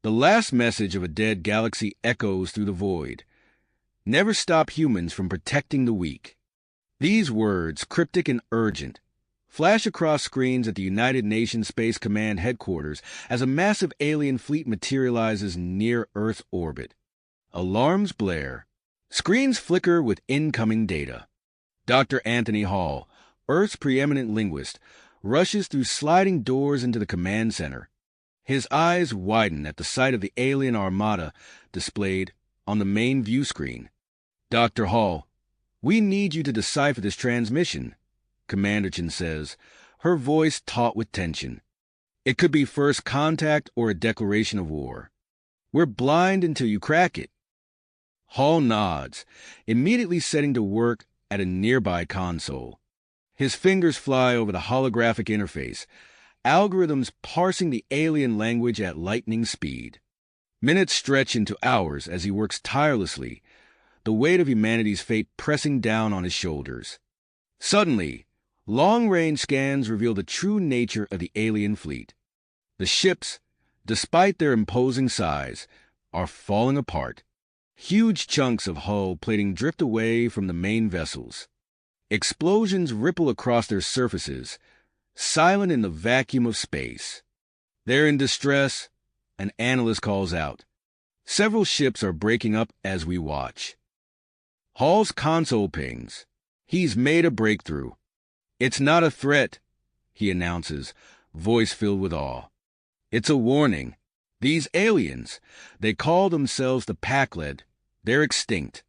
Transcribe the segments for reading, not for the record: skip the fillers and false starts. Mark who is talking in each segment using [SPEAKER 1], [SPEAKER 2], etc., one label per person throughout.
[SPEAKER 1] The last message of a dead galaxy echoes through the void. Never stop humans from protecting the weak. These words, cryptic and urgent, flash across screens at the United Nations Space Command headquarters as a massive alien fleet materializes near Earth's orbit. Alarms blare. Screens flicker with incoming data. Dr. Anthony Hall, Earth's preeminent linguist, rushes through sliding doors into the command center. His eyes widen at the sight of the alien armada displayed on the main view screen. Dr. Hall, we need you to decipher this transmission, Commander Chen says, her voice taut with tension. It could be first contact or a declaration of war. We're blind until you crack it. Hall nods, immediately setting to work at a nearby console. His fingers fly over the holographic interface, algorithms parsing the alien language at lightning speed. Minutes stretch into hours as he works tirelessly, the weight of humanity's fate pressing down on his shoulders. Suddenly, long-range scans reveal the true nature of the alien fleet. The ships, despite their imposing size, are falling apart. Huge chunks of hull plating drift away from the main vessels. Explosions ripple across their surfaces, silent in the vacuum of space. They're in distress, an analyst calls out. Several ships are breaking up as we watch. Hall's console pings. He's made a breakthrough. It's not a threat, he announces, voice filled with awe. It's a warning. These aliens, they call themselves the Pakled, they're extinct.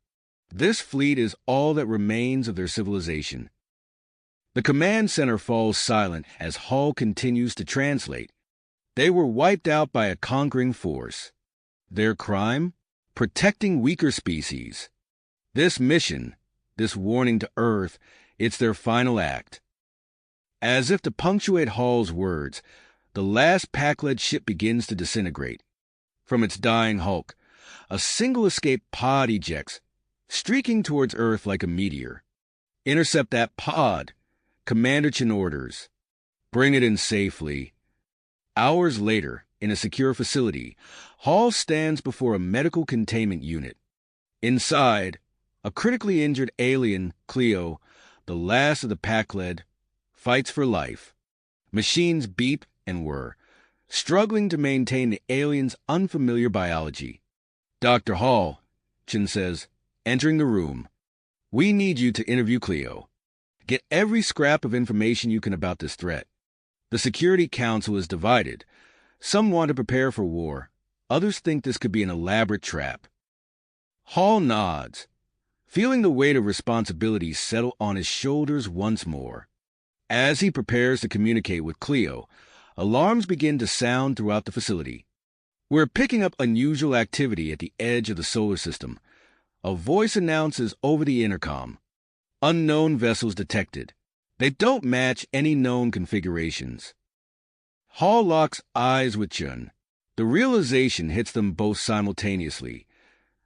[SPEAKER 1] This fleet is all that remains of their civilization. The command center falls silent as Hall continues to translate. They were wiped out by a conquering force. Their crime? Protecting weaker species. This mission, this warning to Earth, it's their final act. As if to punctuate Hall's words, the last Pakled ship begins to disintegrate. From its dying hulk, a single escape pod ejects, streaking towards Earth like a meteor. Intercept that pod, Commander Chen orders. Bring it in safely. Hours later, in a secure facility, Hall stands before a medical containment unit. Inside, a critically injured alien, Cleo, the last of the Pakled, fights for life. Machines beep and whir, struggling to maintain the alien's unfamiliar biology. Dr. Hall, Chen says, entering the room, we need you to interview Cleo. Get every scrap of information you can about this threat. The Security Council is divided. Some want to prepare for war. Others think this could be an elaborate trap. Hall nods, feeling the weight of responsibility settle on his shoulders once more. As he prepares to communicate with Cleo, alarms begin to sound throughout the facility. We're picking up unusual activity at the edge of the solar system. A voice announces over the intercom. Unknown vessels detected. They don't match any known configurations. Hall locks eyes with Chun. The realization hits them both simultaneously.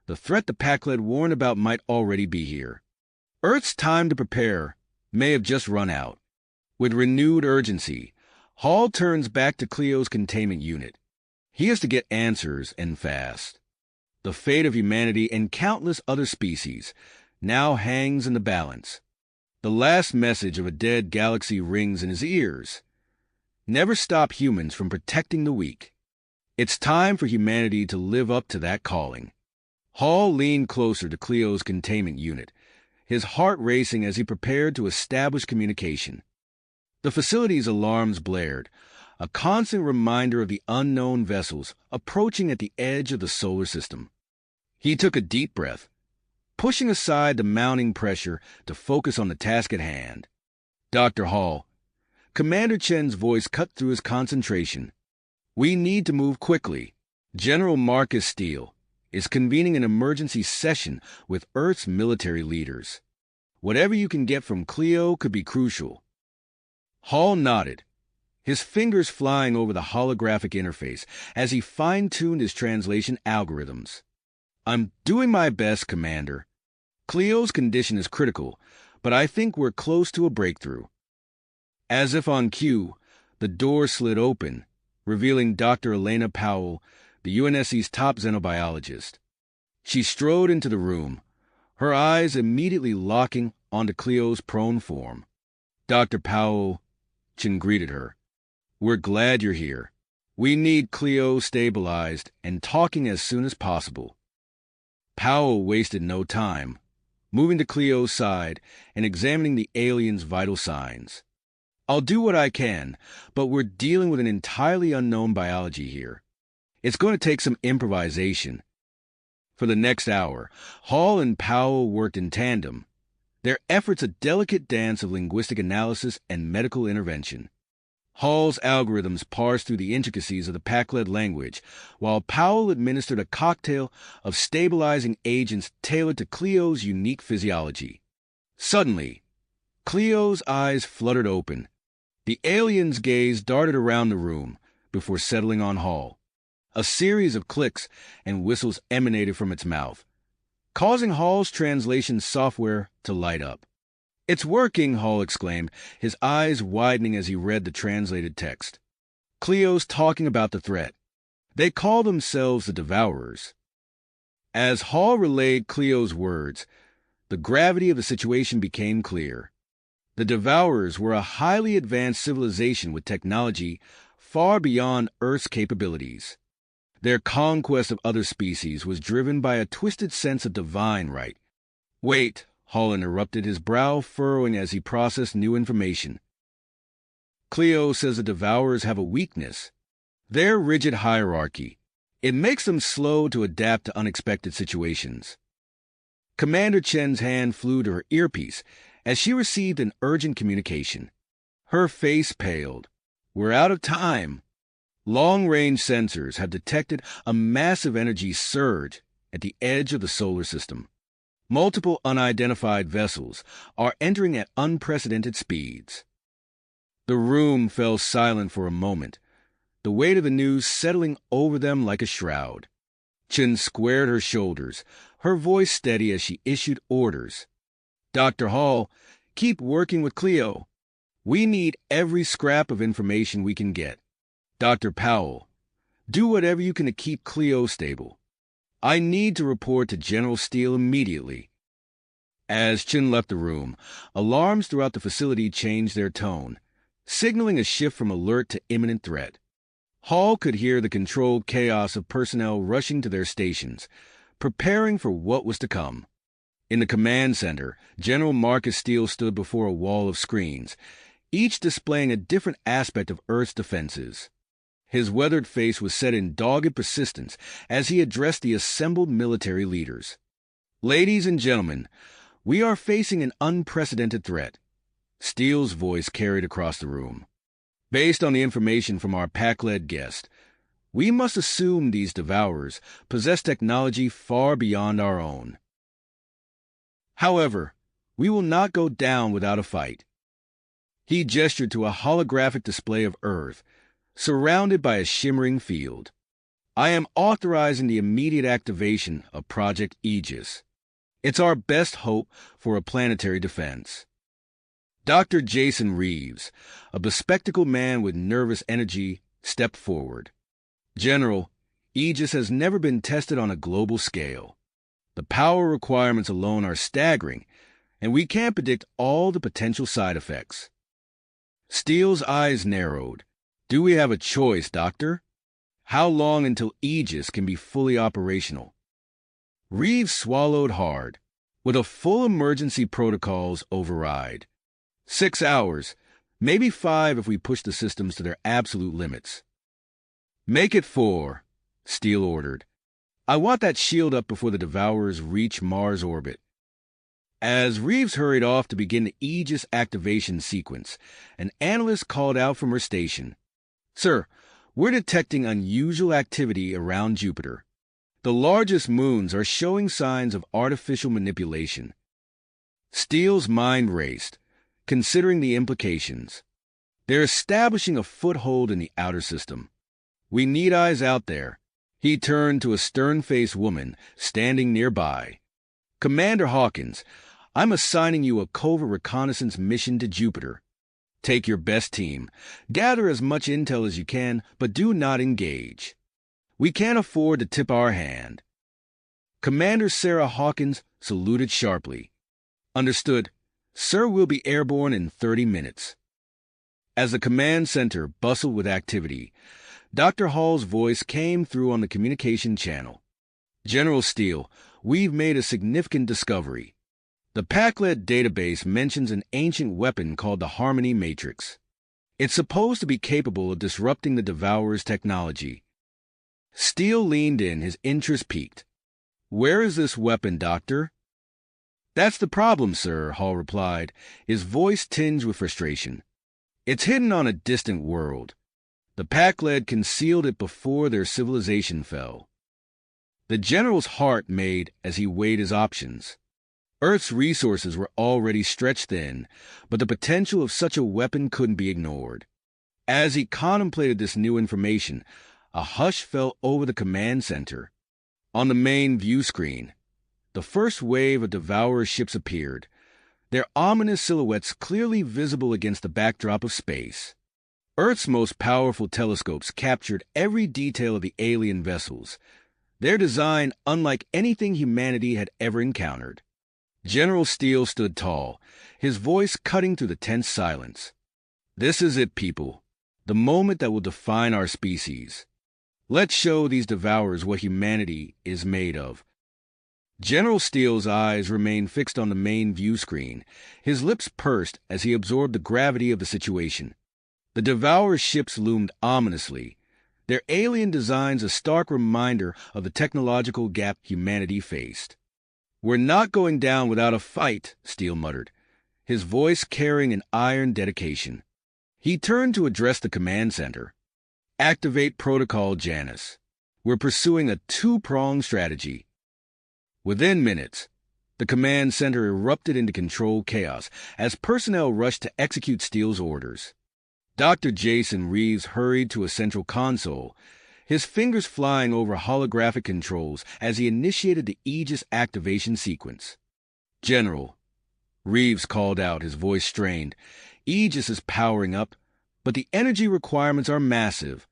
[SPEAKER 1] The threat the Pakled warned about might already be here. Earth's time to prepare may have just run out. With renewed urgency, Hall turns back to Cleo's containment unit. He has to get answers, and fast. The fate of humanity and countless other species now hangs in the balance. The last message of a dead galaxy rings in his ears. Never stop humans from protecting the weak. It's time for humanity to live up to that calling. Hall leaned closer to Cleo's containment unit, his heart racing as he prepared to establish communication. The facility's alarms blared, a constant reminder of the unknown vessels approaching at the edge of the solar system. He took a deep breath, pushing aside the mounting pressure to focus on the task at hand. Dr. Hall, Commander Chen's voice cut through his concentration. We need to move quickly. General Marcus Steele is convening an emergency session with Earth's military leaders. Whatever you can get from Cleo could be crucial. Hall nodded, his fingers flying over the holographic interface as he fine-tuned his translation algorithms. I'm doing my best, Commander. Cleo's condition is critical, but I think we're close to a breakthrough. As if on cue, the door slid open, revealing Dr. Elena Powell, the UNSC's top xenobiologist. She strode into the room, her eyes immediately locking onto Cleo's prone form. Dr. Powell, Chen greeted her. We're glad you're here. We need Cleo stabilized and talking as soon as possible. Powell wasted no time, moving to Cleo's side and examining the alien's vital signs. I'll do what I can, but we're dealing with an entirely unknown biology here. It's going to take some improvisation. For the next hour, Hall and Powell worked in tandem, their efforts a delicate dance of linguistic analysis and medical intervention. Hall's algorithms parsed through the intricacies of the Pakled language, while Powell administered a cocktail of stabilizing agents tailored to Cleo's unique physiology. Suddenly, Cleo's eyes fluttered open. The alien's gaze darted around the room before settling on Hall. A series of clicks and whistles emanated from its mouth, causing Hall's translation software to light up. It's working, Hall exclaimed, his eyes widening as he read the translated text. Cleo's talking about the threat. They call themselves the Devourers. As Hall relayed Cleo's words, the gravity of the situation became clear. The Devourers were a highly advanced civilization with technology far beyond Earth's capabilities. Their conquest of other species was driven by a twisted sense of divine right. Wait, Hall interrupted, his brow furrowing as he processed new information. Cleo says the Devourers have a weakness. Their rigid hierarchy. It makes them slow to adapt to unexpected situations. Commander Chen's hand flew to her earpiece as she received an urgent communication. Her face paled. We're out of time. Long-range sensors have detected a massive energy surge at the edge of the solar system. Multiple unidentified vessels are entering at unprecedented speeds. The room fell silent for a moment, the weight of the news settling over them like a shroud. Chen squared her shoulders, her voice steady as she issued orders. Dr. Hall, keep working with Cleo. We need every scrap of information we can get. Dr. Powell, do whatever you can to keep Cleo stable. I need to report to General Steele immediately. As Chen left the room, alarms throughout the facility changed their tone, signaling a shift from alert to imminent threat. Hall could hear the controlled chaos of personnel rushing to their stations, preparing for what was to come. In the command center, General Marcus Steele stood before a wall of screens, each displaying a different aspect of Earth's defenses. His weathered face was set in dogged persistence as he addressed the assembled military leaders. Ladies and gentlemen, we are facing an unprecedented threat. Steele's voice carried across the room. Based on the information from our Pakled guest, we must assume these Devourers possess technology far beyond our own. However, we will not go down without a fight. He gestured to a holographic display of Earth, surrounded by a shimmering field. I am authorizing the immediate activation of Project Aegis. It's our best hope for a planetary defense. Dr. Jason Reeves, a bespectacled man with nervous energy, stepped forward. General, Aegis has never been tested on a global scale. The power requirements alone are staggering, and we can't predict all the potential side effects. Steele's eyes narrowed. Do we have a choice, Doctor? How long until Aegis can be fully operational? Reeves swallowed hard. With a full emergency protocols override. 6 hours, maybe 5 if we push the systems to their absolute limits. Make it 4, Steele ordered. I want that shield up before the Devourers reach Mars orbit. As Reeves hurried off to begin the Aegis activation sequence, an analyst called out from her station. Sir, we're detecting unusual activity around Jupiter. The largest moons are showing signs of artificial manipulation. Steele's mind raced, considering the implications. They're establishing a foothold in the outer system. We need eyes out there. He turned to a stern-faced woman standing nearby. Commander Hawkins, I'm assigning you a covert reconnaissance mission to Jupiter. Take your best team. Gather as much intel as you can, but do not engage. We can't afford to tip our hand. Commander Sarah Hawkins saluted sharply. Understood. Sir, will be airborne in 30 minutes. As the command center bustled with activity, Dr. Hall's voice came through on the communication channel. General Steele, we've made a significant discovery. The Pac-led database mentions an ancient weapon called the Harmony Matrix. It's supposed to be capable of disrupting the Devourer's technology. Steele leaned in, his interest piqued. Where is this weapon, Doctor? That's the problem, sir, Hall replied, his voice tinged with frustration. It's hidden on a distant world. The Pac-led concealed it before their civilization fell. The general's heart made as he weighed his options. Earth's resources were already stretched thin, but the potential of such a weapon couldn't be ignored. As he contemplated this new information, a hush fell over the command center. On the main view screen, the first wave of Devourer ships appeared, their ominous silhouettes clearly visible against the backdrop of space. Earth's most powerful telescopes captured every detail of the alien vessels, their design unlike anything humanity had ever encountered. General Steele stood tall, his voice cutting through the tense silence. This is it, people. The moment that will define our species. Let's show these Devourers what humanity is made of. General Steele's eyes remained fixed on the main view screen, his lips pursed as he absorbed the gravity of the situation. The Devourer ships loomed ominously, their alien designs a stark reminder of the technological gap humanity faced. We're not going down without a fight, Steele muttered, his voice carrying an iron dedication. He turned to address the command center. Activate Protocol Janus. We're pursuing a two-pronged strategy. Within minutes, the command center erupted into controlled chaos as personnel rushed to execute Steele's orders. Dr. Jason Reeves hurried to a central console, his fingers flying over holographic controls as he initiated the Aegis activation sequence. General, Reeves called out, his voice strained. Aegis is powering up, but the energy requirements are massive.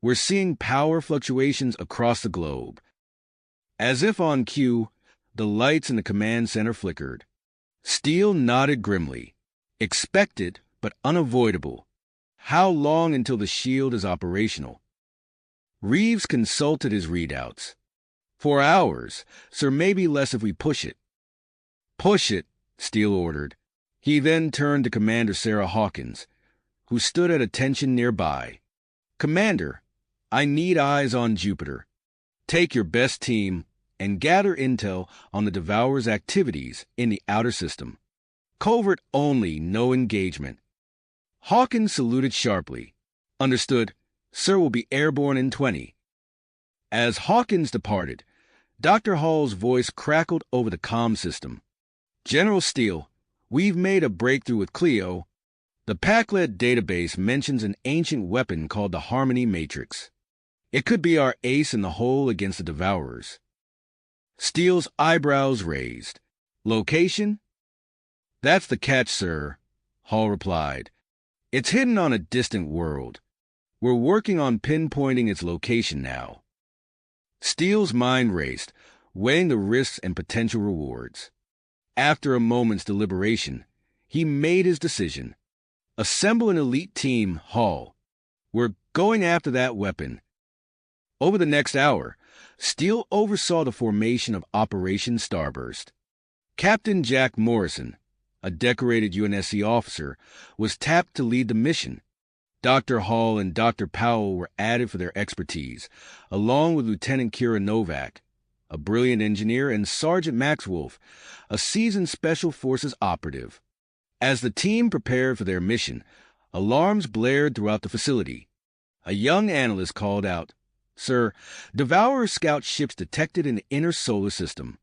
[SPEAKER 1] We're seeing power fluctuations across the globe. As if on cue, the lights in the command center flickered. Steele nodded grimly. Expected, but unavoidable. How long until the shield is operational? Reeves consulted his readouts. 4 hours, sir, maybe less if we push it. Push it, Steele ordered. He then turned to Commander Sarah Hawkins, who stood at attention nearby. Commander, I need eyes on Jupiter. Take your best team and gather intel on the Devourer's activities in the outer system. Covert only, no engagement. Hawkins saluted sharply. Understood. Sir, will be airborne in 20. As Hawkins departed, Dr. Hall's voice crackled over the comm system. General Steele, we've made a breakthrough with Cleo. The Pac-led database mentions an ancient weapon called the Harmony Matrix. It could be our ace in the hole against the Devourers. Steele's eyebrows raised. Location? That's the catch, sir, Hall replied. It's hidden on a distant world. We're working on pinpointing its location now. Steele's mind raced, weighing the risks and potential rewards. After a moment's deliberation, he made his decision. Assemble an elite team, Hall. We're going after that weapon. Over the next hour, Steele oversaw the formation of Operation Starburst. Captain Jack Morrison, a decorated UNSC officer, was tapped to lead the mission. Dr. Hall and Dr. Powell were added for their expertise, along with Lieutenant Kira Novak, a brilliant engineer, and Sergeant Max Wolf, a seasoned Special Forces operative. As the team prepared for their mission, alarms blared throughout the facility. A young analyst called out, Sir, Devourer scout ships detected in the inner solar system.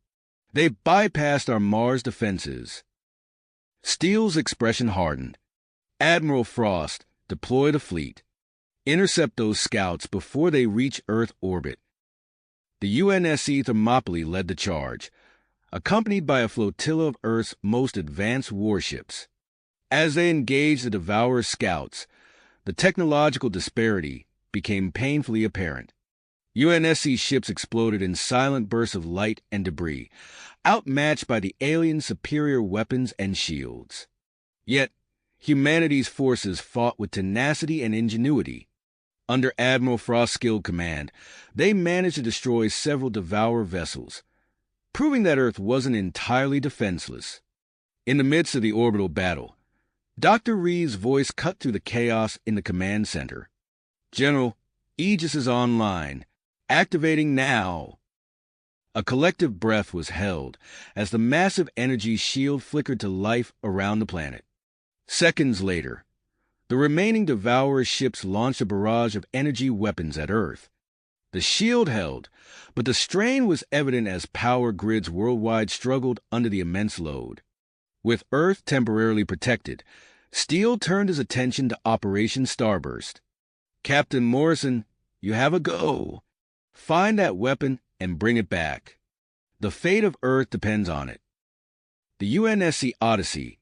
[SPEAKER 1] They bypassed our Mars defenses. Steele's expression hardened. Admiral Frost, deploy the fleet. Intercept those scouts before they reach Earth orbit. The UNSC Thermopylae led the charge, accompanied by a flotilla of Earth's most advanced warships. As they engaged the Devourer scouts, the technological disparity became painfully apparent. UNSC ships exploded in silent bursts of light and debris, outmatched by the aliens' superior weapons and shields. Yet, humanity's forces fought with tenacity and ingenuity. Under Admiral Frost's skilled command, they managed to destroy several Devourer vessels, proving that Earth wasn't entirely defenseless. In the midst of the orbital battle, Dr. Reeves' voice cut through the chaos in the command center. "General, Aegis is online. Activating now." A collective breath was held as the massive energy shield flickered to life around the planet. Seconds later, the remaining Devourer ships launched a barrage of energy weapons at Earth. The shield held, but the strain was evident as power grids worldwide struggled under the immense load. With Earth temporarily protected, Steele turned his attention to Operation Starburst. "Captain Morrison, you have a go. Find that weapon and bring it back. The fate of Earth depends on it." The UNSC Odyssey,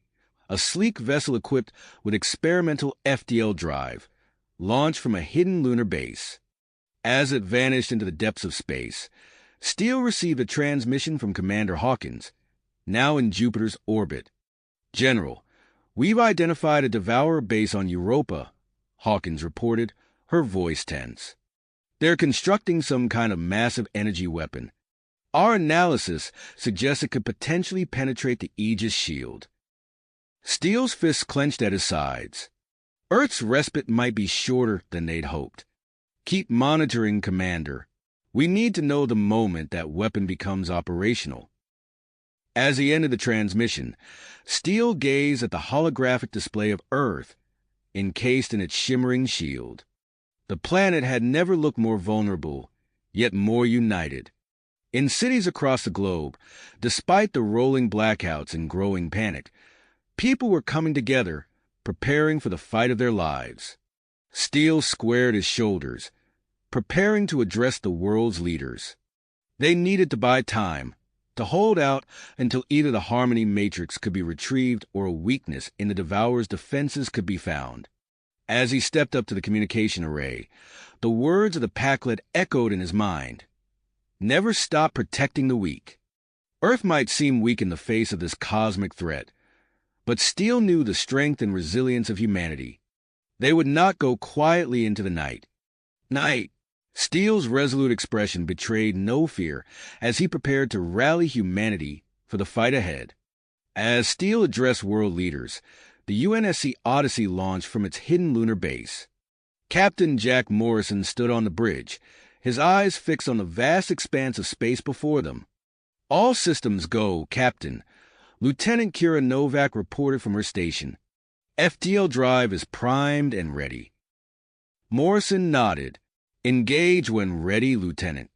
[SPEAKER 1] a sleek vessel equipped with experimental FTL drive, launched from a hidden lunar base. As it vanished into the depths of space, Steele received a transmission from Commander Hawkins, now in Jupiter's orbit. "General, we've identified a Devourer base on Europa," Hawkins reported, her voice tense. "They're constructing some kind of massive energy weapon. Our analysis suggests it could potentially penetrate the Aegis shield." Steele's fists clenched at his sides. Earth's respite might be shorter than they'd hoped. "Keep monitoring, Commander. We need to know the moment that weapon becomes operational." As he ended the transmission, Steele gazed at the holographic display of Earth, encased in its shimmering shield. The planet had never looked more vulnerable, yet more united. In cities across the globe, despite the rolling blackouts and growing panic, people were coming together, preparing for the fight of their lives. Steele squared his shoulders, preparing to address the world's leaders. They needed to buy time, to hold out until either the Harmony Matrix could be retrieved or a weakness in the Devourer's defenses could be found. As he stepped up to the communication array, the words of the Packlet echoed in his mind. "Never stop protecting the weak." Earth might seem weak in the face of this cosmic threat, but Steele knew the strength and resilience of humanity. They would not go quietly into the night. Steele's resolute expression betrayed no fear as he prepared to rally humanity for the fight ahead. As Steele addressed world leaders, the UNSC Odyssey launched from its hidden lunar base. Captain Jack Morrison stood on the bridge, his eyes fixed on the vast expanse of space before them. "All systems go, Captain," Lieutenant Kira Novak reported from her station. "FTL drive is primed and ready." Morrison nodded. "Engage when ready, Lieutenant.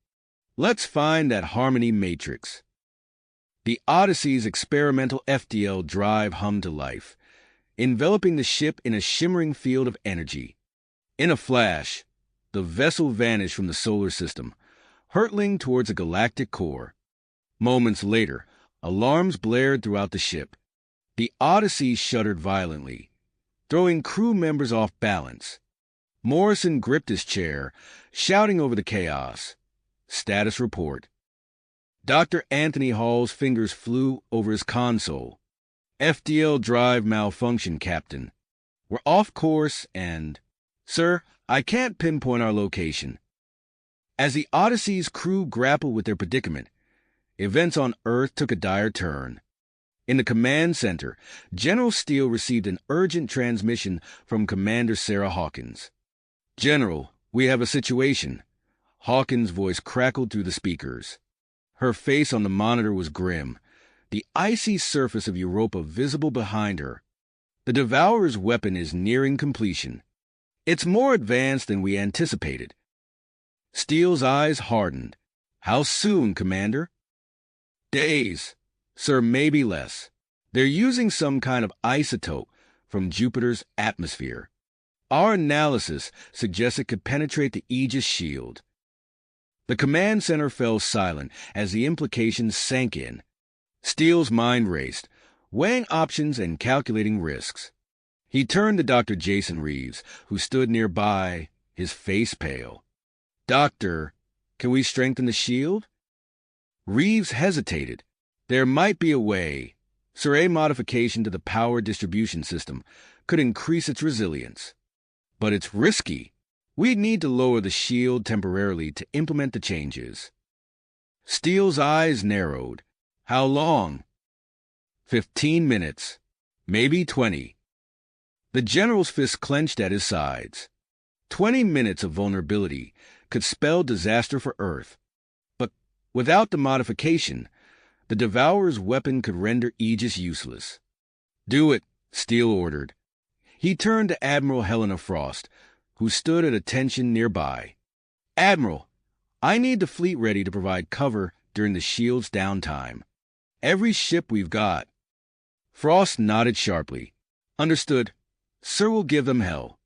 [SPEAKER 1] Let's find that Harmony Matrix." The Odyssey's experimental FTL drive hummed to life, enveloping the ship in a shimmering field of energy. In a flash, the vessel vanished from the solar system, hurtling towards a galactic core. Moments later, alarms blared throughout the ship. The Odyssey shuddered violently, throwing crew members off balance. Morrison gripped his chair, shouting over the chaos. "Status report." Dr. Anthony Hall's fingers flew over his console. "FTL drive malfunction, Captain. We're off course and... Sir, I can't pinpoint our location." As the Odyssey's crew grappled with their predicament, events on Earth took a dire turn. In the command center, General Steele received an urgent transmission from Commander Sarah Hawkins. "General, we have a situation." Hawkins' voice crackled through the speakers. Her face on the monitor was grim, the icy surface of Europa visible behind her. "The Devourer's weapon is nearing completion. It's more advanced than we anticipated." Steele's eyes hardened. "How soon, Commander?" "Days, sir, maybe less. They're using some kind of isotope from Jupiter's atmosphere. Our analysis suggests it could penetrate the Aegis shield." The command center fell silent as the implications sank in. Steele's mind raced, weighing options and calculating risks. He turned to Dr. Jason Reeves, who stood nearby, his face pale. "Doctor, Can we strengthen the shield? Reeves hesitated. There might be a way. A modification to the power distribution system could increase its resilience. But it's risky. We'd need to lower the shield temporarily to implement the changes. Steele's eyes narrowed. How long? 15 minutes. Maybe 20. The general's fist clenched at his sides. 20 minutes of vulnerability could spell disaster for Earth. But without the modification, the Devourer's weapon could render Aegis useless. Do it, Steele ordered. He turned to Admiral Helena Frost, who stood at attention nearby. Admiral, I need the fleet ready to provide cover during the shield's downtime. Every ship we've got. Frost nodded sharply. Understood. Sir will give them hell.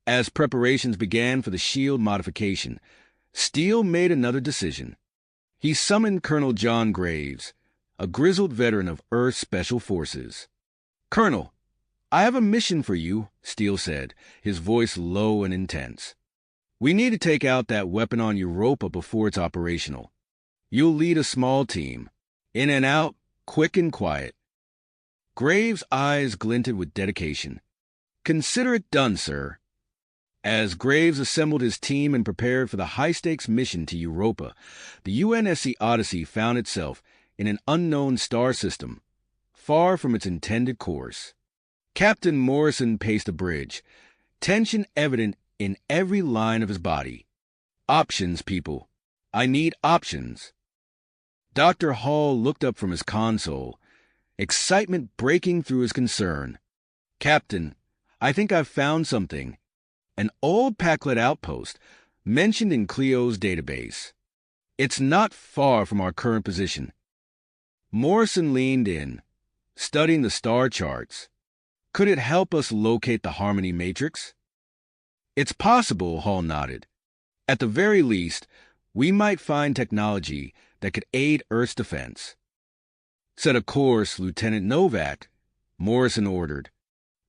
[SPEAKER 1] As preparations began for the shield modification, Steele made another decision. He summoned Colonel John Graves, a grizzled veteran of Earth's Special Forces. Colonel, I have a mission for you, Steele said, his voice low and intense. We need to take out that weapon on Europa before it's operational. You'll lead a small team. In and out, quick and quiet. Graves' eyes glinted with dedication. Consider it done, sir. As Graves assembled his team and prepared for the high-stakes mission to Europa, the UNSC Odyssey found itself in an unknown star system, far from its intended course. Captain Morrison paced a bridge, tension evident in every line of his body. Options, people. I need options. Dr. Hall looked up from his console, excitement breaking through his concern. Captain, I think I've found something. An old Packlet outpost mentioned in Cleo's database. It's not far from our current position. Morrison leaned in, studying the star charts. Could it help us locate the Harmony Matrix? It's possible, Hall nodded. At the very least, we might find technology that could aid Earth's defense. Set a course, Lieutenant Novak, Morrison ordered.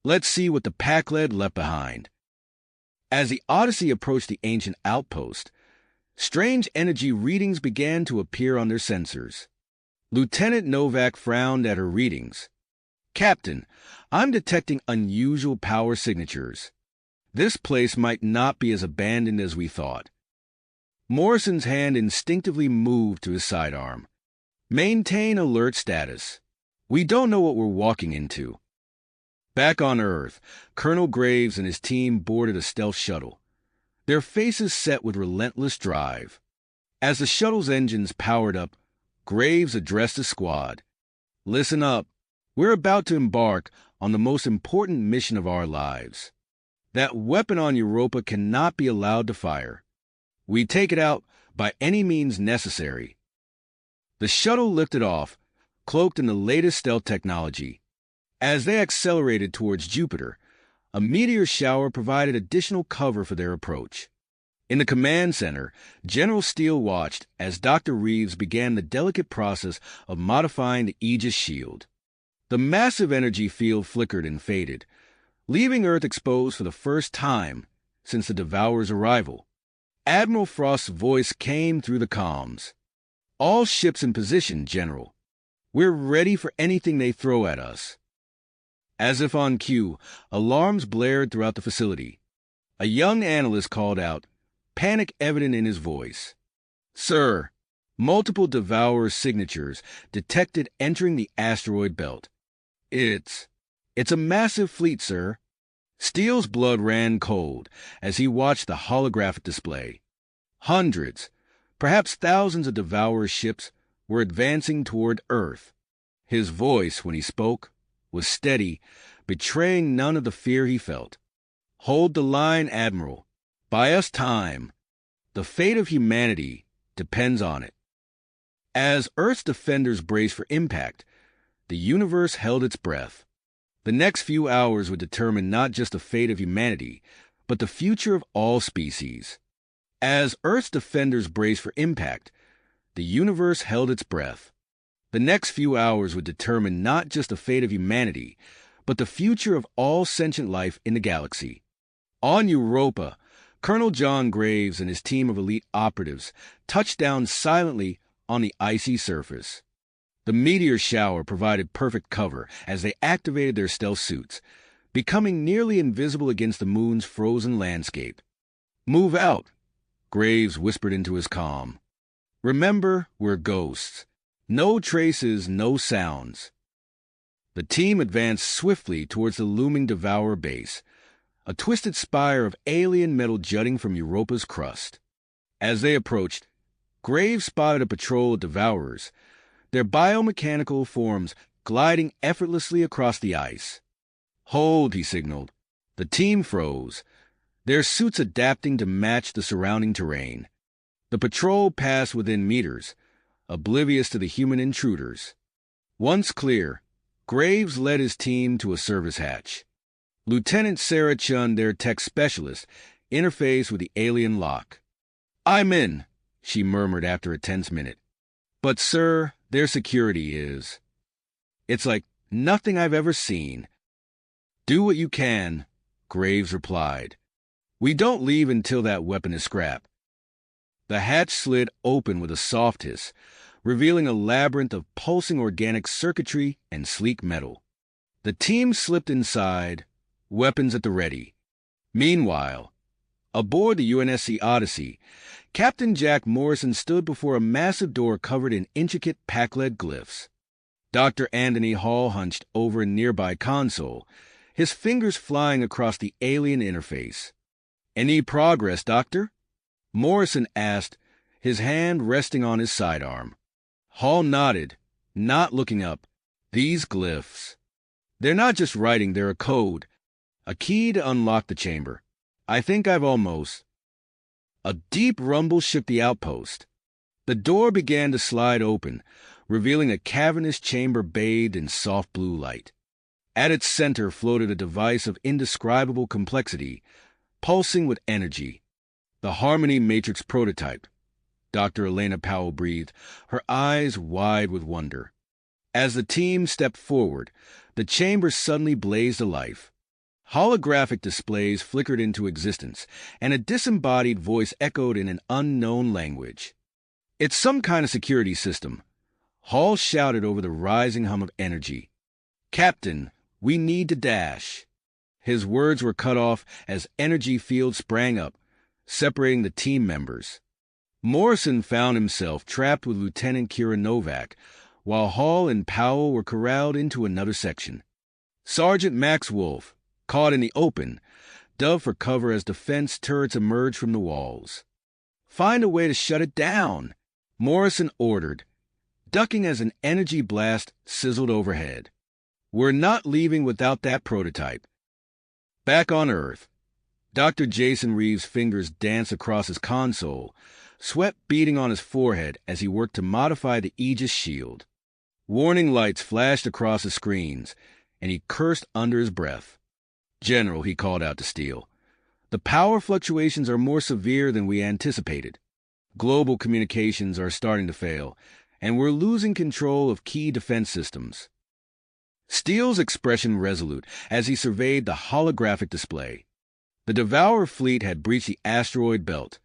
[SPEAKER 1] Let's see what the Packlet left behind. As the Odyssey approached the ancient outpost, strange energy readings began to appear on their sensors. Lieutenant Novak frowned at her readings. Captain, I'm detecting unusual power signatures. This place might not be as abandoned as we thought. Morrison's hand instinctively moved to his sidearm. Maintain alert status. We don't know what we're walking into. Back on Earth, Colonel Graves and his team boarded a stealth shuttle, their faces set with relentless drive. As the shuttle's engines powered up, Graves addressed the squad. Listen up. We're about to embark on the most important mission of our lives. That weapon on Europa cannot be allowed to fire. We take it out by any means necessary. The shuttle lifted off, cloaked in the latest stealth technology. As they accelerated towards Jupiter, a meteor shower provided additional cover for their approach. In the command center, General Steele watched as Dr. Reeves began the delicate process of modifying the Aegis shield. The massive energy field flickered and faded, leaving Earth exposed for the first time since the Devourer's arrival. Admiral Frost's voice came through the comms. All ships in position, General. We're ready for anything they throw at us. As if on cue, alarms blared throughout the facility. A young analyst called out, panic evident in his voice. Sir, multiple Devourer signatures detected entering the asteroid belt. It's a massive fleet, sir. Steele's blood ran cold as he watched the holographic display. Hundreds, perhaps thousands of Devourer ships were advancing toward Earth. His voice, when he spoke, was steady, betraying none of the fear he felt. Hold the line, Admiral. Buy us time. The fate of humanity depends on it. As Earth's defenders braced for impact, the universe held its breath. The next few hours would determine not just the fate of humanity, but the future of all species. As Earth's defenders braced for impact, the universe held its breath. The next few hours would determine not just the fate of humanity, but the future of all sentient life in the galaxy. On Europa, Colonel John Graves and his team of elite operatives touched down silently on the icy surface. The meteor shower provided perfect cover as they activated their stealth suits, becoming nearly invisible against the moon's frozen landscape. "Move out," Graves whispered into his comm. "Remember, we're ghosts. No traces, no sounds." The team advanced swiftly towards the looming Devourer base, a twisted spire of alien metal jutting from Europa's crust. As they approached, Graves spotted a patrol of Devourers, their biomechanical forms gliding effortlessly across the ice. "Hold," he signaled. The team froze, their suits adapting to match the surrounding terrain. The patrol passed within meters, oblivious to the human intruders. Once clear, Graves led his team to a service hatch. Lieutenant Sarah Chun, their tech specialist, interfaced with the alien lock. "I'm in," she murmured after a tense minute. "But, sir, their security is... It's like nothing I've ever seen." "Do what you can," Graves replied. "We don't leave until that weapon is scrapped." The hatch slid open with a soft hiss, revealing a labyrinth of pulsing organic circuitry and sleek metal. The team slipped inside, weapons at the ready. Meanwhile, aboard the UNSC Odyssey, Captain Jack Morrison stood before a massive door covered in intricate Pac-lead glyphs. Dr. Anthony Hall hunched over a nearby console, his fingers flying across the alien interface. "Any progress, Doctor?" Morrison asked, his hand resting on his sidearm. Hall nodded, not looking up. "These glyphs. They're not just writing, they're a code. A key to unlock the chamber. I think I've almost..." A deep rumble shook the outpost. The door began to slide open, revealing a cavernous chamber bathed in soft blue light. At its center floated a device of indescribable complexity, pulsing with energy. The Harmony Matrix prototype. Dr. Elena Powell breathed, her eyes wide with wonder. As the team stepped forward, the chamber suddenly blazed alive. Holographic displays flickered into existence, and a disembodied voice echoed in an unknown language. "It's some kind of security system," Hall shouted over the rising hum of energy. "Captain, we need to dash." His words were cut off as energy fields sprang up, separating the team members. Morrison found himself trapped with Lieutenant Kira Novak, while Hall and Powell were corralled into another section. Sergeant Max Wolf, caught in the open, dove for cover as defense turrets emerged from the walls. "Find a way to shut it down," Morrison ordered, ducking as an energy blast sizzled overhead. "We're not leaving without that prototype." Back on Earth, Dr. Jason Reeves' fingers danced across his console, sweat beading on his forehead as he worked to modify the Aegis shield. Warning lights flashed across the screens, and he cursed under his breath. "General," he called out to Steele, "the power fluctuations are more severe than we anticipated. Global communications are starting to fail, and we're losing control of key defense systems." Steele's expression resolute as he surveyed the holographic display. The Devourer fleet had breached the asteroid belt,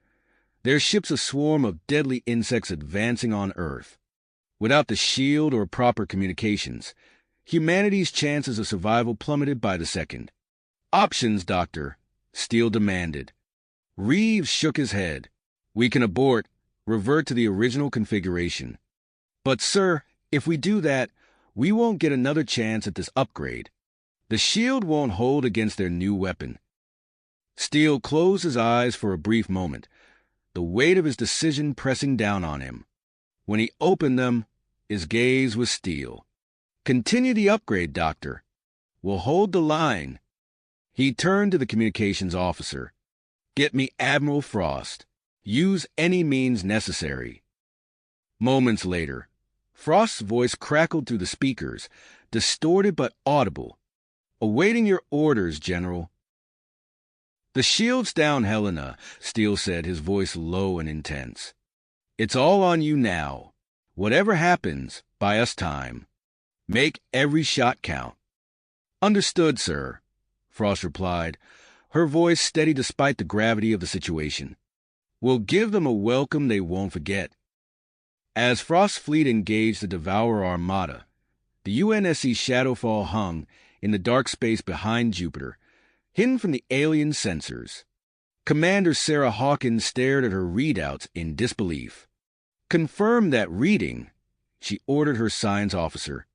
[SPEAKER 1] their ships a swarm of deadly insects advancing on Earth. Without the shield or proper communications, humanity's chances of survival plummeted by the second. "Options, Doctor," Steele demanded. Reeves shook his head. "We can abort, revert to the original configuration. But, sir, if we do that, we won't get another chance at this upgrade. The shield won't hold against their new weapon." Steele closed his eyes for a brief moment, the weight of his decision pressing down on him. When he opened them, his gaze was steel. "Continue the upgrade, Doctor. We'll hold the line." He turned to the communications officer. "Get me Admiral Frost. Use any means necessary." Moments later, Frost's voice crackled through the speakers, distorted but audible. "Awaiting your orders, General." "The shield's down, Helena," Steele said, his voice low and intense. "It's all on you now. Whatever happens, buy us time. Make every shot count." "Understood, sir," Frost replied, her voice steady despite the gravity of the situation. "We'll give them a welcome they won't forget." As Frost's fleet engaged the Devourer Armada, the UNSC Shadowfall hung in the dark space behind Jupiter, hidden from the alien sensors. Commander Sarah Hawkins stared at her readouts in disbelief. "Confirm that reading," she ordered her science officer.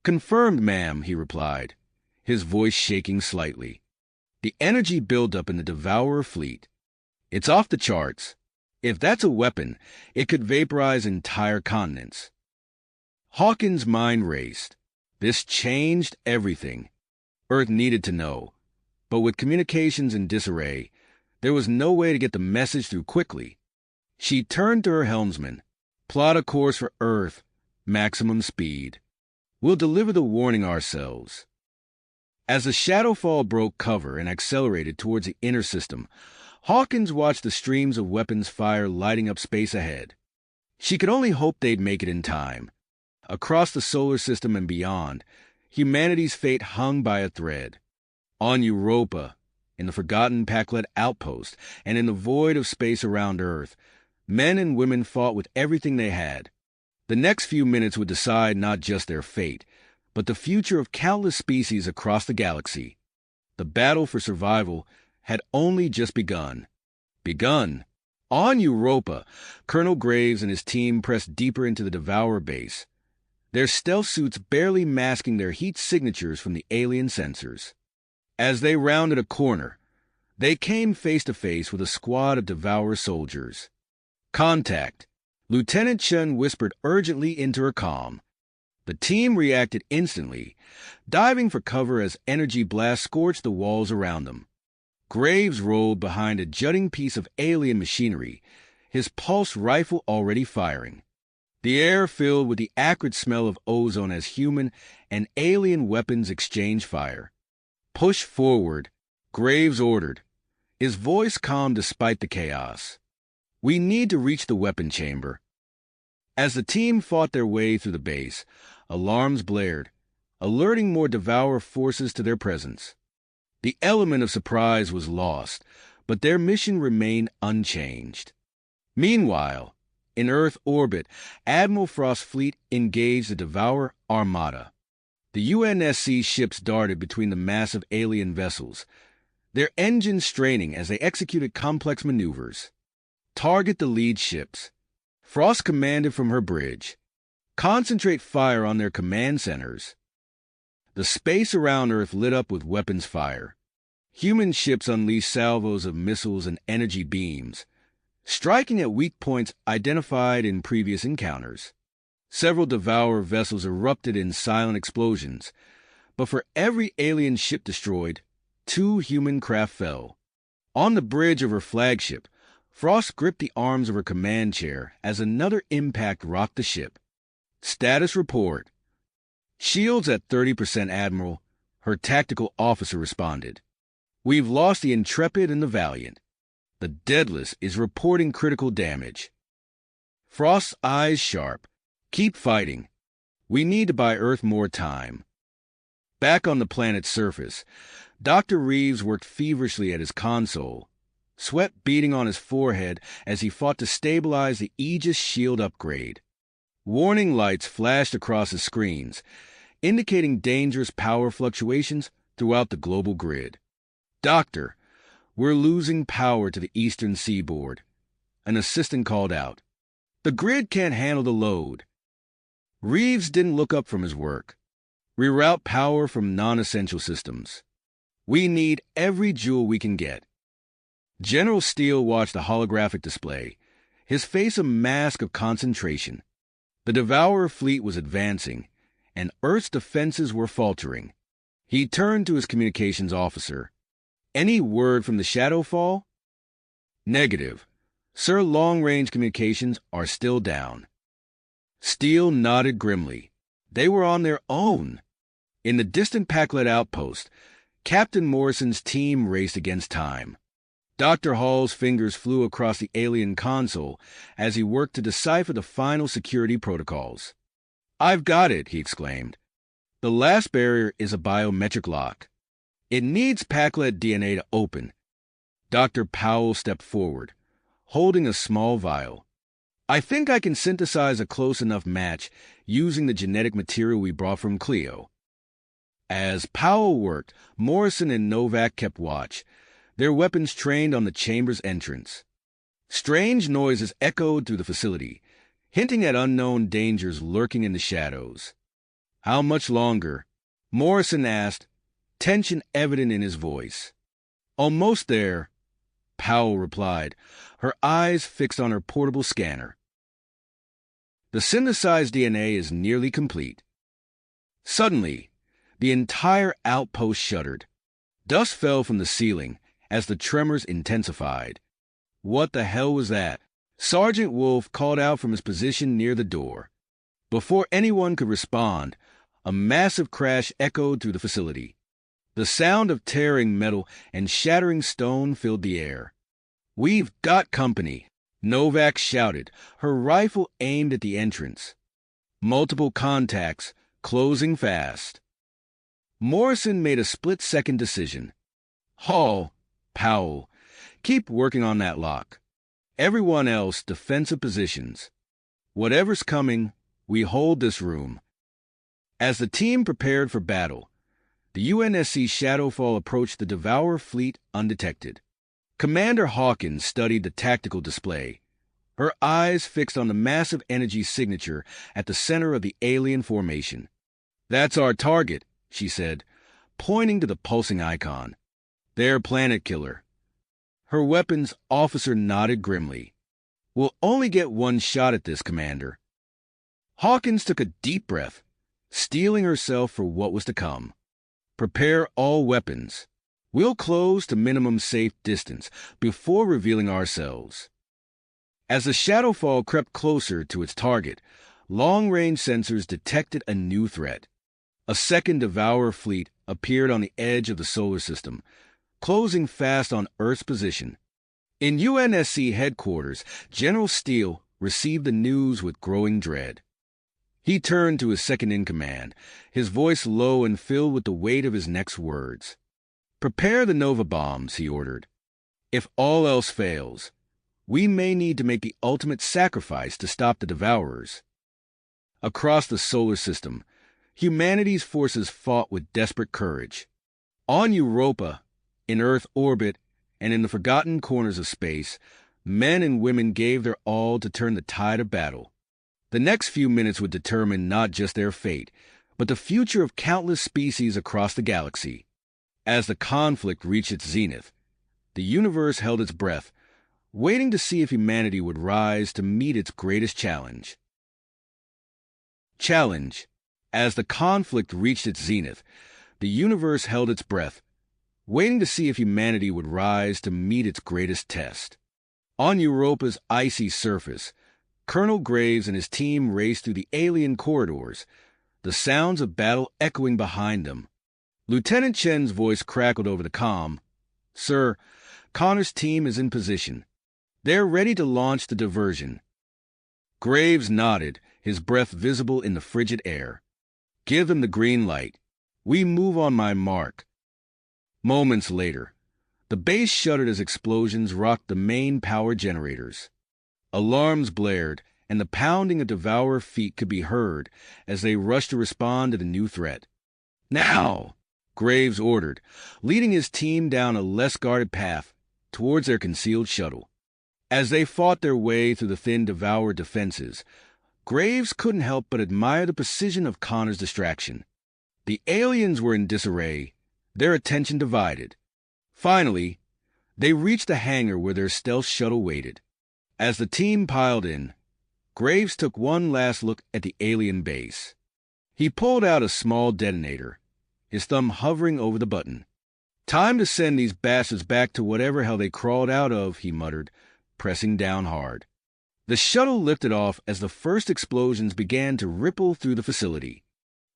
[SPEAKER 1] "Confirmed, ma'am," he replied, his voice shaking slightly. "The energy buildup in the Devourer fleet. It's off the charts. If that's a weapon, it could vaporize entire continents." Hawkins' mind raced. This changed everything. Earth needed to know. But with communications in disarray, there was no way to get the message through quickly. She turned to her helmsman. "Plot a course for Earth. Maximum speed. We'll deliver the warning ourselves." As the Shadowfall broke cover and accelerated towards the inner system, Hawkins watched the streams of weapons fire lighting up space ahead. She could only hope they'd make it in time. Across the solar system and beyond, humanity's fate hung by a thread. On Europa, in the forgotten Packlet outpost, and in the void of space around Earth, men and women fought with everything they had. The next few minutes would decide not just their fate, but the future of countless species across the galaxy. The battle for survival had only just begun. On Europa, Colonel Graves and his team pressed deeper into the Devourer base, their stealth suits barely masking their heat signatures from the alien sensors. As they rounded a corner, they came face to face with a squad of Devourer soldiers. "Contact," Lieutenant Chen whispered urgently into her comm. The team reacted instantly, diving for cover as energy blasts scorched the walls around them. Graves rolled behind a jutting piece of alien machinery, his pulse rifle already firing. The air filled with the acrid smell of ozone as human and alien weapons exchanged fire. "Push forward," Graves ordered, his voice calm despite the chaos. "We need to reach the weapon chamber." As the team fought their way through the base, alarms blared, alerting more Devourer forces to their presence. The element of surprise was lost, but their mission remained unchanged. Meanwhile, in Earth orbit, Admiral Frost's fleet engaged the Devourer Armada. The UNSC ships darted between the massive alien vessels, their engines straining as they executed complex maneuvers. "Target the lead ships," Frost commanded from her bridge. "Concentrate fire on their command centers." The space around Earth lit up with weapons fire. Human ships unleashed salvos of missiles and energy beams, striking at weak points identified in previous encounters. Several Devourer vessels erupted in silent explosions, but for every alien ship destroyed, 2 human craft fell. On the bridge of her flagship, Frost gripped the arms of her command chair as another impact rocked the ship. "Status report." "Shields at 30%, Admiral," her tactical officer responded. "We've lost the Intrepid and the Valiant. The Daedalus is reporting critical damage." Frost's eyes sharp. "Keep fighting. We need to buy Earth more time." Back on the planet's surface, Dr. Reeves worked feverishly at his console, sweat beading on his forehead as he fought to stabilize the Aegis shield upgrade. Warning lights flashed across his screens, indicating dangerous power fluctuations throughout the global grid. "Doctor, we're losing power to the eastern seaboard," an assistant called out. "The grid can't handle the load." Reeves didn't look up from his work. "Reroute power from non-essential systems. We need every joule we can get." General Steele watched the holographic display, his face a mask of concentration. The Devourer fleet was advancing, and Earth's defenses were faltering. He turned to his communications officer. "Any word from the Shadowfall?" "Negative. Sir, long-range communications are still down." Steele nodded grimly. They were on their own. In the distant Packlet outpost, Captain Morrison's team raced against time. Dr. Hall's fingers flew across the alien console as he worked to decipher the final security protocols. "I've got it," he exclaimed. "The last barrier is a biometric lock. It needs Packlet DNA to open, Dr. Powell stepped forward, holding a small vial. I think I can synthesize a close enough match using the genetic material we brought from Cleo. As Powell worked, Morrison and Novak kept watch, their weapons trained on the chamber's entrance. Strange noises echoed through the facility, hinting at unknown dangers lurking in the shadows. How much longer? Morrison asked, tension evident in his voice. Almost there, Powell replied, her eyes fixed on her portable scanner. The synthesized DNA is nearly complete. Suddenly, the entire outpost shuddered. Dust fell from the ceiling as the tremors intensified. What the hell was that? Sergeant Wolf called out from his position near the door. Before anyone could respond, a massive crash echoed through the facility. The sound of tearing metal and shattering stone filled the air. We've got company, Novak shouted, her rifle aimed at the entrance. Multiple contacts, closing fast. Morrison made a split-second decision. Hall, Powell, keep working on that lock. Everyone else, defensive positions. Whatever's coming, we hold this room. As the team prepared for battle, the UNSC Shadowfall approached the Devourer fleet undetected. Commander Hawkins studied the tactical display, her eyes fixed on the massive energy signature at the center of the alien formation. That's our target, she said, pointing to the pulsing icon. Their planet killer. Her weapons officer nodded grimly. We'll only get one shot at this, Commander. Hawkins took a deep breath, steeling herself for what was to come. Prepare all weapons. We'll close to minimum safe distance before revealing ourselves. As the Shadowfall crept closer to its target, long-range sensors detected a new threat. A second Devourer fleet appeared on the edge of the solar system, closing fast on Earth's position. In UNSC headquarters, General Steele received the news with growing dread. He turned to his second-in-command, his voice low and filled with the weight of his next words. Prepare the Nova bombs, he ordered. If all else fails, we may need to make the ultimate sacrifice to stop the Devourers. Across the solar system, humanity's forces fought with desperate courage. On Europa, in Earth orbit, and in the forgotten corners of space, men and women gave their all to turn the tide of battle. The next few minutes would determine not just their fate, but the future of countless species across the galaxy. As the conflict reached its zenith, the universe held its breath, waiting to see if humanity would rise to meet its greatest challenge. Challenge. As the conflict reached its zenith, the universe held its breath, waiting to see if humanity would rise to meet its greatest test. On Europa's icy surface, Colonel Graves and his team raced through the alien corridors, the sounds of battle echoing behind them. Lieutenant Chen's voice crackled over the comm. Sir, Connor's team is in position. They're ready to launch the diversion. Graves nodded, his breath visible in the frigid air. Give them the green light. We move on my mark. Moments later, the base shuddered as explosions rocked the main power generators. Alarms blared, and the pounding of Devourer feet could be heard as they rushed to respond to the new threat. Now! Graves ordered, leading his team down a less guarded path towards their concealed shuttle. As they fought their way through the thin Devourer defenses, Graves couldn't help but admire the precision of Connor's distraction. The aliens were in disarray, their attention divided. Finally, they reached the hangar where their stealth shuttle waited. As the team piled in, Graves took one last look at the alien base. He pulled out a small detonator, his thumb hovering over the button. Time to send these bastards back to whatever hell they crawled out of, he muttered, pressing down hard. The shuttle lifted off as the first explosions began to ripple through the facility.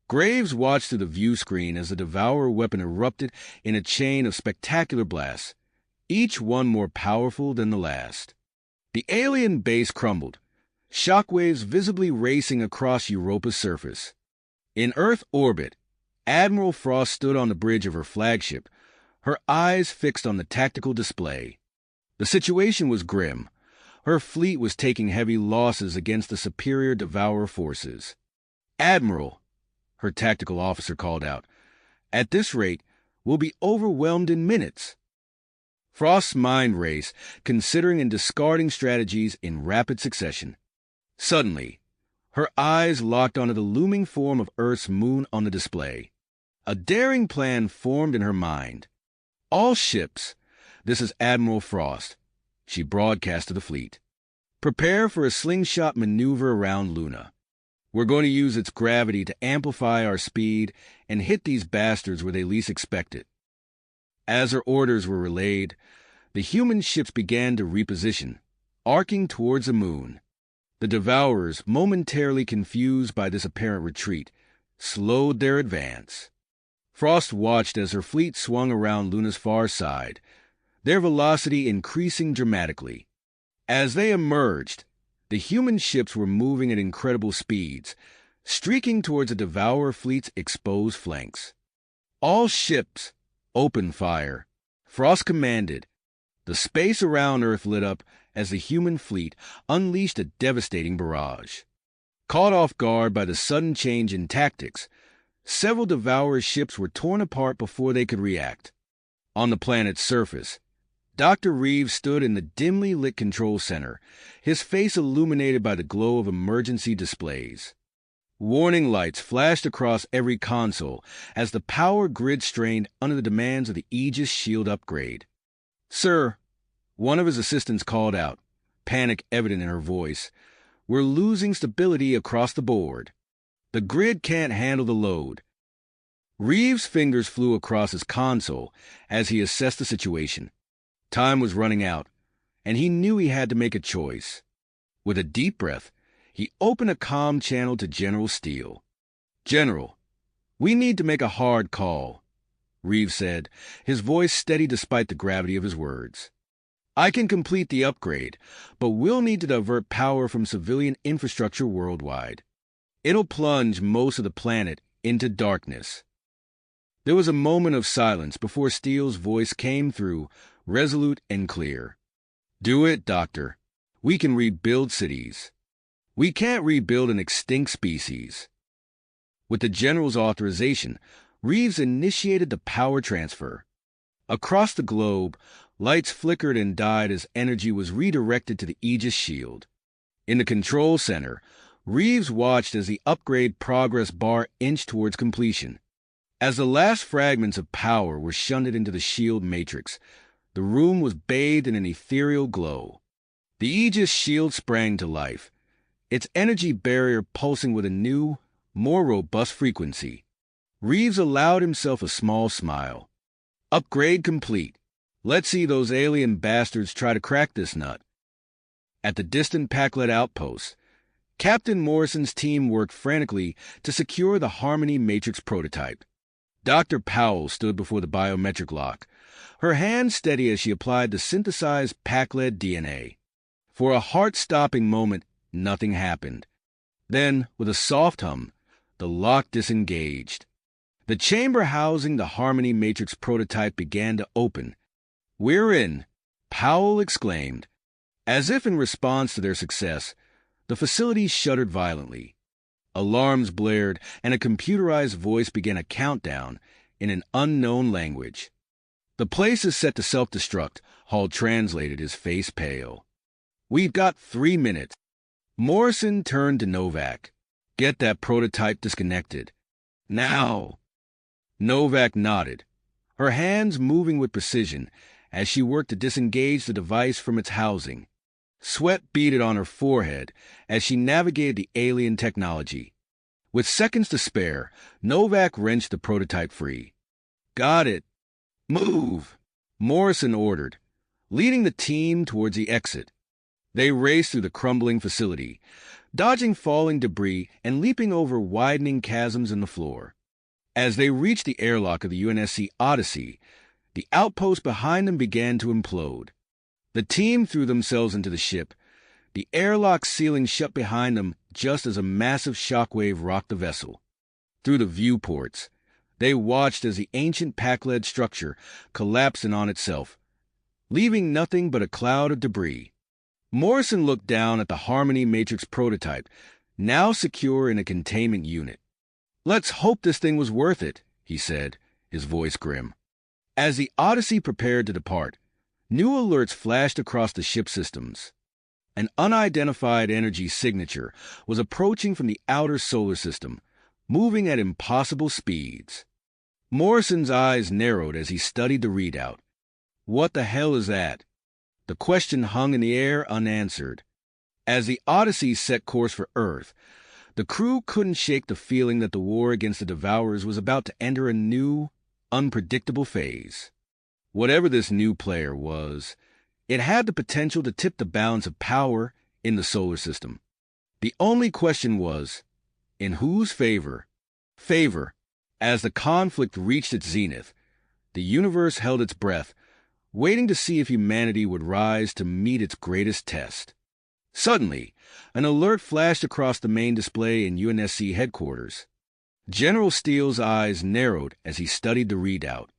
[SPEAKER 1] Graves watched through the view screen as the Devourer weapon erupted in a chain of spectacular blasts, each one more powerful than the last. The alien base crumbled, shockwaves visibly racing across Europa's surface. In Earth orbit, Admiral Frost stood on the bridge of her flagship, her eyes fixed on the tactical display. The situation was grim. Her fleet was taking heavy losses against the superior Devourer forces. "Admiral," her tactical officer called out, "at this rate, we'll be overwhelmed in minutes." Frost's mind raced, considering and discarding strategies in rapid succession. Suddenly, her eyes locked onto the looming form of Earth's moon on the display. A daring plan formed in her mind. "All ships, this is Admiral Frost," she broadcast to the fleet. "Prepare for a slingshot maneuver around Luna. We're going to use its gravity to amplify our speed and hit these bastards where they least expect it." As her orders were relayed, the human ships began to reposition, arcing towards the moon. The Devourers, momentarily confused by this apparent retreat, slowed their advance. Frost watched as her fleet swung around Luna's far side, their velocity increasing dramatically. As they emerged, the human ships were moving at incredible speeds, streaking towards the Devourer fleet's exposed flanks. "All ships, open fire," Frost commanded. The space around Earth lit up as the human fleet unleashed a devastating barrage. Caught off guard by the sudden change in tactics, several Devourer ships were torn apart before they could react. On the planet's surface, Dr. Reeves stood in the dimly lit control center, his face illuminated by the glow of emergency displays. Warning lights flashed across every console as the power grid strained under the demands of the Aegis shield upgrade. "Sir," one of his assistants called out, panic evident in her voice, "we're losing stability across the board. The grid can't handle the load." Reeves' fingers flew across his console as he assessed the situation. Time was running out, and he knew he had to make a choice. With a deep breath, he opened a comm channel to General Steele. "General, we need to make a hard call," Reeves said, his voice steady despite the gravity of his words. "I can complete the upgrade, but we'll need to divert power from civilian infrastructure worldwide. It'll plunge most of the planet into darkness." There was a moment of silence before Steele's voice came through, resolute and clear. "Do it, Doctor. We can rebuild cities. We can't rebuild an extinct species." With the General's authorization, Reeves initiated the power transfer. Across the globe, lights flickered and died as energy was redirected to the Aegis shield. In the control center, Reeves watched as the upgrade progress bar inched towards completion. As the last fragments of power were shunted into the shield matrix, the room was bathed in an ethereal glow. The Aegis shield sprang to life, its energy barrier pulsing with a new, more robust frequency. Reeves allowed himself a small smile. "Upgrade complete. Let's see those alien bastards try to crack this nut." At the distant Packlet outpost, Captain Morrison's team worked frantically to secure the Harmony Matrix prototype. Dr. Powell stood before the biometric lock, her hands steady as she applied the synthesized Packlet DNA. For a heart-stopping moment, nothing happened. Then, with a soft hum, the lock disengaged. The chamber housing the Harmony Matrix prototype began to open. "We're in," Powell exclaimed. As if in response to their success, the facility shuddered violently. Alarms blared, and a computerized voice began a countdown in an unknown language. "The place is set to self-destruct," Hall translated, his face pale. "We've got 3 minutes." Morrison turned to Novak. "Get that prototype disconnected. Now." Novak nodded, her hands moving with precision as she worked to disengage the device from its housing. Sweat beaded on her forehead as she navigated the alien technology. With seconds to spare, Novak wrenched the prototype free. "Got it. Move," Morrison ordered, leading the team towards the exit. They raced through the crumbling facility, dodging falling debris and leaping over widening chasms in the floor. As they reached the airlock of the UNSC Odyssey, the outpost behind them began to implode. The team threw themselves into the ship, the airlock ceiling shut behind them just as a massive shockwave rocked the vessel. Through the viewports, they watched as the ancient Pack-led structure collapsed in on itself, leaving nothing but a cloud of debris. Morrison looked down at the Harmony Matrix prototype, now secure in a containment unit. "Let's hope this thing was worth it," he said, his voice grim. As the Odyssey prepared to depart, new alerts flashed across the ship systems. An unidentified energy signature was approaching from the outer solar system, moving at impossible speeds. Morrison's eyes narrowed as he studied the readout. What the hell is that? The question hung in the air unanswered. As the Odyssey set course for Earth, the crew couldn't shake the feeling that the war against the Devourers was about to enter a new, unpredictable phase. Whatever this new player was, it had the potential to tip the balance of power in the solar system. The only question was, in whose favor? As the conflict reached its zenith, the universe held its breath, waiting to see if humanity would rise to meet its greatest test. Suddenly, an alert flashed across the main display in UNSC headquarters. General Steele's eyes narrowed as he studied the readout.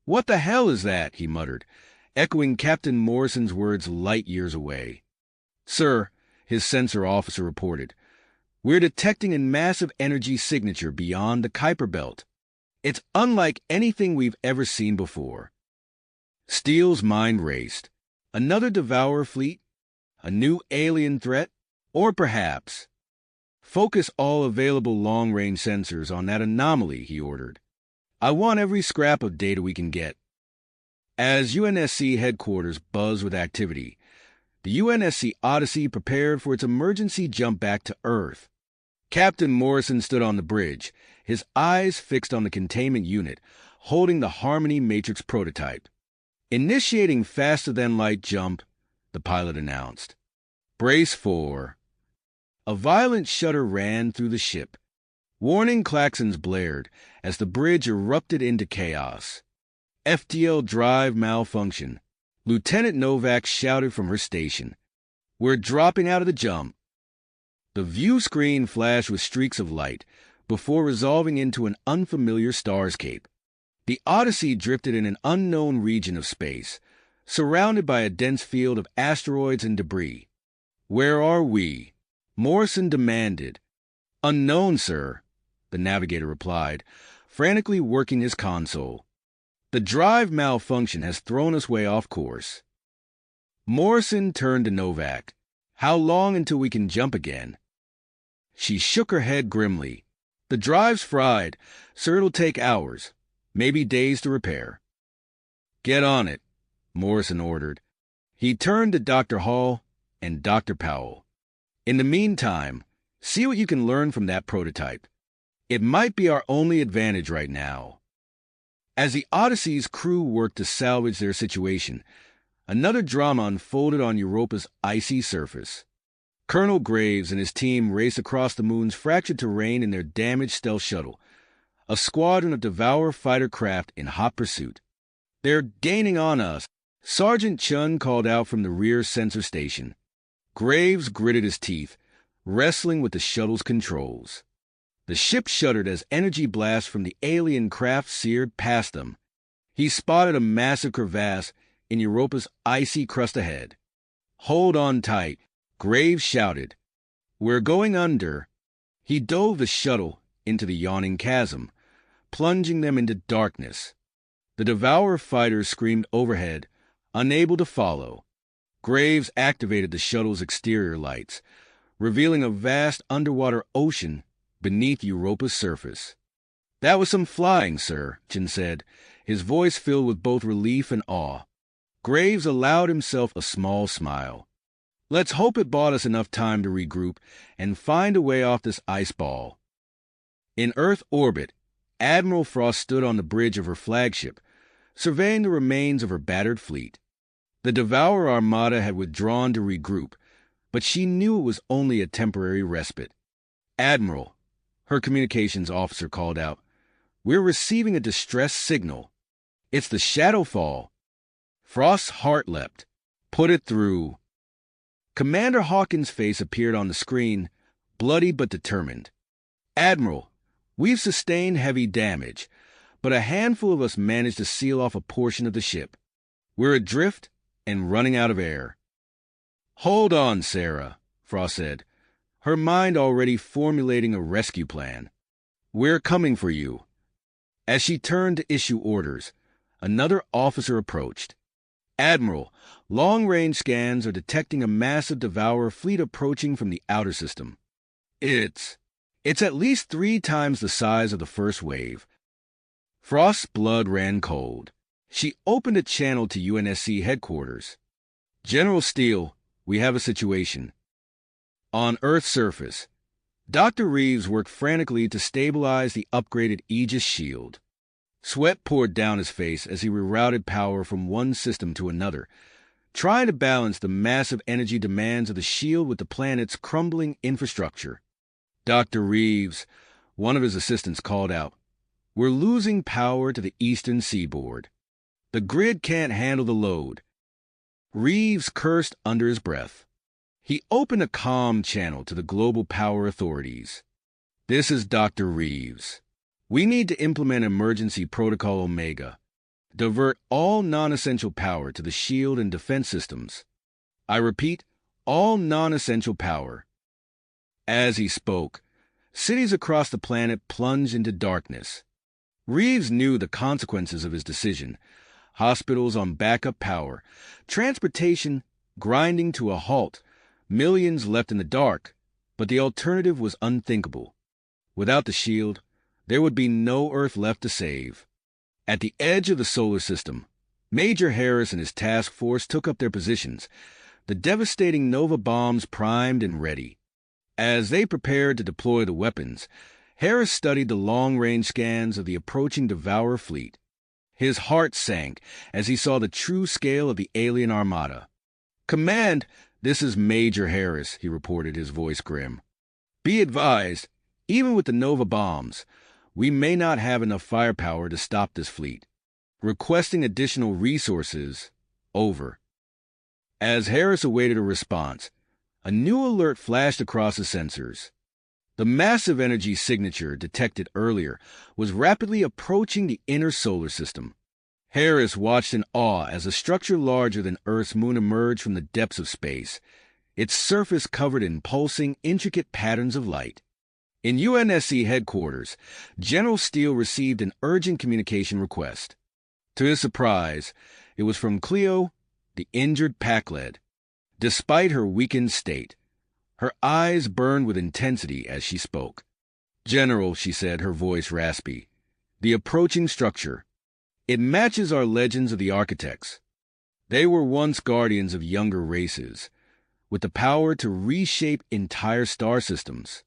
[SPEAKER 1] "What the hell is that?" he muttered, echoing Captain Morrison's words light years away. "Sir," his sensor officer reported, "we're detecting a massive energy signature beyond the Kuiper Belt. It's unlike anything we've ever seen before." Steele's mind raced. Another Devourer fleet? A new alien threat? Or perhaps... "Focus all available long-range sensors on that anomaly," he ordered. "I want every scrap of data we can get." As UNSC headquarters buzzed with activity, the UNSC Odyssey prepared for its emergency jump back to Earth. Captain Morrison stood on the bridge, his eyes fixed on the containment unit, holding the Harmony Matrix prototype. "Initiating faster-than-light jump," the pilot announced. "Brace for..." A violent shudder ran through the ship. Warning klaxons blared as the bridge erupted into chaos. "FTL drive malfunction," Lieutenant Novak shouted from her station. "We're dropping out of the jump." The view screen flashed with streaks of light before resolving into an unfamiliar starscape. The Odyssey drifted in an unknown region of space, surrounded by a dense field of asteroids and debris. "Where are we?" Morrison demanded. "Unknown, sir," the navigator replied, frantically working his console. "The drive malfunction has thrown us way off course." Morrison turned to Novak. "How long until we can jump again?" She shook her head grimly. "The drive's fried, so it'll take hours, maybe days to repair." "Get on it," Morrison ordered. He turned to Dr. Hall and Dr. Powell. "In the meantime, see what you can learn from that prototype. It might be our only advantage right now." As the Odyssey's crew worked to salvage their situation, another drama unfolded on Europa's icy surface. Colonel Graves and his team raced across the moon's fractured terrain in their damaged stealth shuttle, a squadron of Devourer fighter craft in hot pursuit. "They're gaining on us," Sergeant Chun called out from the rear sensor station. Graves gritted his teeth, wrestling with the shuttle's controls. The ship shuddered as energy blasts from the alien craft seared past them. He spotted a massive crevasse in Europa's icy crust ahead. "Hold on tight," Graves shouted. "We're going under." He dove the shuttle into the yawning chasm, plunging them into darkness. The Devourer fighters screamed overhead, unable to follow. Graves activated the shuttle's exterior lights, revealing a vast underwater ocean beneath Europa's surface. "That was some flying, sir," Chin said, his voice filled with both relief and awe. Graves allowed himself a small smile. "Let's hope it bought us enough time to regroup and find a way off this ice ball." In Earth orbit, Admiral Frost stood on the bridge of her flagship, surveying the remains of her battered fleet. The Devourer Armada had withdrawn to regroup, but she knew it was only a temporary respite. "Admiral," her communications officer called out, "we're receiving a distress signal. It's the Shadowfall." Frost's heart leapt. "Put it through." Commander Hawkins' face appeared on the screen, bloody but determined. "Admiral, we've sustained heavy damage, but a handful of us managed to seal off a portion of the ship. We're adrift, and running out of air. "Hold on, Sarah," Frost said, her mind already formulating a rescue plan. "We're coming for you." As she turned to issue orders, another officer approached. "Admiral, long-range scans are detecting a massive Devourer fleet approaching from the outer system. It's at least 3 times the size of the first wave." Frost's blood ran cold. She opened a channel to UNSC headquarters. "General Steele, we have a situation." On Earth's surface, Dr. Reeves worked frantically to stabilize the upgraded Aegis shield. Sweat poured down his face as he rerouted power from one system to another, trying to balance the massive energy demands of the shield with the planet's crumbling infrastructure. "Dr. Reeves," one of his assistants called out, "we're losing power to the eastern seaboard. The grid can't handle the load." Reeves cursed under his breath. He opened a comm channel to the global power authorities. "This is Dr. Reeves. We need to implement Emergency Protocol Omega. Divert all non-essential power to the shield and defense systems. I repeat, all non-essential power." As he spoke, cities across the planet plunged into darkness. Reeves knew the consequences of his decision. Hospitals on backup power, transportation grinding to a halt, millions left in the dark, but the alternative was unthinkable. Without the shield, there would be no Earth left to save. At the edge of the solar system, Major Harris and his task force took up their positions, the devastating Nova bombs primed and ready. As they prepared to deploy the weapons, Harris studied the long-range scans of the approaching Devourer fleet. His heart sank as he saw the true scale of the alien armada. "Command, this is Major Harris," he reported, his voice grim. "Be advised, even with the Nova bombs, we may not have enough firepower to stop this fleet. Requesting additional resources, over." As Harris awaited a response, a new alert flashed across his sensors. The massive energy signature detected earlier was rapidly approaching the inner solar system. Harris watched in awe as a structure larger than Earth's moon emerged from the depths of space, its surface covered in pulsing, intricate patterns of light. In UNSC headquarters, General Steele received an urgent communication request. To his surprise, it was from Cleo, the injured pack-led. Despite her weakened state, her eyes burned with intensity as she spoke. "General," she said, her voice raspy, "the approaching structure. It matches our legends of the architects. They were once guardians of younger races, with the power to reshape entire star systems."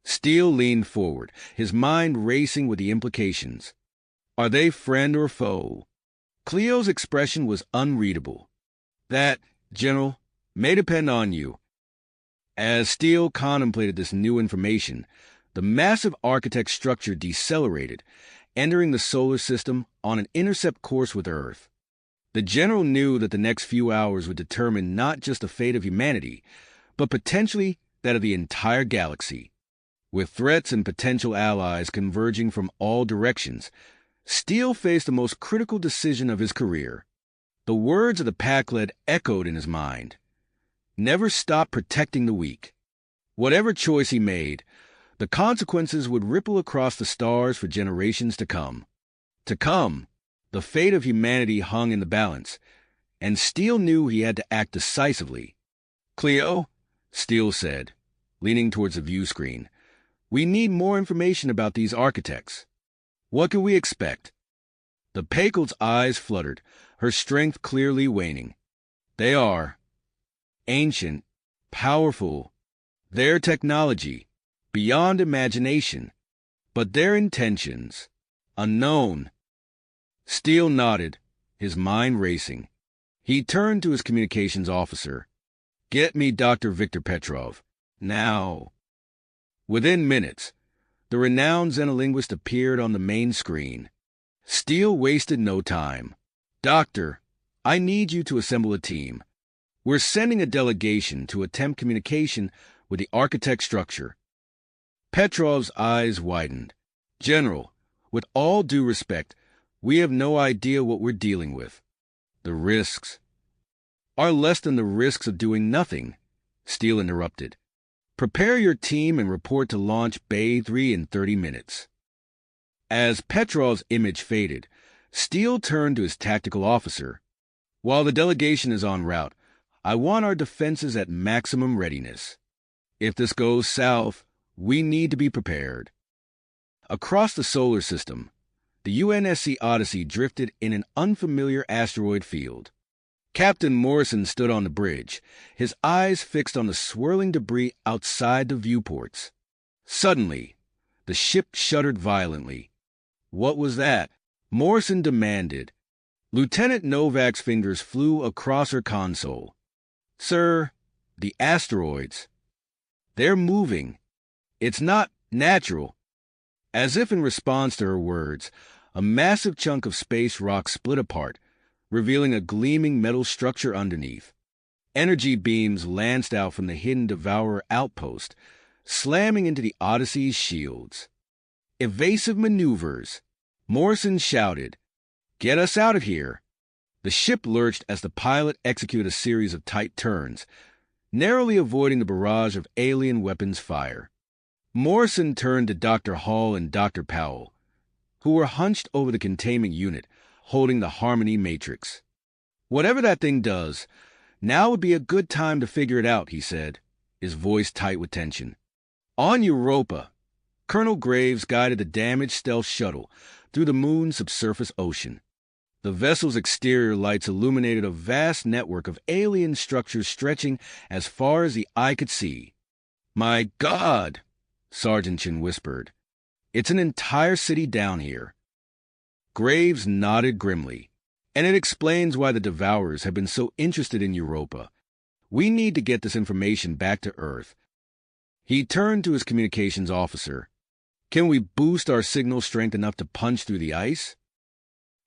[SPEAKER 1] Steele leaned forward, his mind racing with the implications. Are they friend or foe? Cleo's expression was unreadable. "That, General, may depend on you." As Steele contemplated this new information, the massive architect structure decelerated, entering the solar system on an intercept course with Earth. The general knew that the next few hours would determine not just the fate of humanity, but potentially that of the entire galaxy. With threats and potential allies converging from all directions, Steele faced the most critical decision of his career. The words of the pack-led echoed in his mind. Never stop protecting the weak. Whatever choice he made, the consequences would ripple across the stars for generations to come. The fate of humanity hung in the balance, and Steele knew he had to act decisively. "Cleo," Steele said, leaning towards the view screen, "we need more information about these architects. What can we expect?" The Pakel's eyes fluttered, her strength clearly waning. "They are ancient, powerful, their technology beyond imagination, but their intentions unknown." Steele nodded, his mind racing. He turned to his communications officer. "Get me Dr. Victor Petrov. Now." Within minutes, the renowned xenolinguist appeared on the main screen. Steele wasted no time. "Doctor, I need you to assemble a team. We're sending a delegation to attempt communication with the architect structure." Petrov's eyes widened. "General, with all due respect, we have no idea what we're dealing with. The risks, are less than the risks of doing nothing, Steele interrupted. Prepare your team and report to launch Bay 3 in 30 minutes. As Petrov's image faded, Steele turned to his tactical officer. While the delegation is en route, I want our defenses at maximum readiness. If this goes south, we need to be prepared. Across the solar system, the UNSC Odyssey drifted in an unfamiliar asteroid field. Captain Morrison stood on the bridge, his eyes fixed on the swirling debris outside the viewports. Suddenly, the ship shuddered violently. What was that? Morrison demanded. Lieutenant Novak's fingers flew across her console. Sir, the asteroids. They're moving. It's not natural. As if in response to her words, a massive chunk of space rock split apart, revealing a gleaming metal structure underneath. Energy beams lanced out from the hidden Devourer outpost, slamming into the Odyssey's shields. Evasive maneuvers. Morrison shouted, "Get us out of here!" The ship lurched as the pilot executed a series of tight turns, narrowly avoiding the barrage of alien weapons fire. Morrison turned to Dr. Hall and Dr. Powell, who were hunched over the containment unit, holding the Harmony Matrix. "Whatever that thing does, now would be a good time to figure it out," he said, his voice tight with tension. On Europa, Colonel Graves guided the damaged stealth shuttle through the moon's subsurface ocean. The vessel's exterior lights illuminated a vast network of alien structures stretching as far as the eye could see. "My God!" Sergeant Chin whispered. "It's an entire city down here." Graves nodded grimly. "And it explains why the Devourers have been so interested in Europa. We need to get this information back to Earth." He turned to his communications officer. "Can we boost our signal strength enough to punch through the ice?"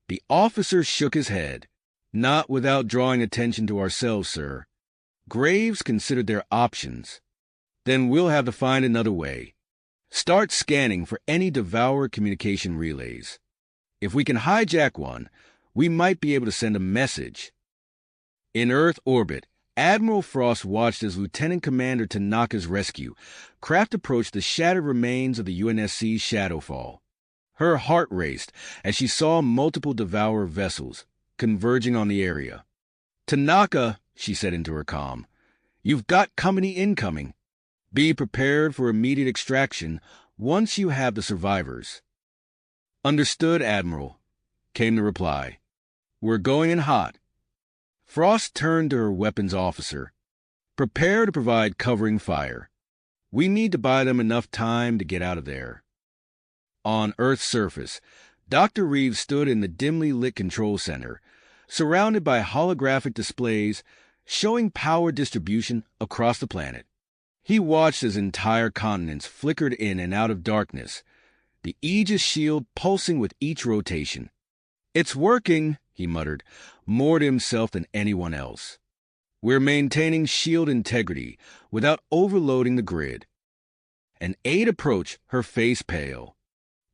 [SPEAKER 1] The officer shook his head. "Not without drawing attention to ourselves, sir." Graves considered their options. "Then we'll have to find another way. Start scanning for any Devourer communication relays. If we can hijack one, we might be able to send a message." In Earth orbit, Admiral Frost watched as Lieutenant Commander Tanaka's rescue craft approached the shattered remains of the UNSC Shadowfall. Her heart raced as she saw multiple Devourer vessels converging on the area. "Tanaka," she said into her comm, "you've got company incoming. Be prepared for immediate extraction once you have the survivors." "Understood, Admiral," came the reply. "We're going in hot." Frost turned to her weapons officer. "Prepare to provide covering fire. We need to buy them enough time to get out of there." On Earth's surface, Dr. Reeves stood in the dimly lit control center, surrounded by holographic displays showing power distribution across the planet. He watched as entire continents flickered in and out of darkness, the Aegis shield pulsing with each rotation. "It's working," he muttered, more to himself than anyone else. "We're maintaining shield integrity without overloading the grid." An aide approached, her face pale.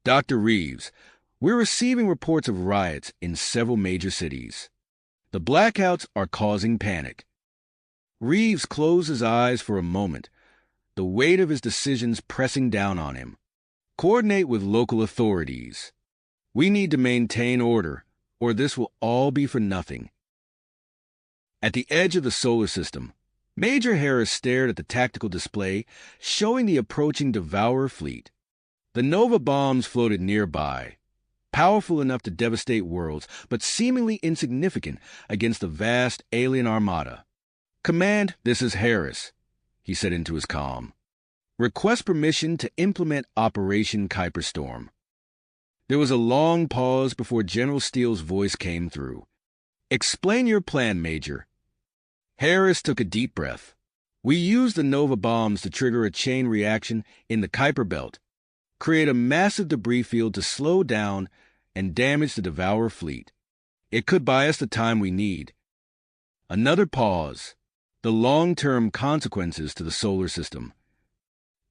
[SPEAKER 1] "Dr. Reeves, we're receiving reports of riots in several major cities. The blackouts are causing panic." Reeves closed his eyes for a moment, the weight of his decisions pressing down on him. "Coordinate with local authorities. We need to maintain order, or this will all be for nothing." At the edge of the solar system, Major Harris stared at the tactical display showing the approaching Devourer fleet. The Nova bombs floated nearby, powerful enough to devastate worlds, but seemingly insignificant against the vast alien armada. "Command, this is Harris," he said into his comm. "Request permission to implement Operation Kuiper Storm." There was a long pause before General Steele's voice came through. "Explain your plan, Major." Harris took a deep breath. "We used the Nova bombs to trigger a chain reaction in the Kuiper Belt, create a massive debris field to slow down and damage the Devourer fleet. It could buy us the time we need." Another pause. The long-term consequences to the solar system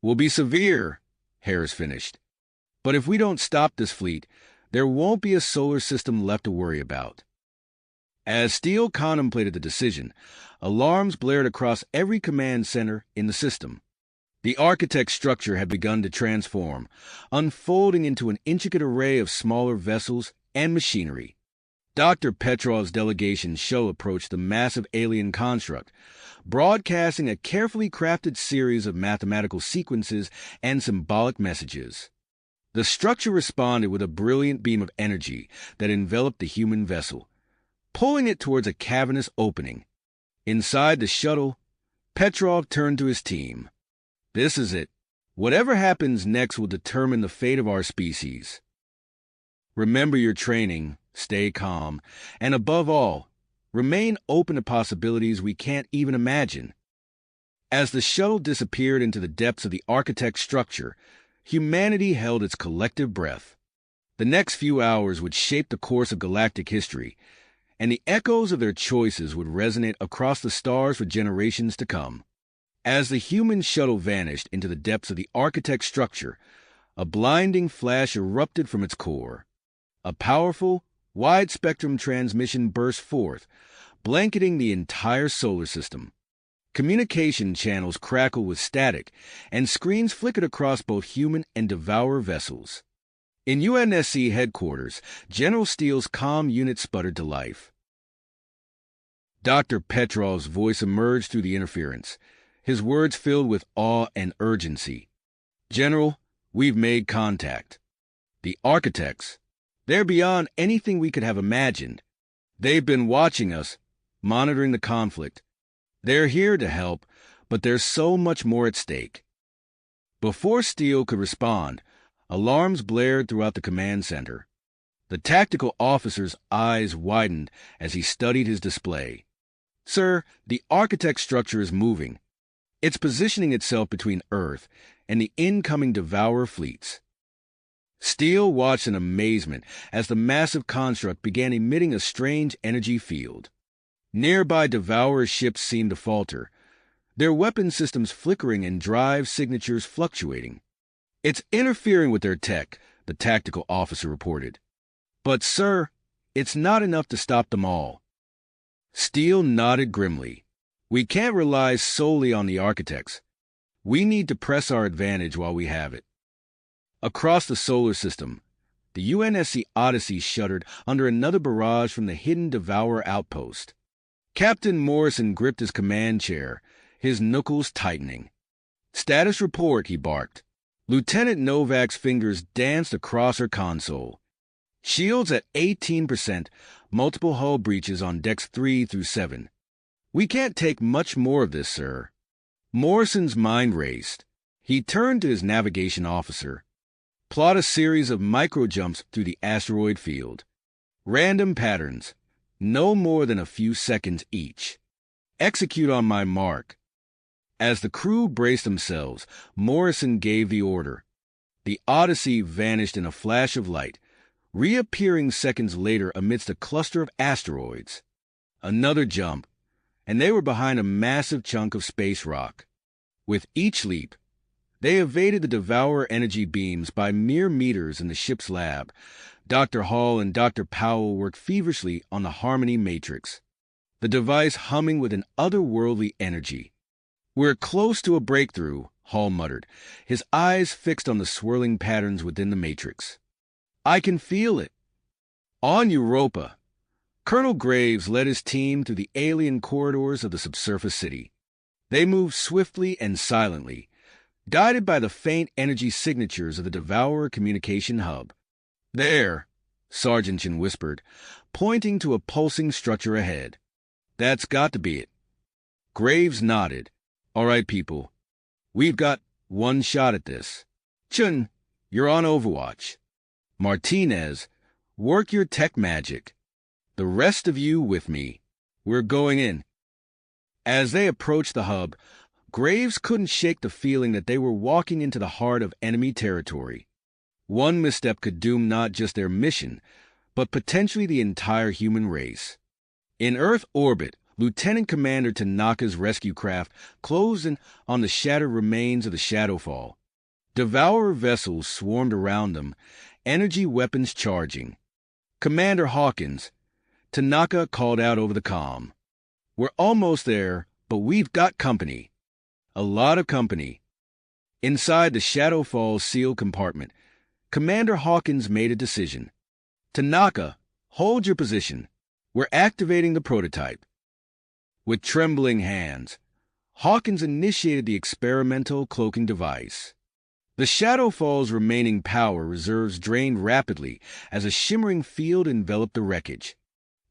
[SPEAKER 1] will be severe, Harris finished. "But if we don't stop this fleet, there won't be a solar system left to worry about." As Steele contemplated the decision, alarms blared across every command center in the system. The architect's structure had begun to transform, unfolding into an intricate array of smaller vessels and machinery. Dr. Petrov's delegation show approached the massive alien construct, broadcasting a carefully crafted series of mathematical sequences and symbolic messages. The structure responded with a brilliant beam of energy that enveloped the human vessel, pulling it towards a cavernous opening. Inside the shuttle, Petrov turned to his team. "This is it. Whatever happens next will determine the fate of our species. Remember your training, stay calm, and above all, remain open to possibilities we can't even imagine." As the shuttle disappeared into the depths of the architect's structure, humanity held its collective breath. The next few hours would shape the course of galactic history, and the echoes of their choices would resonate across the stars for generations to come. As the human shuttle vanished into the depths of the architect's structure, a blinding flash erupted from its core. A powerful, wide-spectrum transmission burst forth, blanketing the entire solar system. Communication channels crackled with static, and screens flickered across both human and devourer vessels. In UNSC headquarters, General Steele's comm unit sputtered to life. Dr. Petrov's voice emerged through the interference, his words filled with awe and urgency. "General, we've made contact. The architects, they're beyond anything we could have imagined. They've been watching us, monitoring the conflict. They're here to help, but there's so much more at stake." Before Steele could respond, alarms blared throughout the command center. The tactical officer's eyes widened as he studied his display. "Sir, the architect structure is moving. It's positioning itself between Earth and the incoming devourer fleets." Steele watched in amazement as the massive construct began emitting a strange energy field. Nearby devourer ships seemed to falter, their weapon systems flickering and drive signatures fluctuating. "It's interfering with their tech," the tactical officer reported. "But, sir, it's not enough to stop them all." Steele nodded grimly. "We can't rely solely on the architects. We need to press our advantage while we have it." Across the solar system, the UNSC Odyssey shuddered under another barrage from the hidden devourer outpost. Captain Morrison gripped his command chair, his knuckles tightening. "Status report," he barked. Lieutenant Novak's fingers danced across her console. "Shields at 18%, multiple hull breaches on decks 3 through 7. We can't take much more of this, sir." Morrison's mind raced. He turned to his navigation officer. "Plot a series of micro-jumps through the asteroid field. Random patterns, no more than a few seconds each. Execute on my mark." As the crew braced themselves, Morrison gave the order. The Odyssey vanished in a flash of light, reappearing seconds later amidst a cluster of asteroids. Another jump, and they were behind a massive chunk of space rock. With each leap, they evaded the devourer energy beams by mere meters in the ship's lab. Dr. Hall and Dr. Powell worked feverishly on the Harmony Matrix, the device humming with an otherworldly energy. "We're close to a breakthrough," Hall muttered, his eyes fixed on the swirling patterns within the matrix. "I can feel it." On Europa, Colonel Graves led his team through the alien corridors of the subsurface city. They moved swiftly and silently, guided by the faint energy signatures of the Devourer communication hub. "There," Sargentson whispered, pointing to a pulsing structure ahead. "That's got to be it." Graves nodded. "All right, people. We've got one shot at this. Chun, you're on Overwatch. Martinez, work your tech magic. The rest of you with me. We're going in." As they approached the hub, Graves couldn't shake the feeling that they were walking into the heart of enemy territory. One misstep could doom not just their mission, but potentially the entire human race. In Earth orbit, Lieutenant Commander Tanaka's rescue craft closed in on the shattered remains of the Shadowfall. Devourer vessels swarmed around them, energy weapons charging. Commander Hawkins, Tanaka called out over the comm. "We're almost there, but we've got company. A lot of company." Inside the Shadowfall sealed compartment, Commander Hawkins made a decision. "Tanaka, hold your position. We're activating the prototype." With trembling hands, Hawkins initiated the experimental cloaking device. The Shadowfall's remaining power reserves drained rapidly as a shimmering field enveloped the wreckage.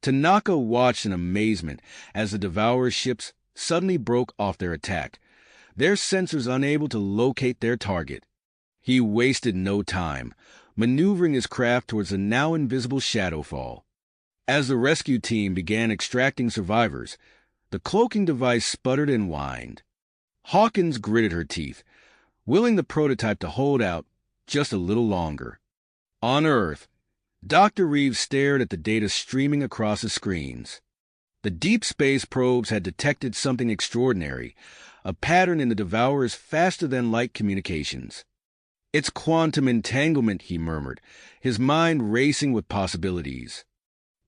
[SPEAKER 1] Tanaka watched in amazement as the Devourer ships suddenly broke off their attack, their sensors unable to locate their target. He wasted no time, maneuvering his craft towards the now invisible Shadowfall. As the rescue team began extracting survivors, the cloaking device sputtered and whined. Hawkins gritted her teeth, willing the prototype to hold out just a little longer. On Earth, Dr. Reeves stared at the data streaming across the screens. The deep space probes had detected something extraordinary, a pattern in the Devourer's faster-than-light communications. "It's quantum entanglement," he murmured, his mind racing with possibilities.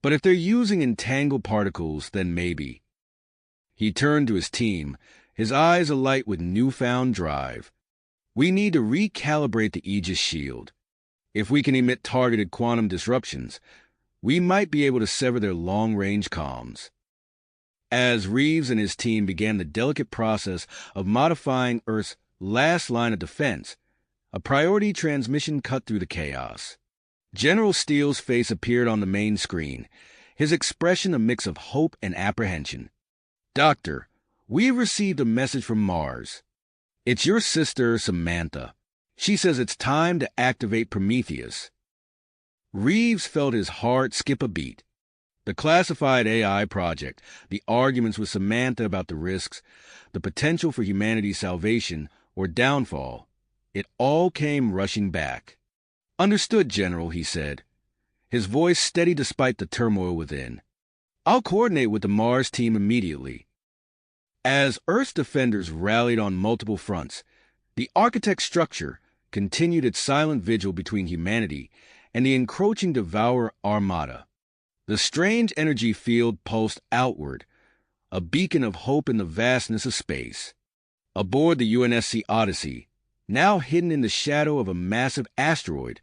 [SPEAKER 1] "But if they're using entangled particles, then maybe." He turned to his team, his eyes alight with newfound drive. "We need to recalibrate the Aegis shield. If we can emit targeted quantum disruptions, we might be able to sever their long-range comms." As Reeves and his team began the delicate process of modifying Earth's last line of defense, a priority transmission cut through the chaos. General Steele's face appeared on the main screen, his expression a mix of hope and apprehension. "Doctor, we've received a message from Mars. It's your sister, Samantha. She says it's time to activate Prometheus." Reeves felt his heart skip a beat. The classified AI project, the arguments with Samantha about the risks, the potential for humanity's salvation or downfall, it all came rushing back. "Understood, General," he said, his voice steady despite the turmoil within. "I'll coordinate with the Mars team immediately." As Earth's defenders rallied on multiple fronts, the architect structure continued its silent vigil between humanity and the encroaching Devourer armada. The strange energy field pulsed outward, a beacon of hope in the vastness of space. Aboard the UNSC Odyssey, now hidden in the shadow of a massive asteroid,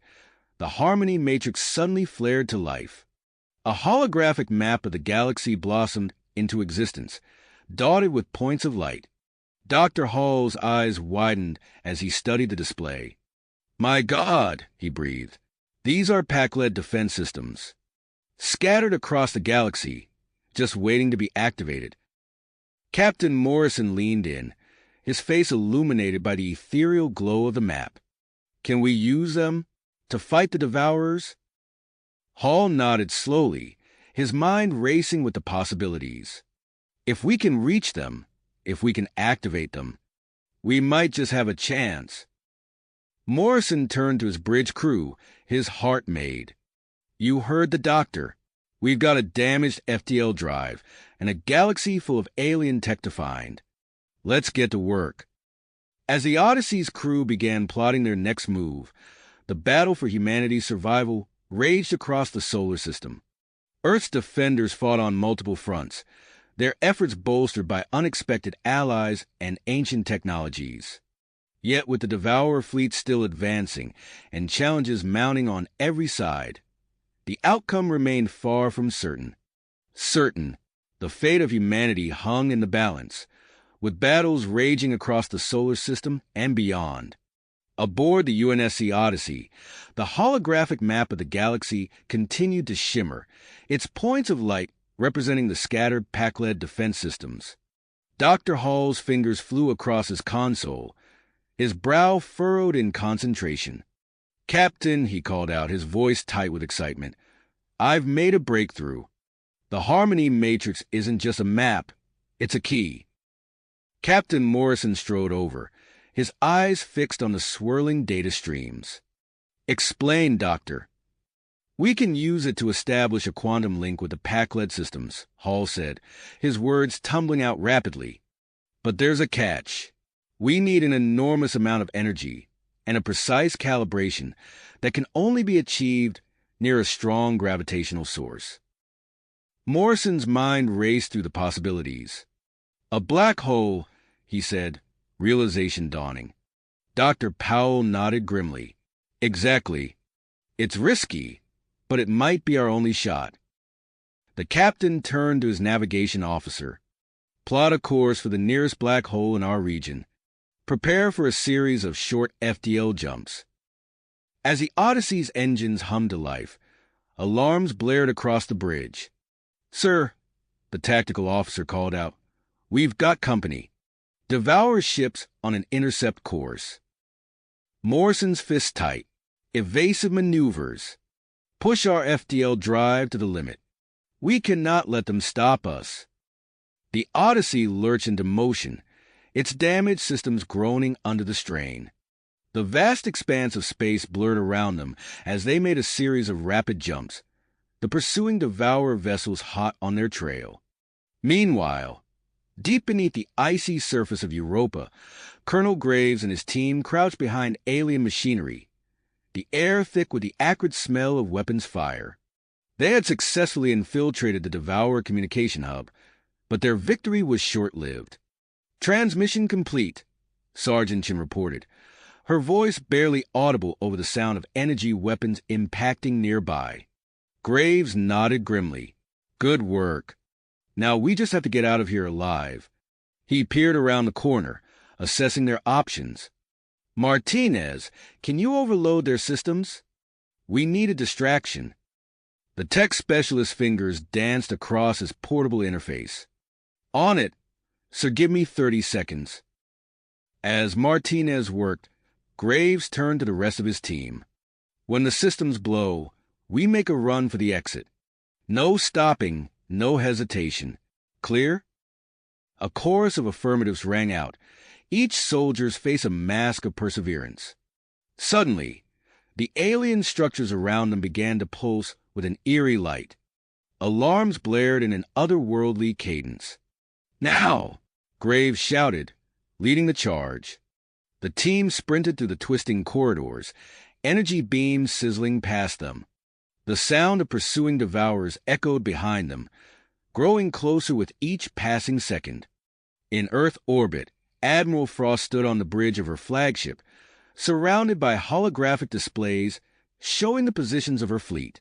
[SPEAKER 1] the Harmony Matrix suddenly flared to life. A holographic map of the galaxy blossomed into existence, dotted with points of light. Dr. Hall's eyes widened as he studied the display. "My God," he breathed. "These are Pac-led defense systems, scattered across the galaxy, just waiting to be activated." Captain Morrison leaned in, his face illuminated by the ethereal glow of the map. "Can we use them to fight the Devourers?" Hall nodded slowly, his mind racing with the possibilities. "If we can reach them, if we can activate them, we might just have a chance." Morrison turned to his bridge crew, his heart made. "You heard the doctor. We've got a damaged FTL drive and a galaxy full of alien tech to find. Let's get to work." As the Odyssey's crew began plotting their next move, the battle for humanity's survival raged across the solar system. Earth's defenders fought on multiple fronts, their efforts bolstered by unexpected allies and ancient technologies. Yet with the Devourer fleet still advancing and challenges mounting on every side, the outcome remained far from certain. Certain, the fate of humanity hung in the balance, with battles raging across the solar system and beyond. Aboard the UNSC Odyssey, the holographic map of the galaxy continued to shimmer, its points of light representing the scattered Pac-led defense systems. Dr. Hall's fingers flew across his console, his brow furrowed in concentration. "Captain," he called out, his voice tight with excitement, "I've made a breakthrough. The Harmony Matrix isn't just a map, it's a key." Captain Morrison strode over, his eyes fixed on the swirling data streams. "Explain, Doctor." "We can use it to establish a quantum link with the Pac-led systems," Hall said, his words tumbling out rapidly. "But there's a catch. We need an enormous amount of energy and a precise calibration that can only be achieved near a strong gravitational source." Morrison's mind raced through the possibilities. A black hole, he said, realization dawning. Dr. Powell nodded grimly. Exactly. It's risky, but it might be our only shot. The captain turned to his navigation officer. Plot a course for the nearest black hole in our region. Prepare for a series of short FTL jumps. As the Odyssey's engines hummed to life, alarms blared across the bridge. Sir, the tactical officer called out, we've got company. Devour ships on an intercept course. Morrison's fist tight. Evasive maneuvers. Push our FTL drive to the limit. We cannot let them stop us. The Odyssey lurched into motion, its damaged systems groaning under the strain. The vast expanse of space blurred around them as they made a series of rapid jumps, the pursuing Devourer vessels hot on their trail. Meanwhile, deep beneath the icy surface of Europa, Colonel Graves and his team crouched behind alien machinery, the air thick with the acrid smell of weapons fire. They had successfully infiltrated the Devourer communication hub, but their victory was short-lived. Transmission complete, Sergeant Chin reported, her voice barely audible over the sound of energy weapons impacting nearby. Graves nodded grimly. Good work. Now we just have to get out of here alive. He peered around the corner, assessing their options. Martinez, can you overload their systems? We need a distraction. The tech specialist's fingers danced across his portable interface. On it, so give me 30 seconds. As Martinez worked, Graves turned to the rest of his team. When the systems blow, we make a run for the exit. No stopping, no hesitation. Clear? A chorus of affirmatives rang out, each soldier's face a mask of perseverance. Suddenly, the alien structures around them began to pulse with an eerie light. Alarms blared in an otherworldly cadence. Now! Graves shouted, leading the charge. The team sprinted through the twisting corridors, energy beams sizzling past them. The sound of pursuing Devourers echoed behind them, growing closer with each passing second. In Earth orbit, Admiral Frost stood on the bridge of her flagship, surrounded by holographic displays showing the positions of her fleet.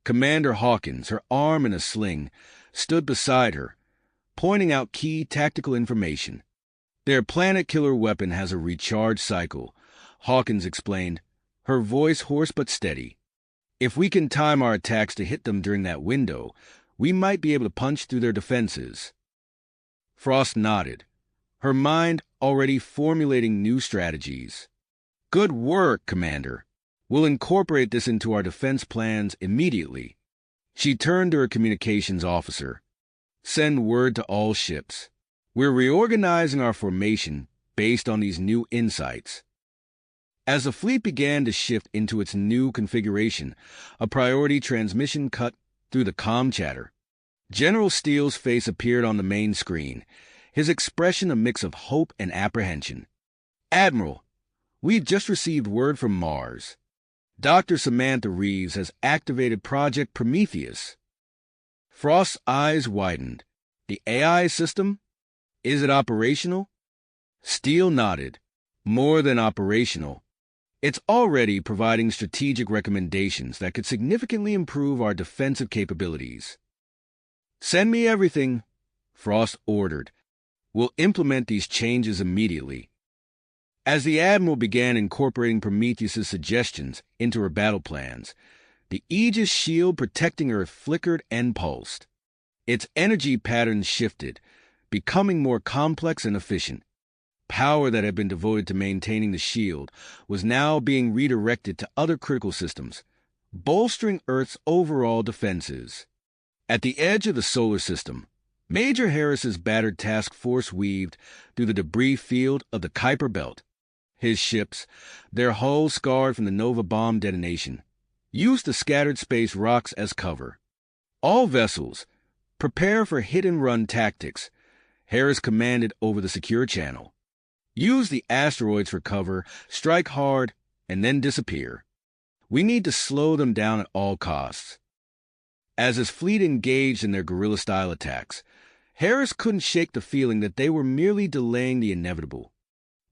[SPEAKER 1] Commander Hawkins, her arm in a sling, stood beside her, pointing out key tactical information. Their planet-killer weapon has a recharge cycle, Hawkins explained, her voice hoarse but steady. If we can time our attacks to hit them during that window, we might be able to punch through their defenses. Frost nodded, her mind already formulating new strategies. Good work, Commander. We'll incorporate this into our defense plans immediately. She turned to her communications officer. Send word to all ships. We're reorganizing our formation based on these new insights. As the fleet began to shift into its new configuration, a priority transmission cut through the comm chatter. General Steele's face appeared on the main screen, his expression a mix of hope and apprehension. Admiral, we've just received word from Mars. Dr. Samantha Reeves has activated Project Prometheus. Frost's eyes widened. The AI system? Is it operational? Steele nodded. More than operational. It's already providing strategic recommendations that could significantly improve our defensive capabilities. Send me everything, Frost ordered. We'll implement these changes immediately. As the Admiral began incorporating Prometheus's suggestions into her battle plans, the Aegis shield protecting Earth flickered and pulsed. Its energy patterns shifted, becoming more complex and efficient. Power that had been devoted to maintaining the shield was now being redirected to other critical systems, bolstering Earth's overall defenses. At the edge of the solar system, Major Harris's battered task force weaved through the debris field of the Kuiper Belt. His ships, their hulls scarred from the Nova bomb detonation, used the scattered space rocks as cover. All vessels, prepare for hit-and-run tactics, Harris commanded over the secure channel. Use the asteroids for cover, strike hard, and then disappear. We need to slow them down at all costs. As his fleet engaged in their guerrilla-style attacks, Harris couldn't shake the feeling that they were merely delaying the inevitable.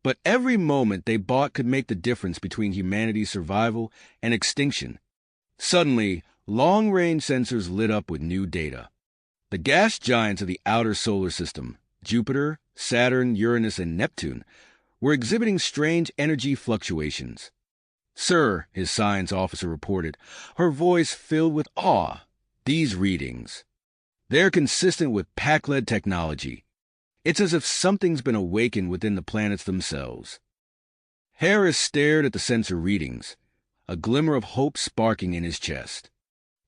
[SPEAKER 1] But every moment they bought could make the difference between humanity's survival and extinction. Suddenly, long-range sensors lit up with new data. The gas giants of the outer solar system, Jupiter, Saturn, Uranus, and Neptune, were exhibiting strange energy fluctuations. "Sir," his science officer reported, her voice filled with awe, "these readings. They're consistent with Pac-led technology. It's as if something's been awakened within the planets themselves." Harris stared at the sensor readings, a glimmer of hope sparking in his chest.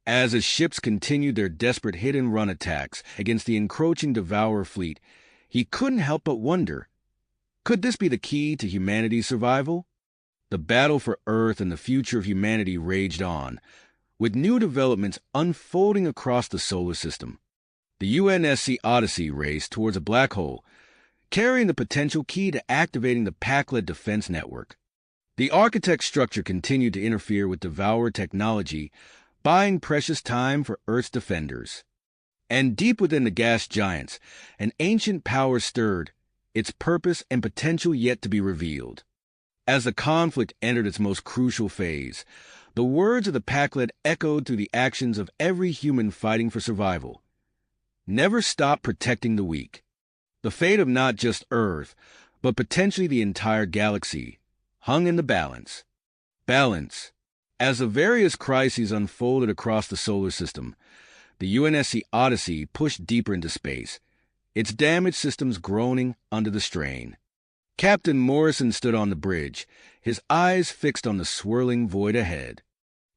[SPEAKER 1] As his ships continued their desperate hit-and-run attacks against the encroaching Devourer fleet, he couldn't help but wonder, could this be the key to humanity's survival? The battle for Earth and the future of humanity raged on, with new developments unfolding across the solar system. The UNSC Odyssey raced towards a black hole, carrying the potential key to activating the Pac-led defense network. The architect structure continued to interfere with Devourer technology, buying precious time for Earth's defenders. And deep within the gas giants, an ancient power stirred, its purpose and potential yet to be revealed. As the conflict entered its most crucial phase, the words of the Pac-led echoed through the actions of every human fighting for survival. Never stop protecting the weak. The fate of not just Earth, but potentially the entire galaxy, hung in the balance. Balance. As the various crises unfolded across the solar system, the UNSC Odyssey pushed deeper into space, its damaged systems groaning under the strain. Captain Morrison stood on the bridge, his eyes fixed on the swirling void ahead.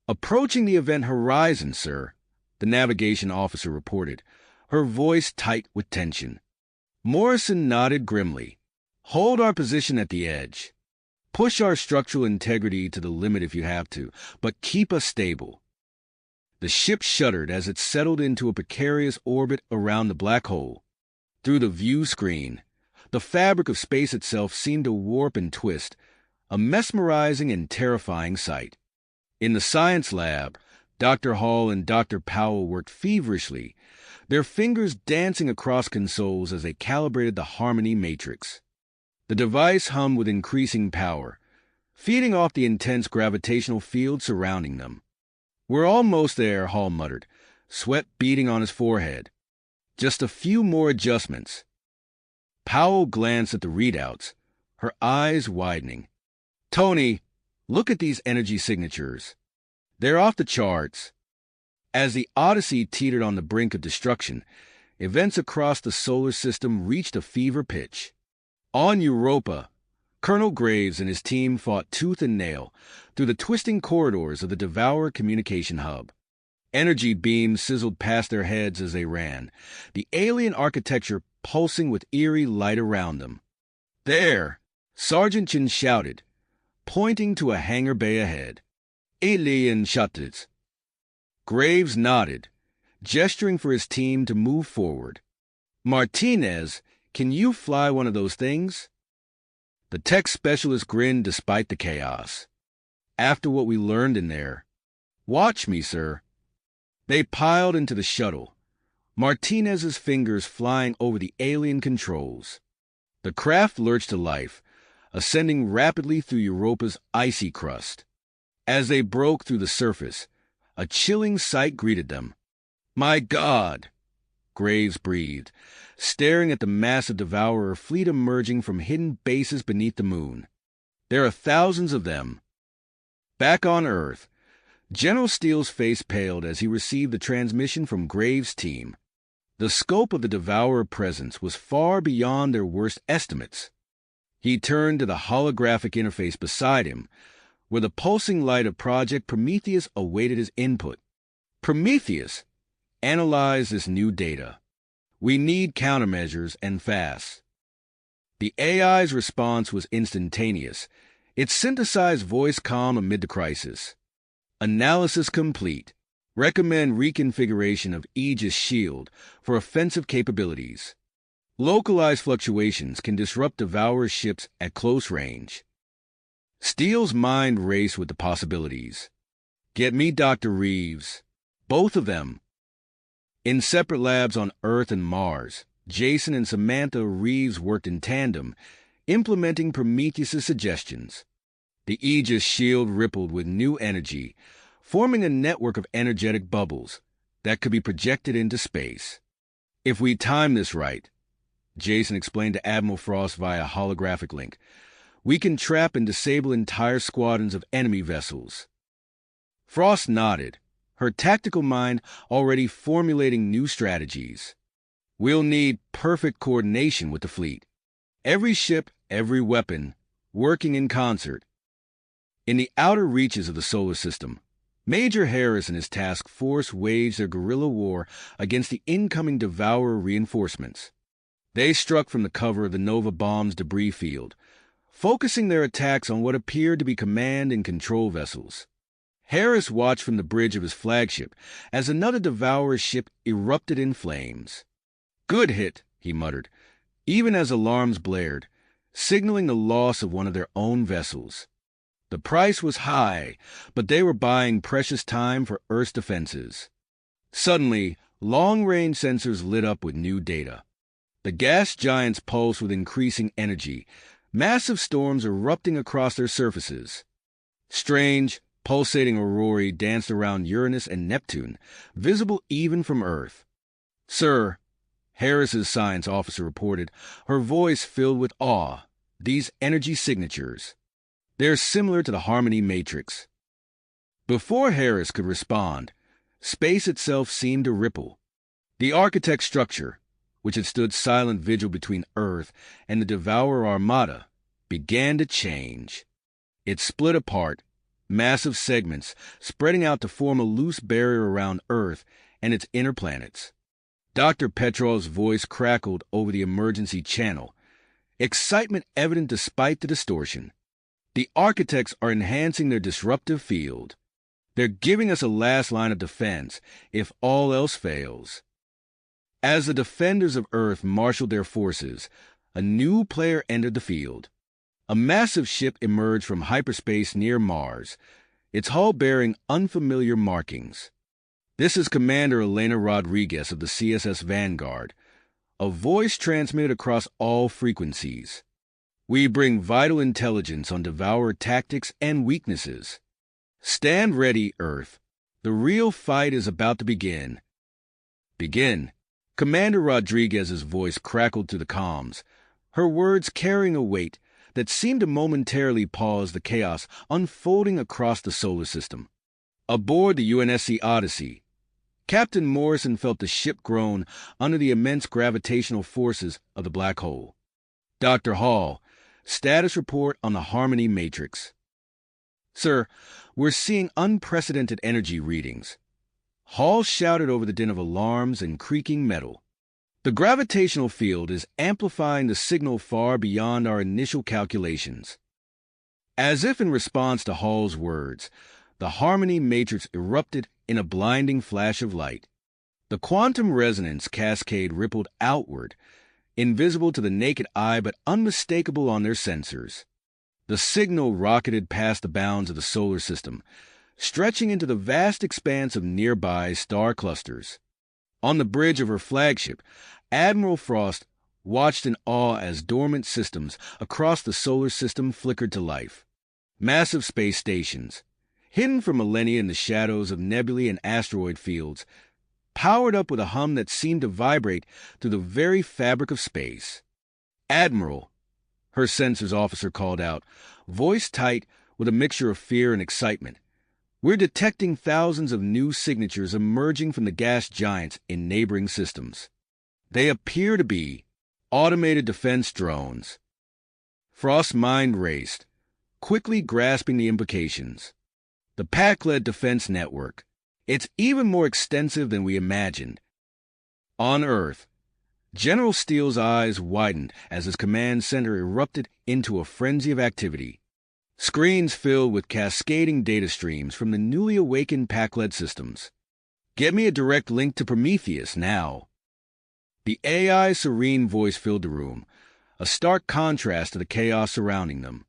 [SPEAKER 1] "Approaching the event horizon, sir," the navigation officer reported, her voice tight with tension. Morrison nodded grimly. "Hold our position at the edge. Push our structural integrity to the limit if you have to, but keep us stable." The ship shuddered as it settled into a precarious orbit around the black hole. Through the view screen, the fabric of space itself seemed to warp and twist, a mesmerizing and terrifying sight. In the science lab, Dr. Hall and Dr. Powell worked feverishly, their fingers dancing across consoles as they calibrated the harmony matrix. The device hummed with increasing power, feeding off the intense gravitational field surrounding them. "We're almost there," Hall muttered, sweat beading on his forehead. "Just a few more adjustments." Powell glanced at the readouts, her eyes widening. "Tony, look at these energy signatures. They're off the charts." As the Odyssey teetered on the brink of destruction, events across the solar system reached a fever pitch. On Europa, Colonel Graves and his team fought tooth and nail through the twisting corridors of the Devourer communication hub. Energy beams sizzled past their heads as they ran, the alien architecture pulsing with eerie light around them. "There!" Sergeant Chin shouted, pointing to a hangar bay ahead. "Alien shuttles." Graves nodded, gesturing for his team to move forward. "Martinez, can you fly one of those things?" The tech specialist grinned despite the chaos. "After what we learned in there." "Watch me, sir." They piled into the shuttle, Martinez's fingers flying over the alien controls. The craft lurched to life, ascending rapidly through Europa's icy crust. As they broke through the surface, a chilling sight greeted them. "My God!" Graves breathed, staring at the massive Devourer fleet emerging from hidden bases beneath the moon. "There are thousands of them." Back on Earth, General Steele's face paled as he received the transmission from Graves' team. The scope of the Devourer presence was far beyond their worst estimates. He turned to the holographic interface beside him, where the pulsing light of Project Prometheus awaited his input. "Prometheus, analyze this new data. We need countermeasures, and fast." The AI's response was instantaneous, its synthesized voice calm amid the crisis. "Analysis complete. Recommend reconfiguration of Aegis Shield for offensive capabilities. Localized fluctuations can disrupt Devourer ships at close range." Steele's mind raced with the possibilities. "Get me Dr. Reeves. Both of them. In separate labs on Earth and Mars, Jason and Samantha Reeves worked in tandem, implementing Prometheus's suggestions. The Aegis shield rippled with new energy, forming a network of energetic bubbles that could be projected into space. If we time this right, Jason explained to Admiral Frost via holographic link, we can trap and disable entire squadrons of enemy vessels. Frost nodded, her tactical mind already formulating new strategies. We'll need perfect coordination with the fleet. Every ship, every weapon, working in concert. In the outer reaches of the solar system, Major Harris and his task force waged their guerrilla war against the incoming Devourer reinforcements. They struck from the cover of the Nova bomb's debris field, focusing their attacks on what appeared to be command and control vessels. Harris watched from the bridge of his flagship as another Devourer ship erupted in flames. "Good hit," he muttered, even as alarms blared, signaling the loss of one of their own vessels. The price was high, but they were buying precious time for Earth's defenses. Suddenly, long-range sensors lit up with new data. The gas giants pulsed with increasing energy, massive storms erupting across their surfaces. Strange, pulsating aurorae danced around Uranus and Neptune, visible even from Earth. "Sir," Harris's science officer reported, her voice filled with awe, "these energy signatures. They're similar to the Harmony Matrix." Before Harris could respond, space itself seemed to ripple. The architect structure, which had stood silent vigil between Earth and the Devourer Armada, began to change. It split apart, massive segments spreading out to form a loose barrier around Earth and its inner planets. Dr. Petrov's voice crackled over the emergency channel, excitement evident despite the distortion. "The architects are enhancing their disruptive field. They're giving us a last line of defense if all else fails." As the defenders of Earth marshaled their forces, a new player entered the field. A massive ship emerged from hyperspace near Mars, its hull bearing unfamiliar markings. "This is Commander Elena Rodriguez of the CSS Vanguard," a voice transmitted across all frequencies. "We bring vital intelligence on Devourer tactics and weaknesses. Stand ready, Earth. The real fight is about to begin." "Begin." Commander Rodriguez's voice crackled through the comms, her words carrying a weight that seemed to momentarily pause the chaos unfolding across the solar system. Aboard the UNSC Odyssey, Captain Morrison felt the ship groan under the immense gravitational forces of the black hole. "Dr. Hall, status report on the Harmony Matrix." "Sir, we're seeing unprecedented energy readings." Hall shouted over the din of alarms and creaking metal. "The gravitational field is amplifying the signal far beyond our initial calculations." As if in response to Hall's words, the Harmony Matrix erupted in a blinding flash of light. The quantum resonance cascade rippled outward, invisible to the naked eye but unmistakable on their sensors. The signal rocketed past the bounds of the solar system, stretching into the vast expanse of nearby star clusters. On the bridge of her flagship, Admiral Frost watched in awe as dormant systems across the solar system flickered to life. Massive space stations, hidden for millennia in the shadows of nebulae and asteroid fields, powered up with a hum that seemed to vibrate through the very fabric of space. "Admiral," her sensors officer called out, voice tight with a mixture of fear and excitement, "we're detecting thousands of new signatures emerging from the gas giants in neighboring systems. They appear to be automated defense drones." Frost's mind raced, quickly grasping the implications. The Pac-led defense network. It's even more extensive than we imagined. On Earth, General Steele's eyes widened as his command center erupted into a frenzy of activity. Screens filled with cascading data streams from the newly awakened Pac-led systems. "Get me a direct link to Prometheus now." The AI's serene voice filled the room, a stark contrast to the chaos surrounding them.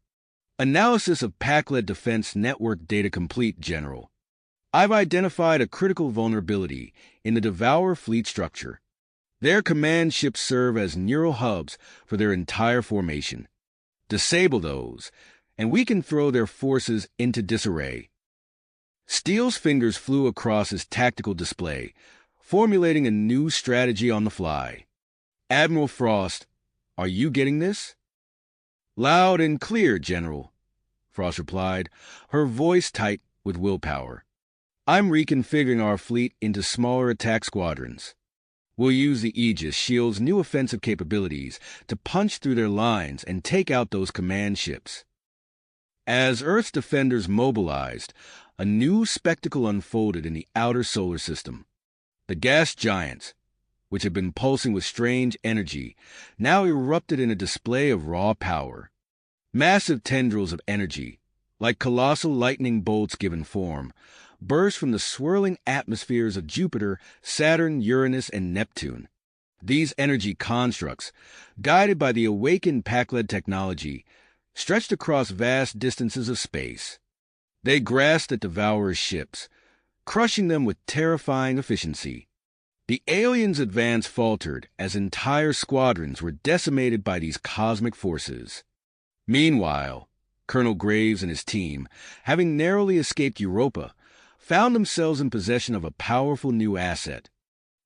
[SPEAKER 1] "Analysis of Pac-led defense network data complete, General." I've identified a critical vulnerability in the Devourer fleet structure. Their command ships serve as neural hubs for their entire formation. Disable those, and we can throw their forces into disarray. Steele's fingers flew across his tactical display, formulating a new strategy on the fly. Admiral Frost, are you getting this? Loud and clear, General, Frost replied, her voice tight with willpower. I'm reconfiguring our fleet into smaller attack squadrons. We'll use the Aegis Shield's new offensive capabilities to punch through their lines and take out those command ships. As Earth's defenders mobilized, a new spectacle unfolded in the outer solar system. The gas giants, which had been pulsing with strange energy, now erupted in a display of raw power. Massive tendrils of energy, like colossal lightning bolts given form, burst from the swirling atmospheres of Jupiter, Saturn, Uranus, and Neptune. These energy constructs, guided by the awakened Pac-led technology, stretched across vast distances of space. They grasped at Devourer's ships, crushing them with terrifying efficiency. The aliens' advance faltered as entire squadrons were decimated by these cosmic forces. Meanwhile, Colonel Graves and his team, having narrowly escaped Europa, found themselves in possession of a powerful new asset.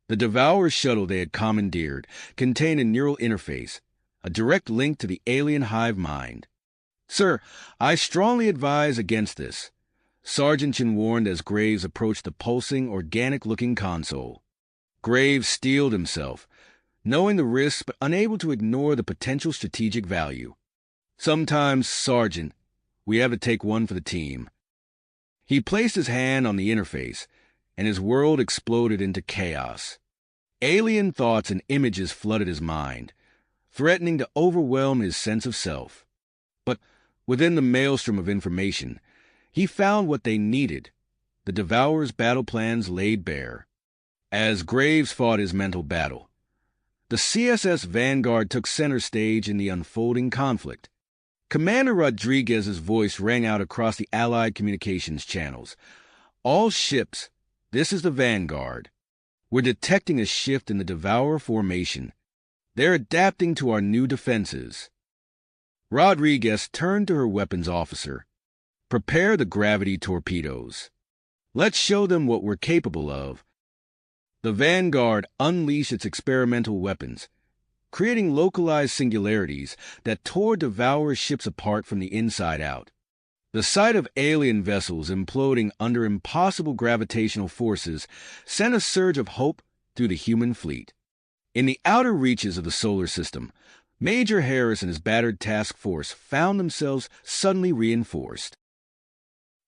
[SPEAKER 1] The Devourer shuttle they had commandeered contained a neural interface, a direct link to the alien hive mind. Sir, I strongly advise against this, Sergeant Chin warned as Graves approached the pulsing, organic-looking console. Graves steeled himself, knowing the risks but unable to ignore the potential strategic value. Sometimes, Sergeant, we have to take one for the team. He placed his hand on the interface, and his world exploded into chaos. Alien thoughts and images flooded his mind, threatening to overwhelm his sense of self. But within the maelstrom of information, he found what they needed, the Devourer's battle plans laid bare. As Graves fought his mental battle, the CSS Vanguard took center stage in the unfolding conflict. Commander Rodriguez's voice rang out across the Allied communications channels. All ships, this is the Vanguard. We're detecting a shift in the Devourer formation. They're adapting to our new defenses. Rodriguez turned to her weapons officer. Prepare the gravity torpedoes. Let's show them what we're capable of. The Vanguard unleashed its experimental weapons, creating localized singularities that tore Devourer ships apart from the inside out. The sight of alien vessels imploding under impossible gravitational forces sent a surge of hope through the human fleet. In the outer reaches of the solar system, Major Harris and his battered task force found themselves suddenly reinforced.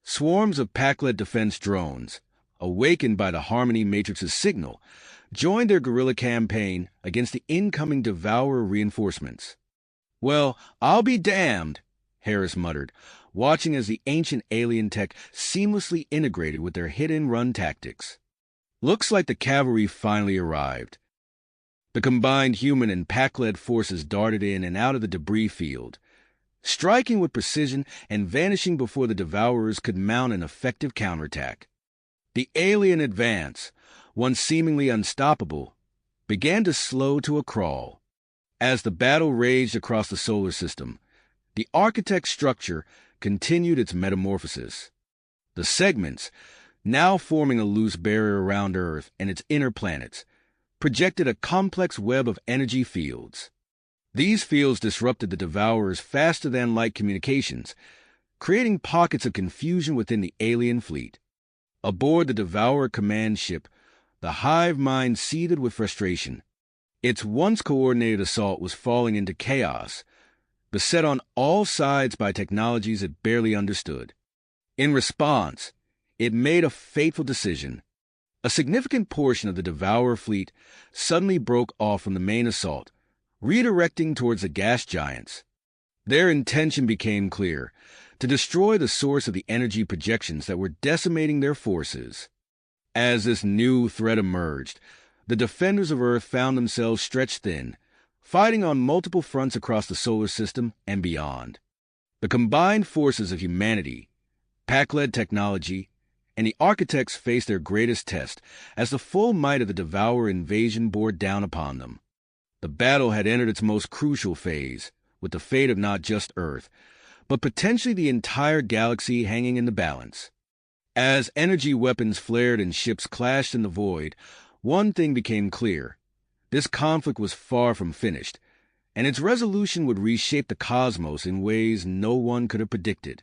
[SPEAKER 1] Swarms of Pac-led defense drones, awakened by the Harmony Matrix's signal, joined their guerrilla campaign against the incoming Devourer reinforcements. Well, I'll be damned, Harris muttered, watching as the ancient alien tech seamlessly integrated with their hit-and-run tactics. Looks like the cavalry finally arrived. The combined human and Pac-led forces darted in and out of the debris field, striking with precision and vanishing before the Devourers could mount an effective counterattack. The alien advance, once seemingly unstoppable, began to slow to a crawl. As the battle raged across the solar system, the architect's structure continued its metamorphosis. The segments, now forming a loose barrier around Earth and its inner planets, projected a complex web of energy fields. These fields disrupted the Devourer's faster-than-light communications, creating pockets of confusion within the alien fleet. Aboard the Devourer command ship, the hive mind seethed with frustration. Its once-coordinated assault was falling into chaos, beset on all sides by technologies it barely understood. In response, it made a fateful decision. A significant portion of the Devourer fleet suddenly broke off from the main assault, redirecting towards the gas giants. Their intention became clear: to destroy the source of the energy projections that were decimating their forces. As this new threat emerged, the defenders of Earth found themselves stretched thin, fighting on multiple fronts across the solar system and beyond. The combined forces of humanity, Pac-led technology, and the architects faced their greatest test as the full might of the Devourer invasion bore down upon them. The battle had entered its most crucial phase, with the fate of not just Earth, but potentially the entire galaxy hanging in the balance. As energy weapons flared and ships clashed in the void, one thing became clear. This conflict was far from finished, and its resolution would reshape the cosmos in ways no one could have predicted.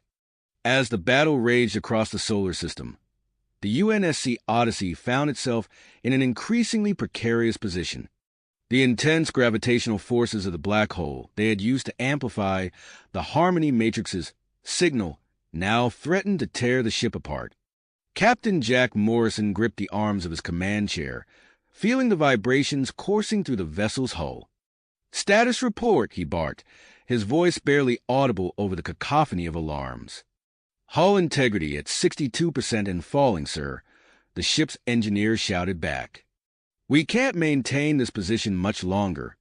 [SPEAKER 1] As the battle raged across the solar system, the UNSC Odyssey found itself in an increasingly precarious position. The intense gravitational forces of the black hole they had used to amplify the Harmony Matrix's signal now threatened to tear the ship apart. Captain Jack Morrison gripped the arms of his command chair, feeling the vibrations coursing through the vessel's hull. "Status report," he barked, his voice barely audible over the cacophony of alarms. "Hull integrity at 62% and falling, sir," the ship's engineer shouted back. "We can't maintain this position much longer."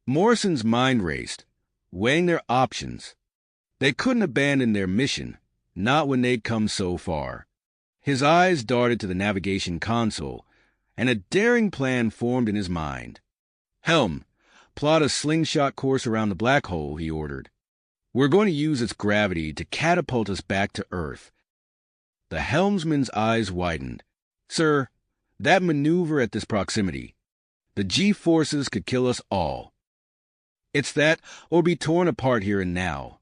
[SPEAKER 1] Morrison's mind raced, weighing their options. They couldn't abandon their mission, not when they'd come so far. His eyes darted to the navigation console, and a daring plan formed in his mind. "Helm, plot a slingshot course around the black hole," he ordered. "We're going to use its gravity to catapult us back to Earth." The helmsman's eyes widened. "Sir, that maneuver at this proximity, the G-forces could kill us all." "It's that or be torn apart here and now,"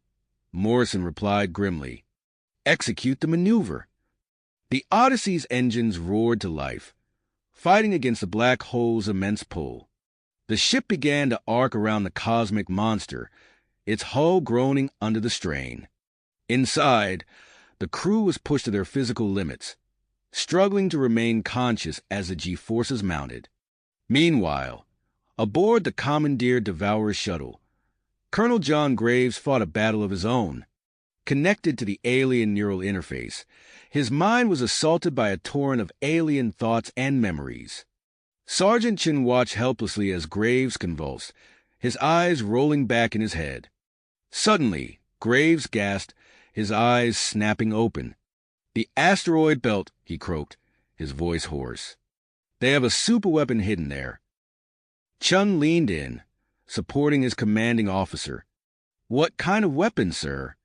[SPEAKER 1] Morrison replied grimly. "Execute the maneuver." The Odyssey's engines roared to life, fighting against the black hole's immense pull. The ship began to arc around the cosmic monster, its hull groaning under the strain. Inside, the crew was pushed to their physical limits, struggling to remain conscious as the G-forces mounted. Meanwhile, aboard the commandeered Devourer shuttle, Colonel John Graves fought a battle of his own. Connected to the alien neural interface, his mind was assaulted by a torrent of alien thoughts and memories. Sergeant Chin watched helplessly as Graves convulsed, his eyes rolling back in his head. Suddenly, Graves gasped, his eyes snapping open. "The asteroid belt," he croaked, his voice hoarse. "They have a superweapon hidden there." Chun leaned in, supporting his commanding officer. "What kind of weapon, sir?"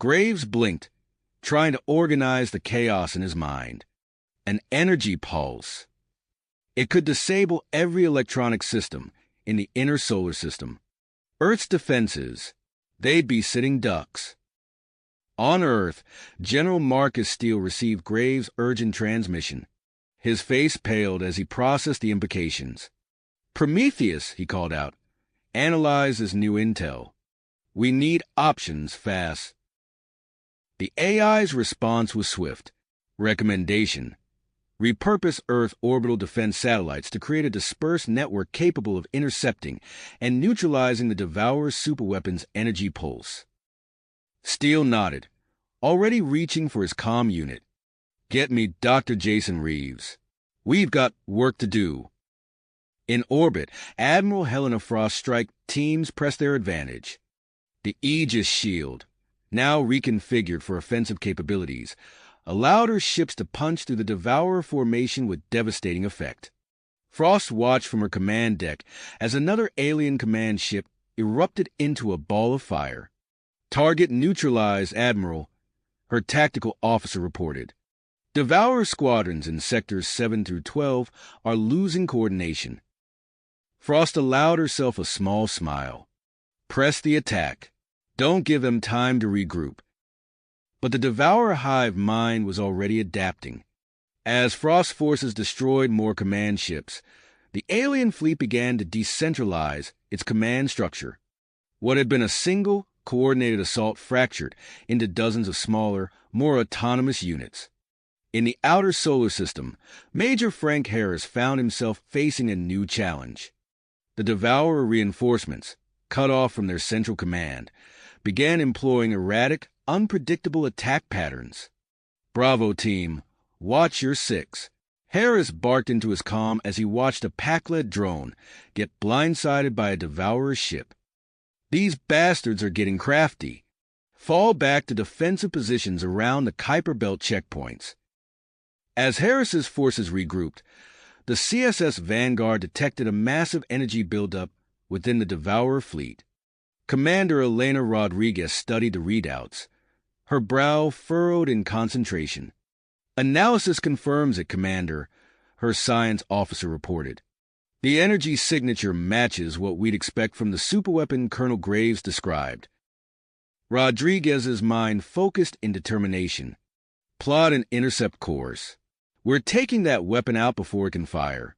[SPEAKER 1] Graves blinked, trying to organize the chaos in his mind. "An energy pulse. It could disable every electronic system in the inner solar system. Earth's defenses, they'd be sitting ducks." On Earth, General Marcus Steele received Graves' urgent transmission. His face paled as he processed the implications. "Prometheus," he called out, "analyze this new intel. We need options fast." The AI's response was swift. Recommendation: repurpose Earth orbital defense satellites to create a dispersed network capable of intercepting and neutralizing the Devourer's superweapon's energy pulse. Steele nodded, already reaching for his comm unit. "Get me Dr. Jason Reeves. We've got work to do." In orbit, Admiral Helena Frost's strike teams pressed their advantage. The Aegis shield, now reconfigured for offensive capabilities, allowed her ships to punch through the Devourer formation with devastating effect. Frost watched from her command deck as another alien command ship erupted into a ball of fire. "Target neutralized, Admiral," her tactical officer reported. "Devourer squadrons in sectors 7 through 12 are losing coordination." Frost allowed herself a small smile. "Press the attack. Don't give them time to regroup." But the Devourer hive mind was already adapting. As Frost's forces destroyed more command ships, the alien fleet began to decentralize its command structure. What had been a single, coordinated assault fractured into dozens of smaller, more autonomous units. In the outer solar system, Major Frank Harris found himself facing a new challenge. The Devourer reinforcements, cut off from their central command, began employing erratic, unpredictable attack patterns. "Bravo, team. Watch your six." Harris barked into his comm as he watched a pack-led drone get blindsided by a Devourer ship. "These bastards are getting crafty. Fall back to defensive positions around the Kuiper Belt checkpoints. As Harris's forces regrouped, the CSS Vanguard detected a massive energy buildup within the Devourer fleet. Commander Elena Rodriguez studied the readouts, her brow furrowed in concentration. "Analysis confirms it, Commander," her science officer reported. "The energy signature matches what we'd expect from the superweapon Colonel Graves described." Rodriguez's mind focused in determination. "Plot an intercept course. We're taking that weapon out before it can fire."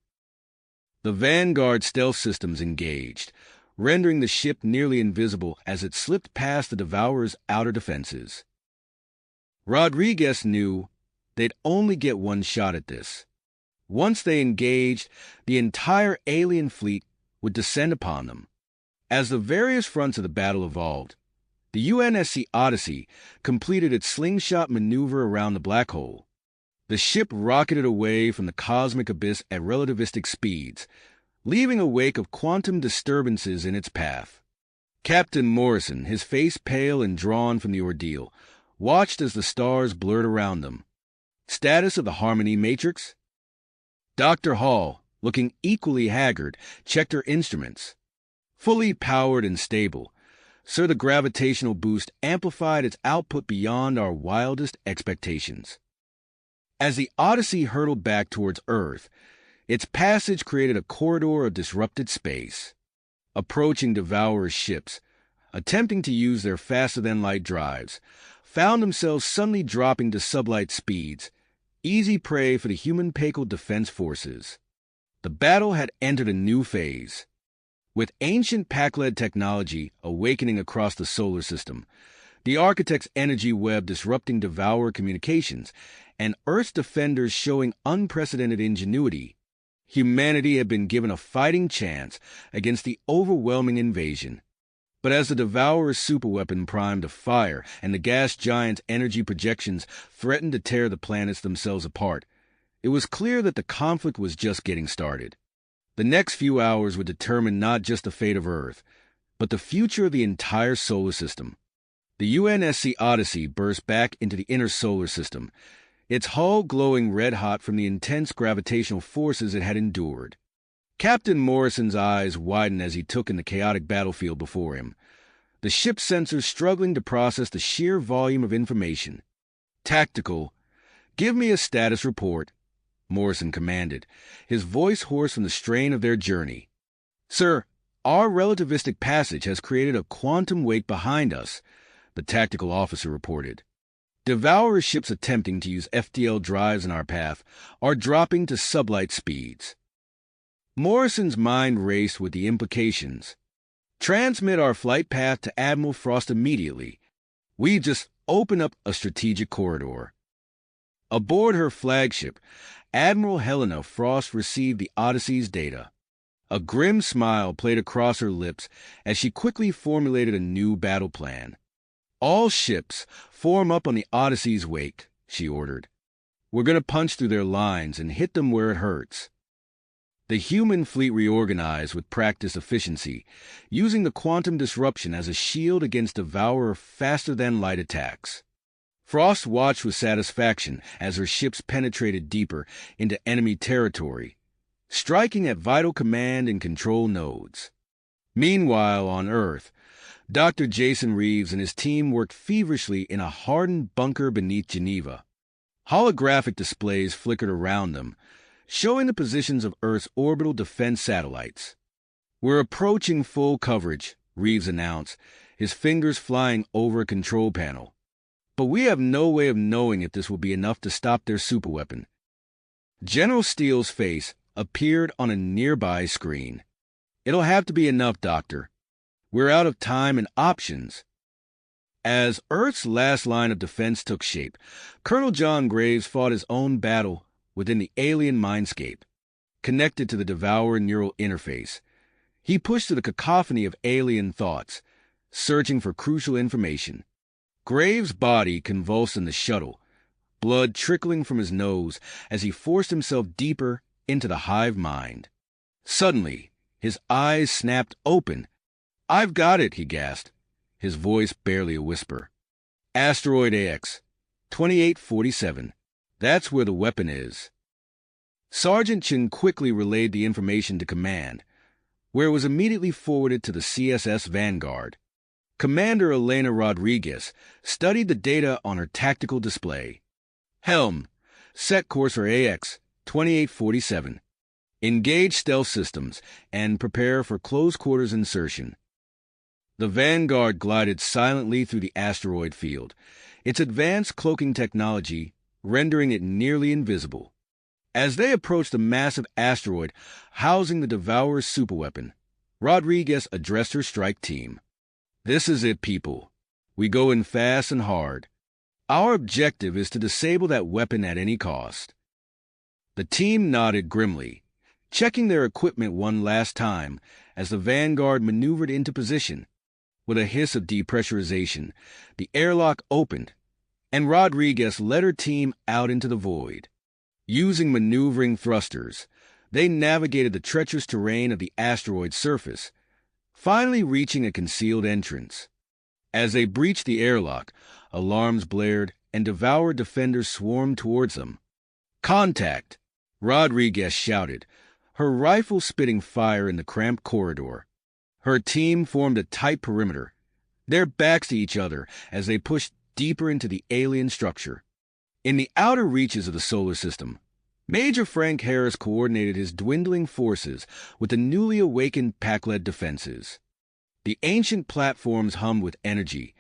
[SPEAKER 1] The Vanguard stealth systems engaged, rendering the ship nearly invisible as it slipped past the Devourer's outer defenses. Rodriguez knew they'd only get one shot at this. Once they engaged, the entire alien fleet would descend upon them. As the various fronts of the battle evolved, the UNSC Odyssey completed its slingshot maneuver around the black hole. The ship rocketed away from the cosmic abyss at relativistic speeds, leaving a wake of quantum disturbances in its path. Captain Morrison, his face pale and drawn from the ordeal, watched as the stars blurred around them. Status of the Harmony Matrix? Dr. Hall, looking equally haggard, checked her instruments. Fully powered and stable, sir, the gravitational boost amplified its output beyond our wildest expectations. As the Odyssey hurtled back towards Earth, its passage created a corridor of disrupted space. Approaching Devourer ships, attempting to use their faster-than-light drives, found themselves suddenly dropping to sublight speeds, easy prey for the human Paykel defense forces. The battle had entered a new phase. With ancient Pac-led technology awakening across the solar system, the Architect's energy web disrupting Devourer communications, and Earth's defenders showing unprecedented ingenuity, humanity had been given a fighting chance against the overwhelming invasion. But as the Devourer's superweapon primed to fire and the gas giant's energy projections threatened to tear the planets themselves apart, it was clear that the conflict was just getting started. The next few hours would determine not just the fate of Earth, but the future of the entire solar system. The UNSC Odyssey burst back into the inner solar system, its hull glowing red-hot from the intense gravitational forces it had endured. Captain Morrison's eyes widened as he took in the chaotic battlefield before him, the ship's sensors struggling to process the sheer volume of information. "Tactical, give me a status report," Morrison commanded, his voice hoarse from the strain of their journey. "Sir, our relativistic passage has created a quantum wake behind us," the tactical officer reported. "Devourer ships attempting to use FTL drives in our path are dropping to sublight speeds." Morrison's mind raced with the implications. "Transmit our flight path to Admiral Frost immediately. We just open up a strategic corridor." Aboard her flagship, Admiral Helena Frost received the Odyssey's data. A grim smile played across her lips as she quickly formulated a new battle plan. "All ships, form up on the Odyssey's wake," she ordered. "We're going to punch through their lines and hit them where it hurts." The human fleet reorganized with practiced efficiency, using the quantum disruption as a shield against Devourer faster-than-light attacks. Frost watched with satisfaction as her ships penetrated deeper into enemy territory, striking at vital command and control nodes. Meanwhile, on Earth, Dr. Jason Reeves and his team worked feverishly in a hardened bunker beneath Geneva. Holographic displays flickered around them, showing the positions of Earth's orbital defense satellites. "We're approaching full coverage," Reeves announced, his fingers flying over a control panel. "But we have no way of knowing if this will be enough to stop their superweapon." General Steele's face appeared on a nearby screen. "It'll have to be enough, Doctor. We're out of time and options." As Earth's last line of defense took shape, Colonel John Graves fought his own battle within the alien mindscape. Connected to the Devourer neural interface, he pushed through the cacophony of alien thoughts, searching for crucial information. Graves' body convulsed in the shuttle, blood trickling from his nose as he forced himself deeper into the hive mind. Suddenly, his eyes snapped open. "I've got it," he gasped, his voice barely a whisper. "Asteroid AX, 2847. That's where the weapon is. Sergeant Chin quickly relayed the information to command, where it was immediately forwarded to the CSS Vanguard. Commander Elena Rodriguez studied the data on her tactical display. Helm, set course for AX 2847. Engage stealth systems and prepare for close quarters insertion. The Vanguard glided silently through the asteroid field, its advanced cloaking technology rendering it nearly invisible. As they approached the massive asteroid housing the Devourer's superweapon, Rodriguez addressed her strike team. "This is it, people. We go in fast and hard. Our objective is to disable that weapon at any cost." The team nodded grimly, checking their equipment one last time as the Vanguard maneuvered into position. With a hiss of depressurization, the airlock opened, and Rodriguez led her team out into the void. Using maneuvering thrusters, they navigated the treacherous terrain of the asteroid's surface, finally reaching a concealed entrance. As they breached the airlock, alarms blared and Devourer defenders swarmed towards them. "Contact!" Rodriguez shouted, her rifle spitting fire in the cramped corridor. Her team formed a tight perimeter, their backs to each other as they pushed deeper into the alien structure. In the outer reaches of the solar system, Major Frank Harris coordinated his dwindling forces with the newly awakened Pac-led defenses. The ancient platforms hummed with energy,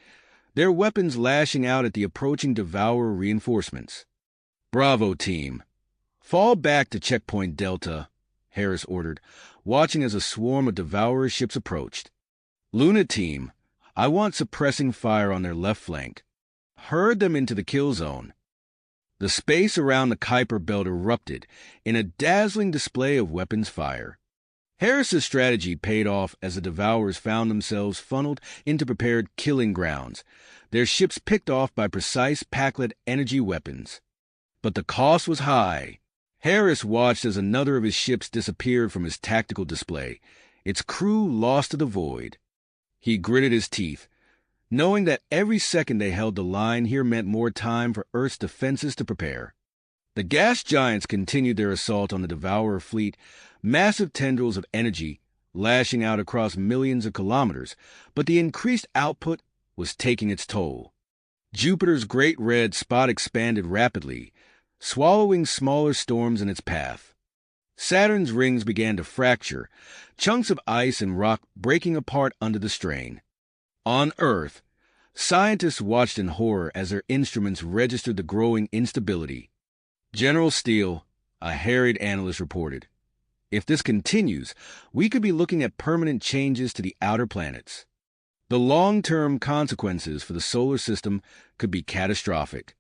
[SPEAKER 1] their weapons lashing out at the approaching Devourer reinforcements. "Bravo, team. Fall back to Checkpoint Delta," Harris ordered, watching as a swarm of Devourer ships approached. "Luna team, I want suppressing fire on their left flank. Herd them into the kill zone." The space around the Kuiper Belt erupted in a dazzling display of weapons fire. Harris's strategy paid off as the Devourers found themselves funneled into prepared killing grounds, their ships picked off by precise Pac-led energy weapons. But the cost was high. Harris watched as another of his ships disappeared from his tactical display, its crew lost to the void. He gritted his teeth, knowing that every second they held the line here meant more time for Earth's defenses to prepare. The gas giants continued their assault on the Devourer fleet, massive tendrils of energy lashing out across millions of kilometers, but the increased output was taking its toll. Jupiter's great red spot expanded rapidly, swallowing smaller storms in its path. Saturn's rings began to fracture, chunks of ice and rock breaking apart under the strain. On Earth, scientists watched in horror as their instruments registered the growing instability. "General Steele," a harried analyst reported, "if this continues, we could be looking at permanent changes to the outer planets. The long-term consequences for the solar system could be catastrophic."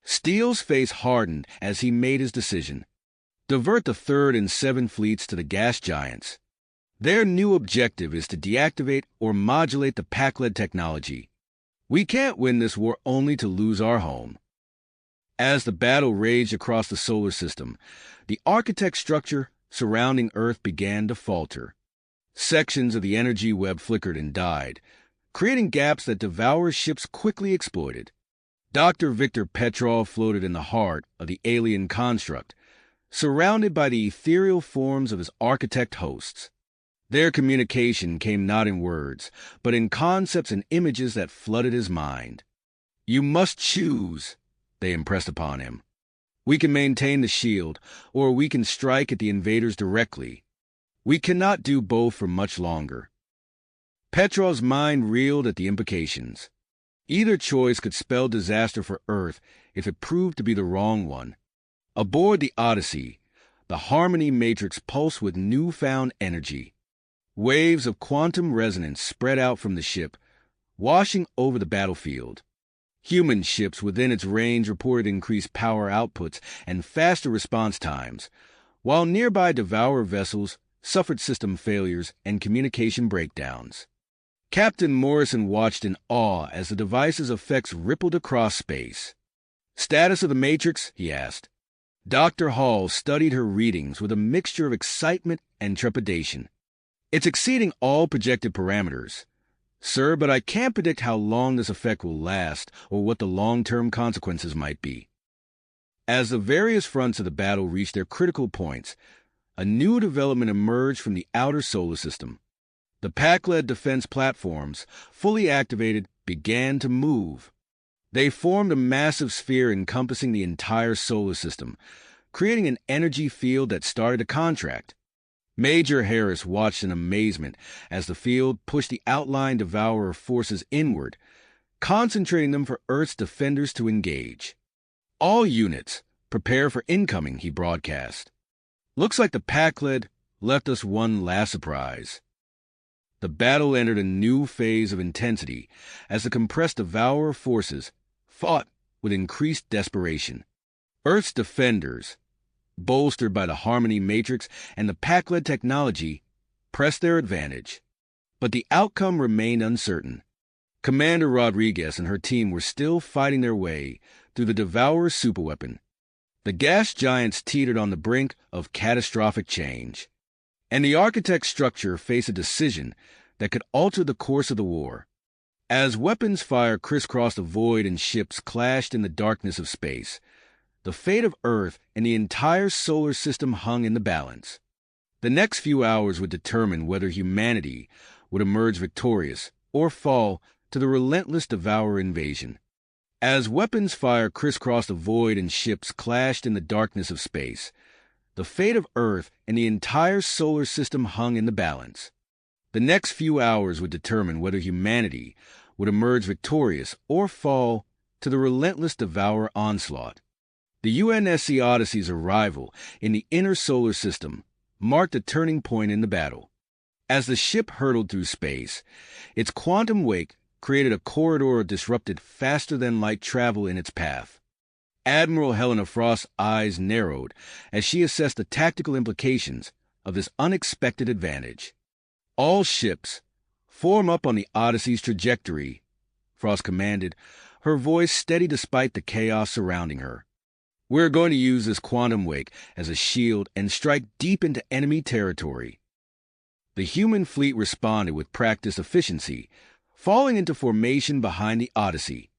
[SPEAKER 1] Steele's face hardened as he made his decision. Divert the 3rd and 7th fleets to the gas giants. Their new objective is to deactivate or modulate the Pac-led technology. We can't win this war only to lose our home. As the battle raged across the solar system, the architect structure surrounding Earth began to falter. Sections of the energy web flickered and died, creating gaps that Devourer ships quickly exploited. Dr. Victor Petrov floated in the heart of the alien construct, surrounded by the ethereal forms of his architect hosts. Their communication came not in words, but in concepts and images that flooded his mind. "You must choose," they impressed upon him. "We can maintain the shield, or we can strike at the invaders directly. We cannot do both for much longer." Petrov's mind reeled at the implications. Either choice could spell disaster for Earth if it proved to be the wrong one. Aboard the Odyssey, the Harmony Matrix pulsed with newfound energy. Waves of quantum resonance spread out from the ship, washing over the battlefield. Human ships within its range reported increased power outputs and faster response times, while nearby Devourer vessels suffered system failures and communication breakdowns. Captain Morrison watched in awe as the device's effects rippled across space. "Status of the Matrix?" he asked. Dr. Hall studied her readings with a mixture of excitement and trepidation. "It's exceeding all projected parameters, sir, but I can't predict how long this effect will last or what the long-term consequences might be." As the various fronts of the battle reached their critical points, a new development emerged from the outer solar system. The pack-led defense platforms, fully activated, began to move. They formed a massive sphere encompassing the entire solar system, creating an energy field that started to contract. Major Harris watched in amazement as the field pushed the outlying Devourer forces inward, concentrating them for Earth's defenders to engage. "All units, prepare for incoming," he broadcast. "Looks like the pack-led left us one last surprise." The battle entered a new phase of intensity as the compressed Devourer forces fought with increased desperation. Earth's defenders, bolstered by the Harmony Matrix and the pack-led technology, pressed their advantage. But the outcome remained uncertain. Commander Rodriguez and her team were still fighting their way through the Devourer's superweapon. The gas giants teetered on the brink of catastrophic change, and the architect's structure faced a decision that could alter the course of the war. As weapons fire crisscrossed the void and ships clashed in the darkness of space, the fate of Earth and the entire solar system hung in the balance. The next few hours would determine whether humanity would emerge victorious or fall to the relentless Devourer invasion. As weapons fire crisscrossed the void and ships clashed in the darkness of space, the fate of Earth and the entire solar system hung in the balance. The next few hours would determine whether humanity would emerge victorious or fall to the relentless Devourer onslaught. The UNSC Odyssey's arrival in the inner solar system marked a turning point in the battle. As the ship hurtled through space, its quantum wake created a corridor of disrupted faster-than-light travel in its path. Admiral Helena Frost's eyes narrowed as she assessed the tactical implications of this unexpected advantage. "All ships, form up on the Odyssey's trajectory," Frost commanded, her voice steady despite the chaos surrounding her. "We're going to use this quantum wake as a shield and strike deep into enemy territory." The human fleet responded with practiced efficiency, falling into formation behind the Odyssey.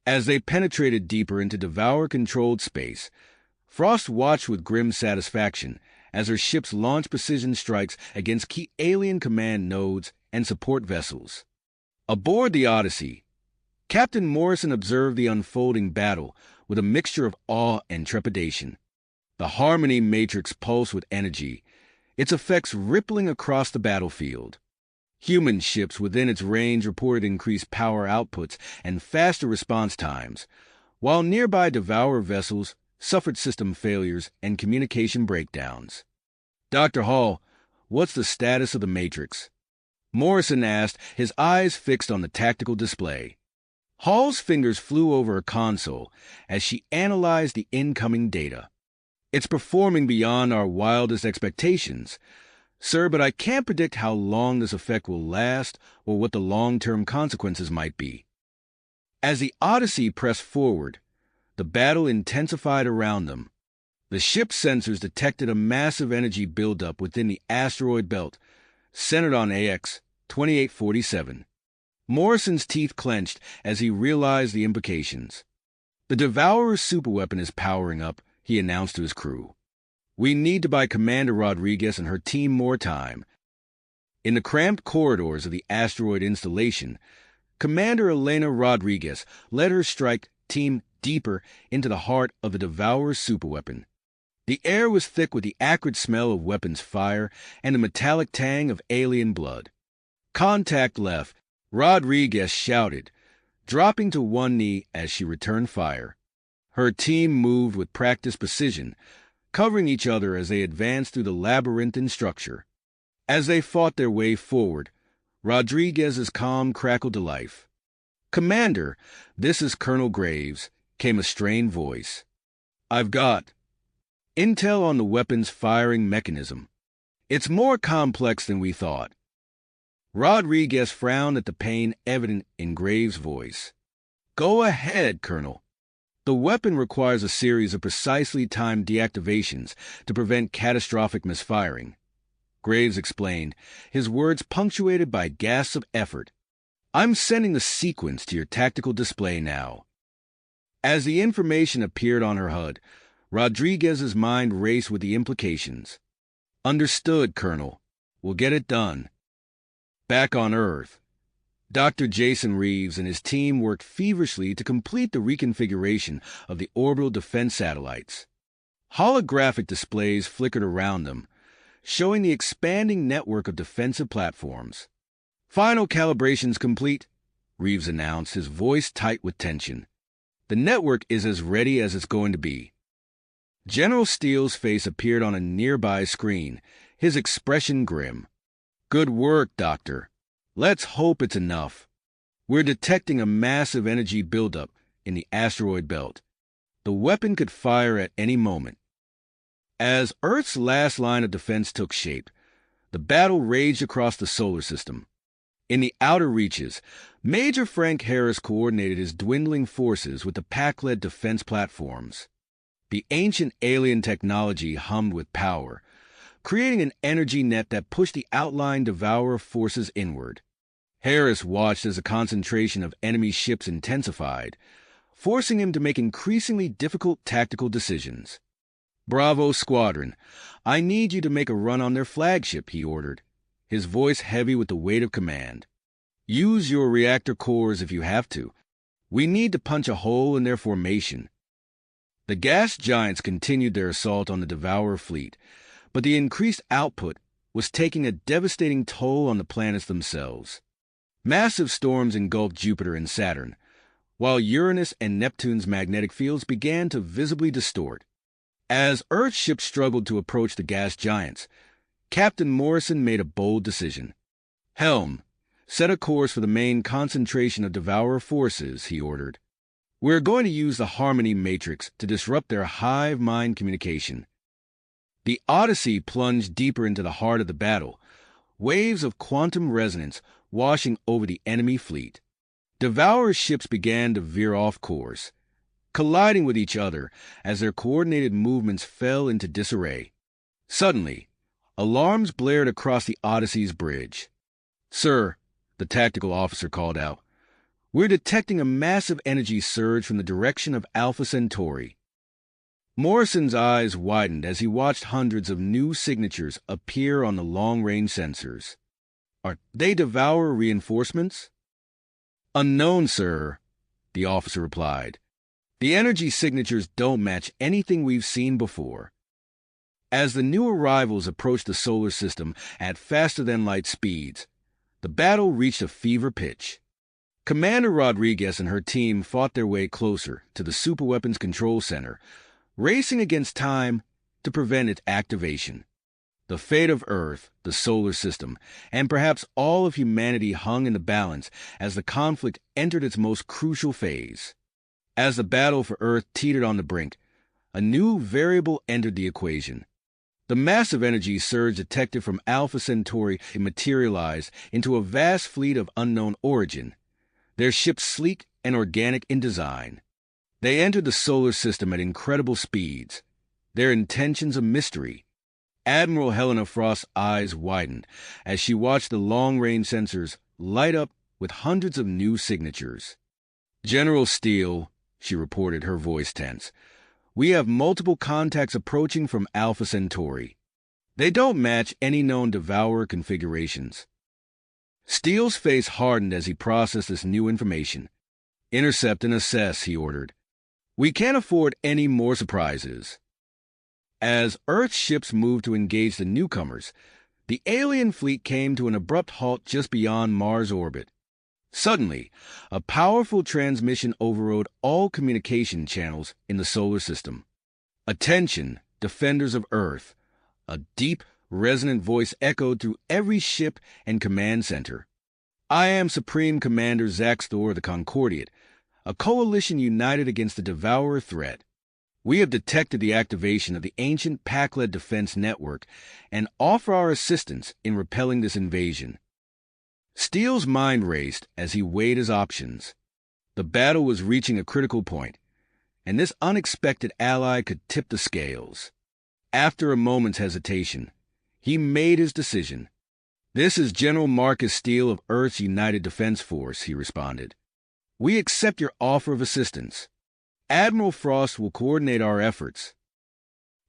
[SPEAKER 1] As they penetrated deeper into Devourer-controlled space, Frost watched with grim satisfaction as her ships launched precision strikes against key alien command nodes and support vessels. Aboard the Odyssey, Captain Morrison observed the unfolding battle with a mixture of awe and trepidation. The Harmony Matrix pulsed with energy, its effects rippling across the battlefield. Human ships within its range reported increased power outputs and faster response times, while nearby Devourer vessels suffered system failures and communication breakdowns. "Dr. Hall, what's the status of the Matrix?" Morrison asked, his eyes fixed on the tactical display. Hall's fingers flew over her console as she analyzed the incoming data. "It's performing beyond our wildest expectations, sir, but I can't predict how long this effect will last or what the long-term consequences might be." As the Odyssey pressed forward, the battle intensified around them. The ship's sensors detected a massive energy buildup within the asteroid belt, centered on AX 2847. Morrison's teeth clenched as he realized the implications. "The Devourer's superweapon is powering up," he announced to his crew. "We need to buy Commander Rodriguez and her team more time." In the cramped corridors of the asteroid installation, Commander Elena Rodriguez led her strike team deeper into the heart of the Devourer's superweapon. The air was thick with the acrid smell of weapons fire and the metallic tang of alien blood. "Contact left," Rodriguez shouted, dropping to one knee as she returned fire. Her team moved with practiced precision, covering each other as they advanced through the labyrinthine structure. As they fought their way forward, Rodriguez's calm crackled to life. "Commander, this is Colonel Graves," came a strained voice. "I've got intel on the weapon's firing mechanism. It's more complex than we thought." Rodriguez frowned at the pain evident in Graves' voice. "Go ahead, Colonel." "The weapon requires a series of precisely timed deactivations to prevent catastrophic misfiring," Graves explained, his words punctuated by gasps of effort. "I'm sending the sequence to your tactical display now." As the information appeared on her HUD, Rodriguez's mind raced with the implications. Understood, Colonel. We'll get it done. Back on Earth, Dr. Jason Reeves and his team worked feverishly to complete the reconfiguration of the orbital defense satellites. Holographic displays flickered around them, showing the expanding network of defensive platforms. Final calibrations complete, Reeves announced, his voice tight with tension. The network is as ready as it's going to be. General Steele's face appeared on a nearby screen, his expression grim. Good work, Doctor. Let's hope it's enough. We're detecting a massive energy buildup in the asteroid belt. The weapon could fire at any moment. As Earth's last line of defense took shape, the battle raged across the solar system. In the outer reaches, Major Frank Harris coordinated his dwindling forces with the Pac-led defense platforms. The ancient alien technology hummed with power, creating an energy net that pushed the outlying Devourer forces inward. Harris watched as the concentration of enemy ships intensified, forcing him to make increasingly difficult tactical decisions. Bravo Squadron, I need you to make a run on their flagship, he ordered, his voice heavy with the weight of command. Use your reactor cores if you have to. We need to punch a hole in their formation. The gas giants continued their assault on the Devourer fleet, but the increased output was taking a devastating toll on the planets themselves. Massive storms engulfed Jupiter and Saturn, while Uranus and Neptune's magnetic fields began to visibly distort. As Earth's ships struggled to approach the gas giants, Captain Morrison made a bold decision. Helm, set a course for the main concentration of Devourer forces, he ordered. We're going to use the Harmony Matrix to disrupt their hive mind communication. The Odyssey plunged deeper into the heart of the battle, waves of quantum resonance washing over the enemy fleet. Devourer ships began to veer off course, colliding with each other as their coordinated movements fell into disarray. Suddenly, alarms blared across the Odyssey's bridge. Sir, the tactical officer called out, we're detecting a massive energy surge from the direction of Alpha Centauri. Morrison's eyes widened as he watched hundreds of new signatures appear on the long-range sensors. Are they Devourer reinforcements? Unknown, sir, the officer replied. The energy signatures don't match anything we've seen before. As the new arrivals approached the solar system at faster-than-light speeds, the battle reached a fever pitch. Commander Rodriguez and her team fought their way closer to the Superweapons Control Center, racing against time to prevent its activation. The fate of Earth, the solar system, and perhaps all of humanity hung in the balance as the conflict entered its most crucial phase. As the battle for Earth teetered on the brink, a new variable entered the equation. The massive energy surge detected from Alpha Centauri materialized into a vast fleet of unknown origin, their ships sleek and organic in design. They entered the solar system at incredible speeds, their intentions a mystery. Admiral Helena Frost's eyes widened as she watched the long-range sensors light up with hundreds of new signatures. General Steele, she reported, her voice tense, we have multiple contacts approaching from Alpha Centauri. They don't match any known Devourer configurations. Steele's face hardened as he processed this new information. Intercept and assess, he ordered. We can't afford any more surprises. As Earth's ships moved to engage the newcomers, the alien fleet came to an abrupt halt just beyond Mars' orbit. Suddenly, a powerful transmission overrode all communication channels in the solar system. Attention, defenders of Earth! A deep, resonant voice echoed through every ship and command center. I am Supreme Commander Zaxthor the Concordiate, a coalition united against the Devourer threat. We have detected the activation of the ancient Pac-led defense network and offer our assistance in repelling this invasion. Steele's mind raced as he weighed his options. The battle was reaching a critical point, and this unexpected ally could tip the scales. After a moment's hesitation, he made his decision. This is General Marcus Steele of Earth's United Defense Force, he responded. We accept your offer of assistance. Admiral Frost will coordinate our efforts.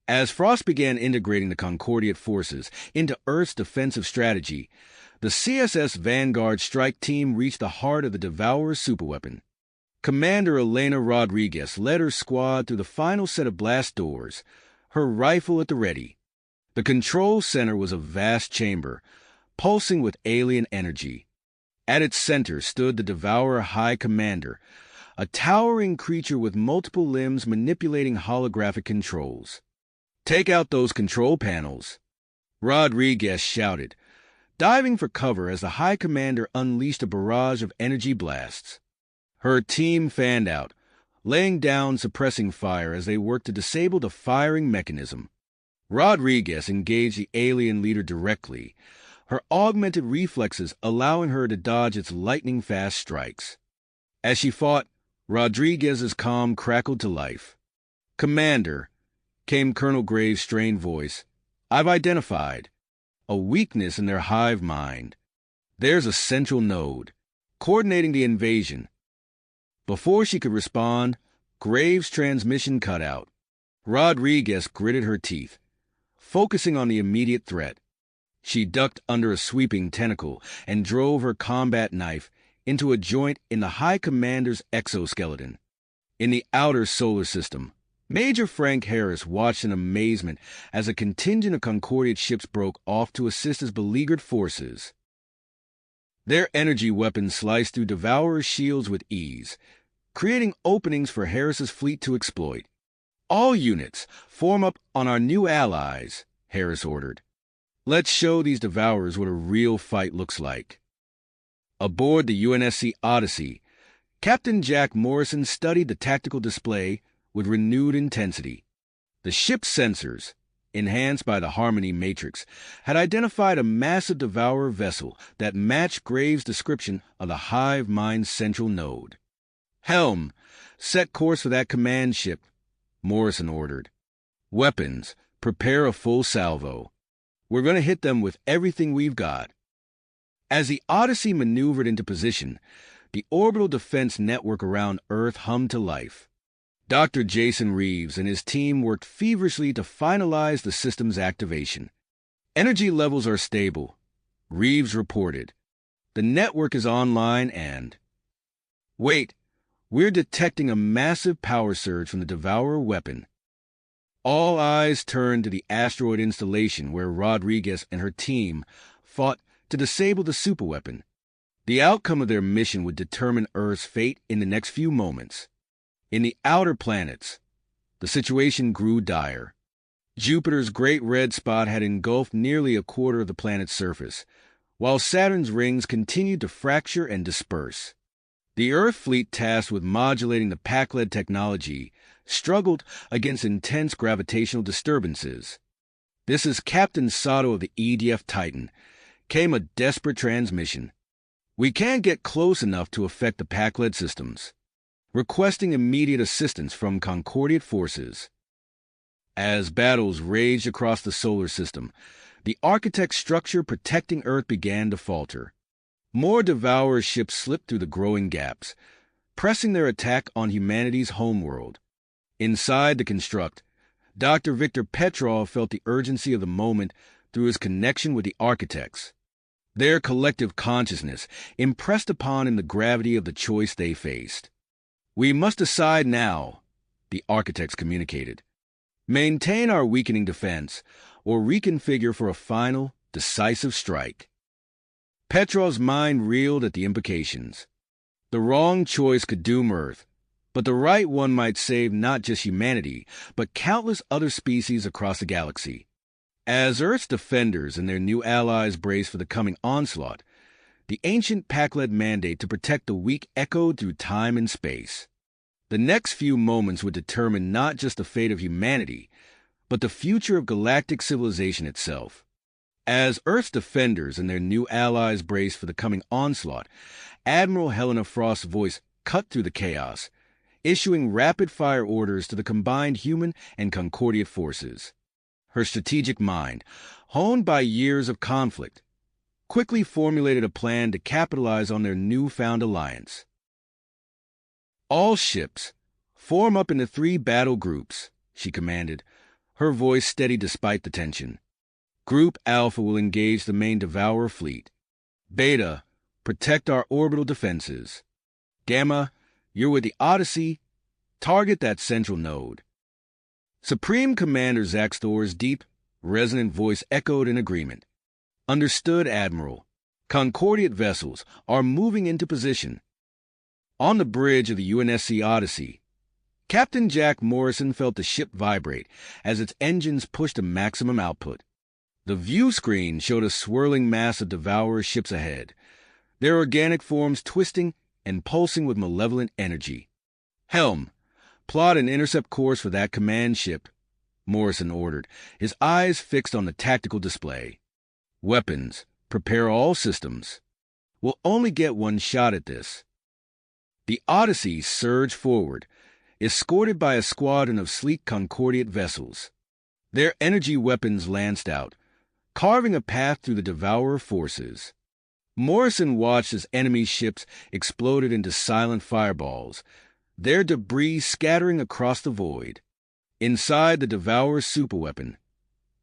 [SPEAKER 1] As Frost began integrating the Concordiate forces into Earth's defensive strategy, the CSS Vanguard strike team reached the heart of the Devourer's superweapon. Commander Elena Rodriguez led her squad through the final set of blast doors, her rifle at the ready. The control center was a vast chamber, pulsing with alien energy. At its center stood the Devourer High Commander, a towering creature with multiple limbs manipulating holographic controls. "Take out those control panels," Rodriguez shouted, diving for cover as the High Commander unleashed a barrage of energy blasts. Her team fanned out, laying down suppressing fire as they worked to disable the firing mechanism. Rodriguez engaged the alien leader directly, her augmented reflexes allowing her to dodge its lightning-fast strikes. As she fought, Rodriguez's calm crackled to life. "Commander," came Colonel Graves' strained voice, "I've identified a weakness in their hive mind. There's a central node, coordinating the invasion." Before she could respond, Graves' transmission cut out. Rodriguez gritted her teeth, focusing on the immediate threat. She ducked under a sweeping tentacle and drove her combat knife into a joint in the High Commander's exoskeleton. In the outer solar system, Major Frank Harris watched in amazement as a contingent of Concordiate ships broke off to assist his beleaguered forces. Their energy weapons sliced through Devourer's shields with ease, creating openings for Harris's fleet to exploit. "All units, form up on our new allies," Harris ordered. "Let's show these Devourers what a real fight looks like." Aboard the UNSC Odyssey, Captain Jack Morrison studied the tactical display with renewed intensity. The ship's sensors, enhanced by the Harmony Matrix, had identified a massive Devourer vessel that matched Graves' description of the hive mind's central node. "Helm, set course for that command ship," Morrison ordered. "Weapons, prepare a full salvo. We're going to hit them with everything we've got." As the Odyssey maneuvered into position, the orbital defense network around Earth hummed to life. Dr. Jason Reeves and his team worked feverishly to finalize the system's activation. "Energy levels are stable," Reeves reported. "The network is online and—" "Wait, we're detecting a massive power surge from the Devourer weapon." All eyes turned to the asteroid installation where Rodriguez and her team fought to disable the superweapon. The outcome of their mission would determine Earth's fate in the next few moments. In the outer planets, the situation grew dire. Jupiter's great red spot had engulfed nearly a quarter of the planet's surface, while Saturn's rings continued to fracture and disperse. The Earth fleet tasked with modulating the Pac-led technology struggled against intense gravitational disturbances. "This is Captain Sato of the EDF Titan," came a desperate transmission. "We can't get close enough to affect the Pac-led systems. Requesting immediate assistance from Concordiate forces." As battles raged across the solar system, the architect's structure protecting Earth began to falter. More Devourer ships slipped through the growing gaps, pressing their attack on humanity's homeworld. Inside the construct, Dr. Victor Petrov felt the urgency of the moment through his connection with the architects. Their collective consciousness impressed upon him the gravity of the choice they faced. "We must decide now," the architects communicated. "Maintain our weakening defense, or reconfigure for a final, decisive strike." Petrov's mind reeled at the implications. The wrong choice could doom Earth, but the right one might save not just humanity, but countless other species across the galaxy. As Earth's defenders and their new allies braced for the coming onslaught, the ancient Pac-led mandate to protect the weak echoed through time and space. The next few moments would determine not just the fate of humanity, but the future of galactic civilization itself. As Earth's defenders and their new allies braced for the coming onslaught, Admiral Helena Frost's voice cut through the chaos, issuing rapid-fire orders to the combined human and Concordiate forces. Her strategic mind, honed by years of conflict, quickly formulated a plan to capitalize on their newfound alliance. "All ships, form up into 3 battle groups," she commanded, her voice steady despite the tension. Group Alpha will engage the main Devourer fleet. Beta, protect our orbital defenses. Gamma, you're with the Odyssey. Target that central node. Supreme Commander Zaxthor's deep, resonant voice echoed in agreement. Understood, Admiral. Concordiate vessels are moving into position. On the bridge of the UNSC Odyssey, Captain Jack Morrison felt the ship vibrate as its engines pushed to maximum output. The view screen showed a swirling mass of Devourer ships ahead, their organic forms twisting and pulsing with malevolent energy. Helm, plot an intercept course for that command ship, Morrison ordered, his eyes fixed on the tactical display. Weapons, prepare all systems. We'll only get one shot at this. The Odyssey surged forward, escorted by a squadron of sleek Concordiate vessels. Their energy weapons lanced out, carving a path through the Devourer forces. Morrison watched as enemy ships exploded into silent fireballs, their debris scattering across the void. Inside the Devourer's superweapon,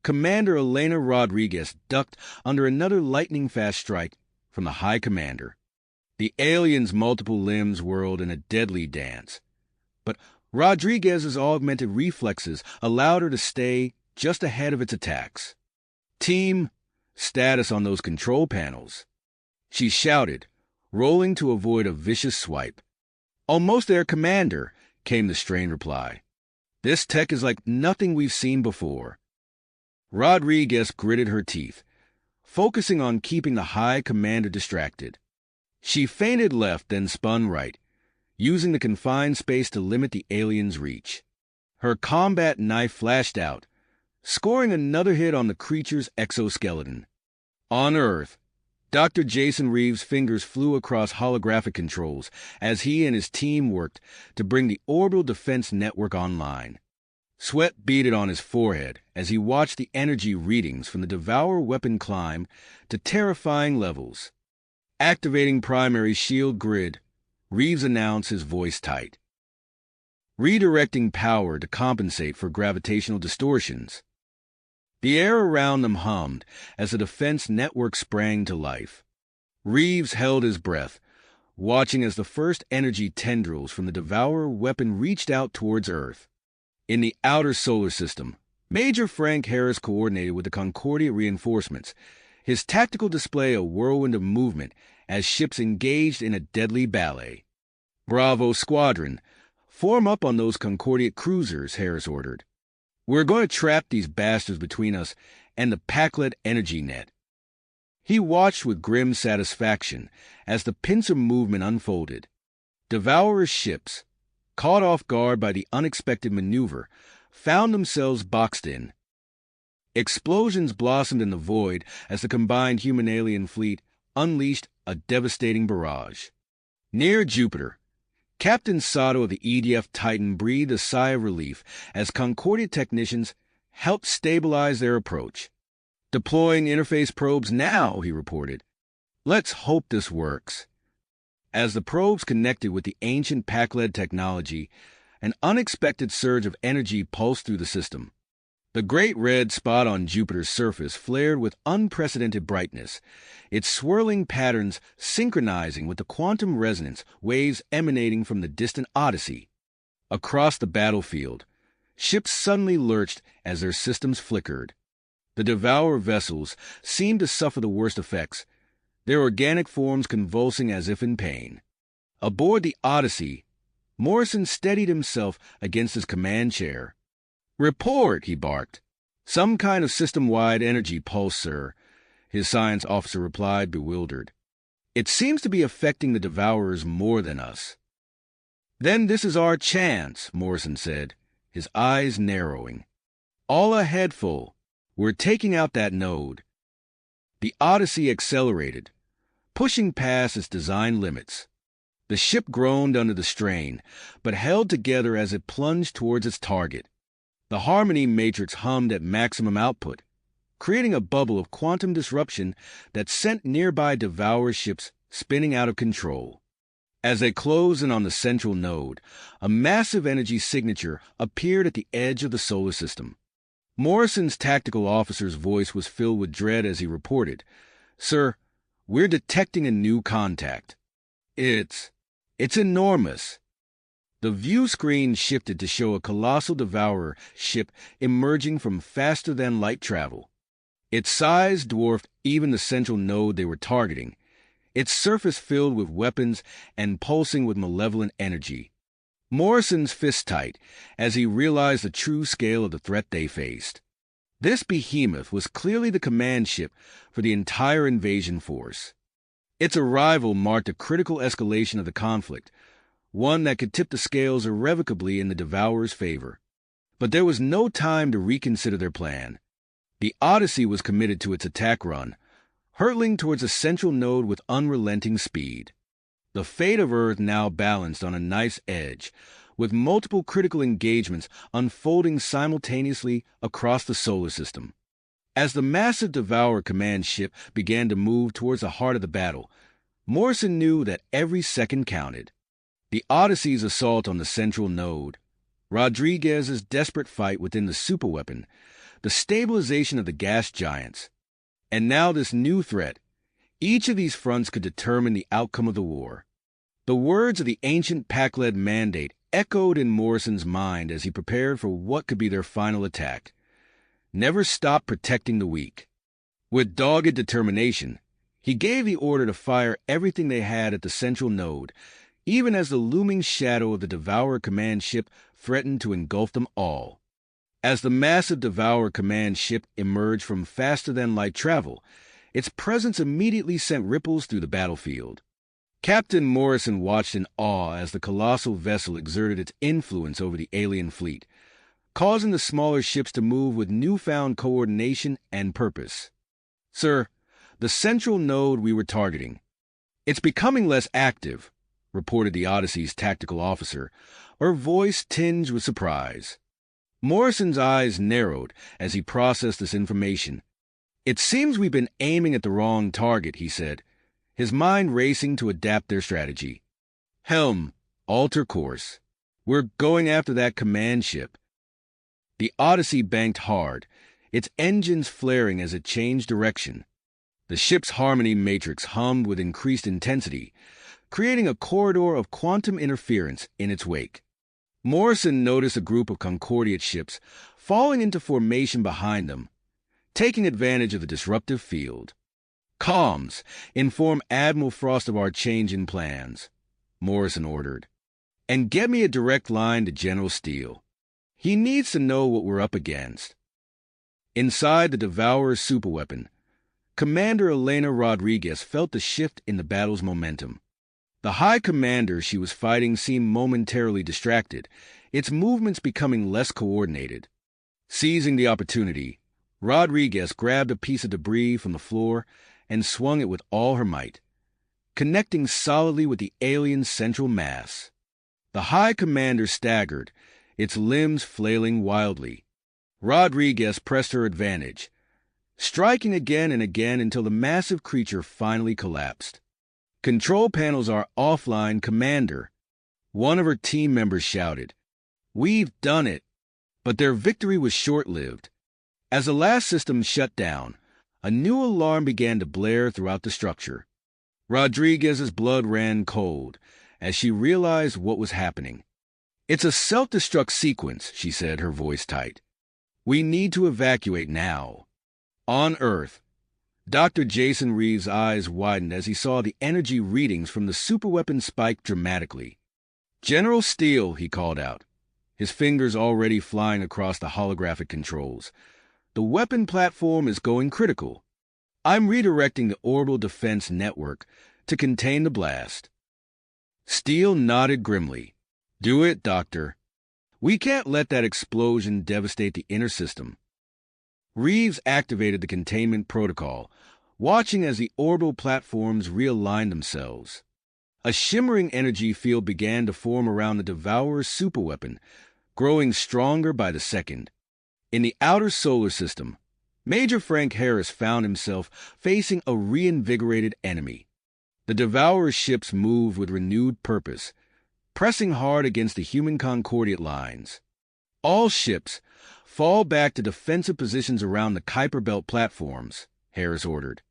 [SPEAKER 1] Commander Elena Rodriguez ducked under another lightning-fast strike from the High Commander. The alien's multiple limbs whirled in a deadly dance, but Rodriguez's augmented reflexes allowed her to stay just ahead of its attacks. Team, status on those control panels, she shouted, rolling to avoid a vicious swipe. Almost there, Commander, came the strained reply. This tech is like nothing we've seen before. Rodriguez gritted her teeth, focusing on keeping the High Commander distracted. She feinted left, then spun right, using the confined space to limit the alien's reach. Her combat knife flashed out, scoring another hit on the creature's exoskeleton. On Earth, Dr. Jason Reeves' fingers flew across holographic controls as he and his team worked to bring the orbital defense network online. Sweat beaded on his forehead as he watched the energy readings from the Devourer weapon climb to terrifying levels. Activating primary shield grid, Reeves announced, his voice tight. Redirecting power to compensate for gravitational distortions. The air around them hummed as the defense network sprang to life. Reeves held his breath, watching as the first energy tendrils from the Devourer weapon reached out towards Earth. In the outer solar system, Major Frank Harris coordinated with the Concordia reinforcements, his tactical display a whirlwind of movement as ships engaged in a deadly ballet. Bravo Squadron, form up on those Concordiate cruisers, Harris ordered. We're going to trap these bastards between us and the Packlet energy net. He watched with grim satisfaction as the pincer movement unfolded. Devourer's ships, caught off guard by the unexpected maneuver, found themselves boxed in. Explosions blossomed in the void as the combined human-alien fleet unleashed a devastating barrage. Near Jupiter, Captain Sato of the EDF Titan breathed a sigh of relief as Concordia technicians helped stabilize their approach. Deploying interface probes now, he reported. Let's hope this works. As the probes connected with the ancient Packlet technology, an unexpected surge of energy pulsed through the system. The great red spot on Jupiter's surface flared with unprecedented brightness, its swirling patterns synchronizing with the quantum resonance waves emanating from the distant Odyssey. Across the battlefield, ships suddenly lurched as their systems flickered. The Devourer vessels seemed to suffer the worst effects, their organic forms convulsing as if in pain. Aboard the Odyssey, Morrison steadied himself against his command chair. "Report," he barked. "Some kind of system-wide energy pulse, sir," his science officer replied, bewildered. "It seems to be affecting the Devourers more than us." "Then this is our chance," Morrison said, his eyes narrowing. "All ahead full. We're taking out that node." The Odyssey accelerated, pushing past its design limits. The ship groaned under the strain, but held together as it plunged towards its target. The Harmony matrix hummed at maximum output, creating a bubble of quantum disruption that sent nearby Devourer ships spinning out of control. As they closed in on the central node, a massive energy signature appeared at the edge of the solar system. Morrison's tactical officer's voice was filled with dread as he reported, "Sir, we're detecting a new contact. It's enormous." The view screen shifted to show a colossal devourer ship emerging from faster-than-light travel. Its size dwarfed even the central node they were targeting, its surface filled with weapons and pulsing with malevolent energy. Morrison's fist tight as he realized the true scale of the threat they faced. This behemoth was clearly the command ship for the entire invasion force. Its arrival marked a critical escalation of the conflict, one that could tip the scales irrevocably in the Devourer's favor. But there was no time to reconsider their plan. The Odyssey was committed to its attack run, hurtling towards a central node with unrelenting speed. The fate of Earth now balanced on a knife's edge, with multiple critical engagements unfolding simultaneously across the solar system. As the massive Devourer command ship began to move towards the heart of the battle, Morrison knew that every second counted. The Odyssey's assault on the central node, Rodriguez's desperate fight within the superweapon, the stabilization of the gas giants, and now this new threat. Each of these fronts could determine the outcome of the war. The words of the ancient Pac-led mandate echoed in Morrison's mind as he prepared for what could be their final attack. Never stop protecting the weak. With dogged determination, he gave the order to fire everything they had at the central node, even as the looming shadow of the Devourer command ship threatened to engulf them all. As the massive Devourer command ship emerged from faster-than-light travel, its presence immediately sent ripples through the battlefield. Captain Morrison watched in awe as the colossal vessel exerted its influence over the alien fleet, causing the smaller ships to move with newfound coordination and purpose. "Sir, the central node we were targeting. It's becoming less active," reported the Odyssey's tactical officer, her voice tinged with surprise. Morrison's eyes narrowed as he processed this information. "It seems we've been aiming at the wrong target," he said, his mind racing to adapt their strategy. "Helm, alter course. We're going after that command ship." The Odyssey banked hard, its engines flaring as it changed direction. The ship's harmony matrix hummed with increased intensity, creating a corridor of quantum interference in its wake. Morrison noticed a group of Concordiate ships falling into formation behind them, taking advantage of the disruptive field. "Comms, inform Admiral Frost of our change in plans," Morrison ordered. "And get me a direct line to General Steele. He needs to know what we're up against." Inside the Devourer's superweapon, Commander Elena Rodriguez felt the shift in the battle's momentum. The High Commander she was fighting seemed momentarily distracted, its movements becoming less coordinated. Seizing the opportunity, Rodriguez grabbed a piece of debris from the floor and swung it with all her might, connecting solidly with the alien's central mass. The High Commander staggered, its limbs flailing wildly. Rodriguez pressed her advantage, striking again and again until the massive creature finally collapsed. "Control panels are offline, Commander," one of her team members shouted. "We've done it." But their victory was short-lived. As the last system shut down, a new alarm began to blare throughout the structure. Rodriguez's blood ran cold as she realized what was happening. "It's a self-destruct sequence," she said, her voice tight. "We need to evacuate now." On Earth, Dr. Jason Reeves' eyes widened as he saw the energy readings from the superweapon spike dramatically. "General Steele," he called out, his fingers already flying across the holographic controls. "The weapon platform is going critical. I'm redirecting the orbital defense network to contain the blast." Steele nodded grimly. "Do it, Doctor. We can't let that explosion devastate the inner system." Reeves activated the containment protocol, watching as the orbital platforms realigned themselves. A shimmering energy field began to form around the Devourer's superweapon, growing stronger by the second. In the outer solar system, Major Frank Harris found himself facing a reinvigorated enemy. The Devourer's ships moved with renewed purpose, pressing hard against the human Concordiate lines. All ships, fall back to defensive positions around the Kuiper Belt platforms, Harris ordered.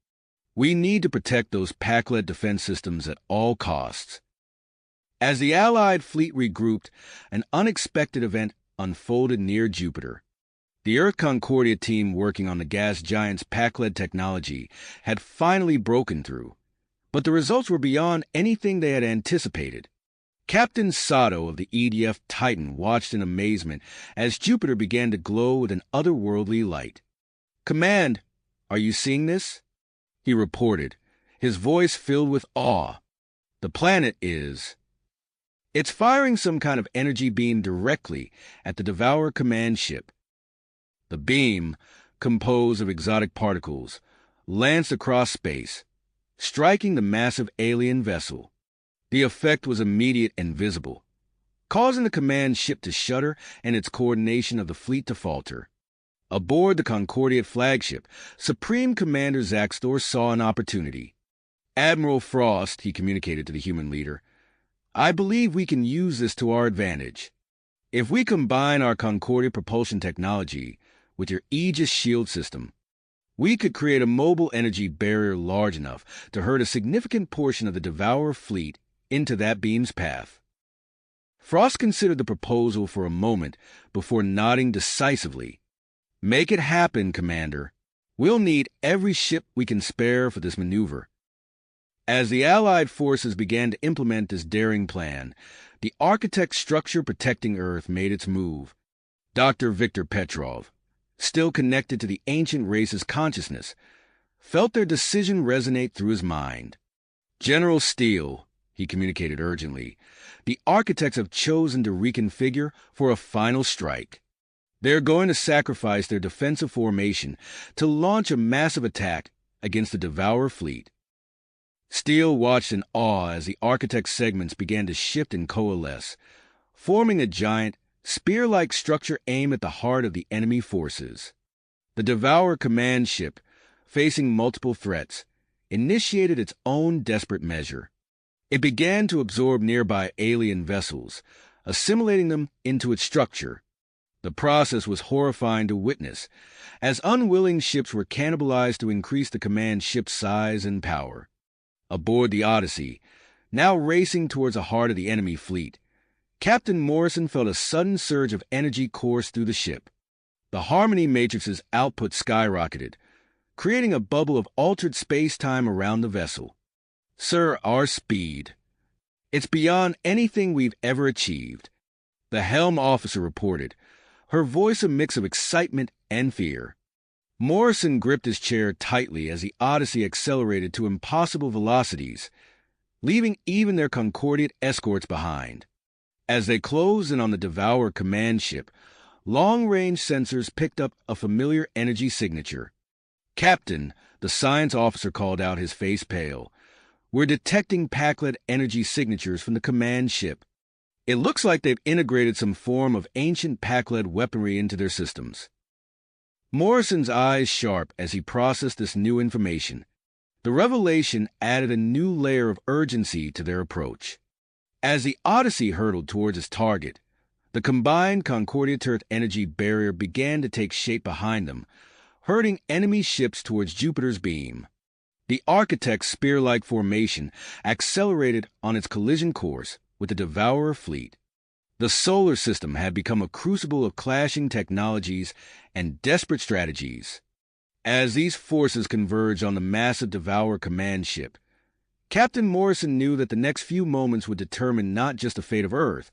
[SPEAKER 1] We need to protect those Pac-led defense systems at all costs. As the Allied fleet regrouped, an unexpected event unfolded near Jupiter. The Earth Concordia team working on the gas giant's Pac-led technology had finally broken through, but the results were beyond anything they had anticipated. Captain Sato of the EDF Titan watched in amazement as Jupiter began to glow with an otherworldly light. "Command, are you seeing this?" he reported, his voice filled with awe. "The planet is... It's firing some kind of energy beam directly at the Devourer command ship." The beam, composed of exotic particles, lanced across space, striking the massive alien vessel. The effect was immediate and visible, causing the command ship to shudder and its coordination of the fleet to falter. Aboard the Concordia flagship, Supreme Commander Zaxtor saw an opportunity. "Admiral Frost," he communicated to the human leader, "I believe we can use this to our advantage. If we combine our Concordia propulsion technology with your Aegis shield system, we could create a mobile energy barrier large enough to herd a significant portion of the Devourer fleet into that beam's path." Frost considered the proposal for a moment before nodding decisively. "Make it happen, Commander. We'll need every ship we can spare for this maneuver." As the Allied forces began to implement this daring plan, the architect structure protecting Earth made its move. Dr. Viktor Petrov, still connected to the ancient race's consciousness, felt their decision resonate through his mind. "General Steele," he communicated urgently, "the architects have chosen to reconfigure for a final strike. They're going to sacrifice their defensive formation to launch a massive attack against the Devourer fleet." Steele watched in awe as the architect's segments began to shift and coalesce, forming a giant, spear-like structure aimed at the heart of the enemy forces. The Devourer command ship, facing multiple threats, initiated its own desperate measure. It began to absorb nearby alien vessels, assimilating them into its structure. The process was horrifying to witness, as unwilling ships were cannibalized to increase the command ship's size and power. Aboard the Odyssey, now racing towards the heart of the enemy fleet, Captain Morrison felt a sudden surge of energy course through the ship. The Harmony Matrix's output skyrocketed, creating a bubble of altered space-time around the vessel. "Sir, our speed. It's beyond anything we've ever achieved," the helm officer reported, her voice a mix of excitement and fear. Morrison gripped his chair tightly as the Odyssey accelerated to impossible velocities, leaving even their Concordiate escorts behind. As they closed in on the Devourer command ship, long-range sensors picked up a familiar energy signature. "Captain," the science officer called out, his face pale, "we're detecting Pac-led energy signatures from the command ship. It looks like they've integrated some form of ancient Pac-led weaponry into their systems." Morrison's eyes sharp as he processed this new information. The revelation added a new layer of urgency to their approach. As the Odyssey hurtled towards its target, the combined Concordia-Turf energy barrier began to take shape behind them, herding enemy ships towards Jupiter's beam. The architect's spear-like formation accelerated on its collision course with the Devourer fleet. The solar system had become a crucible of clashing technologies and desperate strategies. As these forces converged on the massive Devourer command ship, Captain Morrison knew that the next few moments would determine not just the fate of Earth,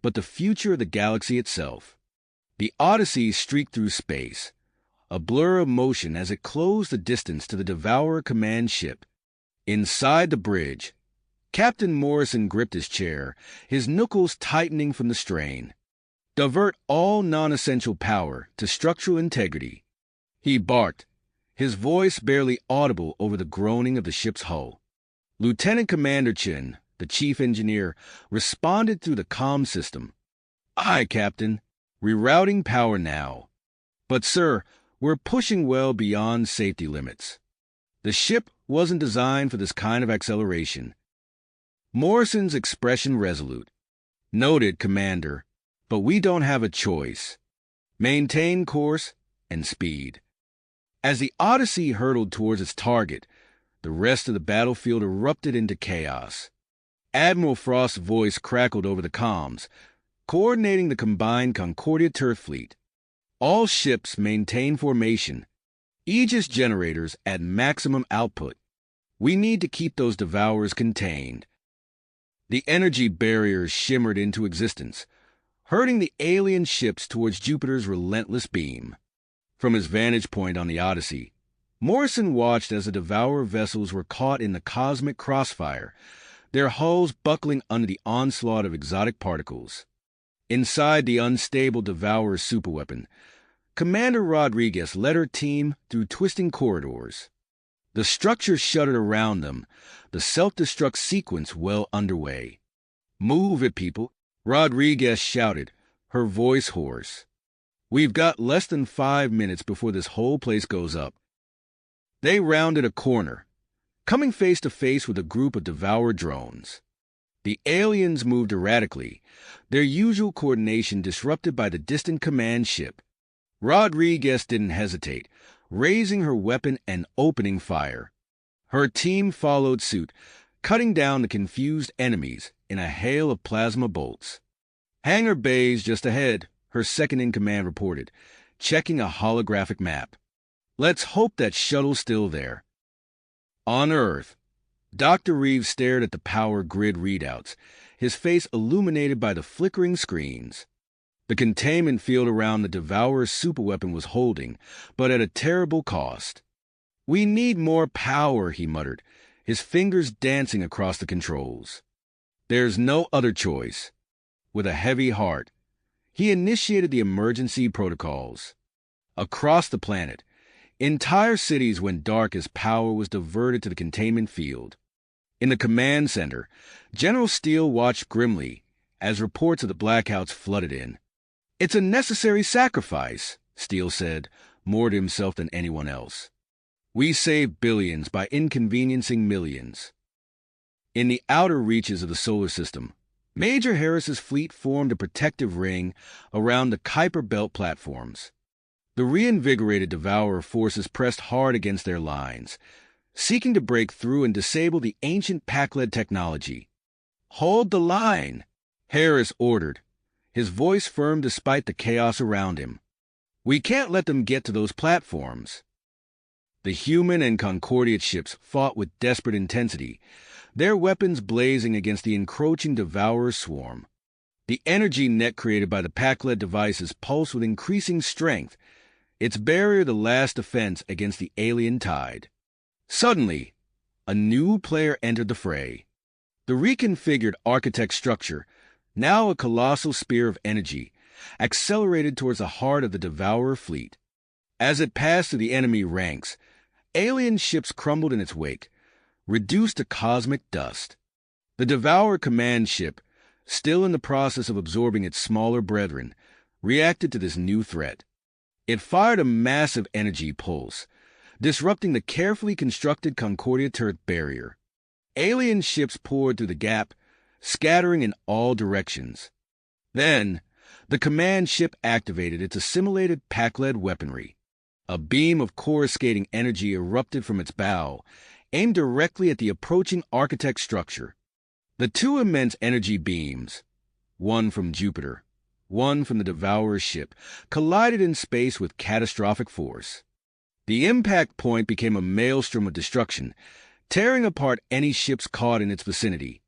[SPEAKER 1] but the future of the galaxy itself. The Odyssey streaked through space, a blur of motion as it closed the distance to the Devourer command ship. Inside the bridge, Captain Morrison gripped his chair, his knuckles tightening from the strain. "Divert all non-essential power to structural integrity," he barked, his voice barely audible over the groaning of the ship's hull. Lieutenant Commander Chin, the chief engineer, responded through the comm system. "Aye, Captain. Rerouting power now. But, sir, we're pushing well beyond safety limits. The ship wasn't designed for this kind of acceleration." Morrison's expression resolute. "Noted, Commander, but we don't have a choice. Maintain course and speed. As the Odyssey hurtled towards its target, the rest of the battlefield erupted into chaos. Admiral Frost's voice crackled over the comms, coordinating the combined Concordia turret fleet. All ships maintain formation. Aegis generators at maximum output. We need to keep those devourers contained. The energy barriers shimmered into existence, hurting the alien ships towards Jupiter's relentless beam. From his vantage point on the Odyssey, Morrison watched as the Devourer vessels were caught in the cosmic crossfire, their hulls buckling under the onslaught of exotic particles. Inside the unstable Devourer superweapon, Commander Rodriguez led her team through twisting corridors. The structure shuddered around them, the self-destruct sequence well underway. "Move it, people," Rodriguez shouted, her voice hoarse. "We've got less than 5 minutes before this whole place goes up." They rounded a corner, coming face to face with a group of Devourer drones. The aliens moved erratically, their usual coordination disrupted by the distant command ship. Rodriguez didn't hesitate, raising her weapon and opening fire. Her team followed suit, cutting down the confused enemies in a hail of plasma bolts. "Hangar bays just ahead," her second-in-command reported, checking a holographic map. "Let's hope that shuttle's still there." On Earth, Dr. Reeves stared at the power grid readouts, his face illuminated by the flickering screens. The containment field around the Devourer's superweapon was holding, but at a terrible cost. "We need more power," he muttered, his fingers dancing across the controls. "There's no other choice." With a heavy heart, he initiated the emergency protocols. Across the planet, entire cities went dark as power was diverted to the containment field. In the command center, General Steele watched grimly as reports of the blackouts flooded in. "It's a necessary sacrifice," Steele said, more to himself than anyone else. "We save billions by inconveniencing millions." In the outer reaches of the solar system, Major Harris's fleet formed a protective ring around the Kuiper Belt platforms. The reinvigorated Devourer forces pressed hard against their lines, seeking to break through and disable the ancient Pac-led technology. "Hold the line," Harris ordered, his voice firm despite the chaos around him. "We can't let them get to those platforms." The human and Concordiate ships fought with desperate intensity, their weapons blazing against the encroaching Devourer swarm. The energy net created by the Pac-led devices pulsed with increasing strength, its barrier the last defense against the alien tide. Suddenly, a new player entered the fray. The reconfigured architect structure, now a colossal spear of energy, accelerated towards the heart of the Devourer fleet. As it passed through the enemy ranks, alien ships crumbled in its wake, reduced to cosmic dust. The Devourer command ship, still in the process of absorbing its smaller brethren, reacted to this new threat. It fired a massive energy pulse, disrupting the carefully constructed Concordia turret barrier. Alien ships poured through the gap, scattering in all directions. Then, the command ship activated its assimilated Pac-led weaponry. A beam of coruscating energy erupted from its bow, aimed directly at the approaching architect structure. The two immense energy beams, one from Jupiter, one from the Devourer's ship, collided in space with catastrophic force. The impact point became a maelstrom of destruction, tearing apart any ships caught in its vicinity.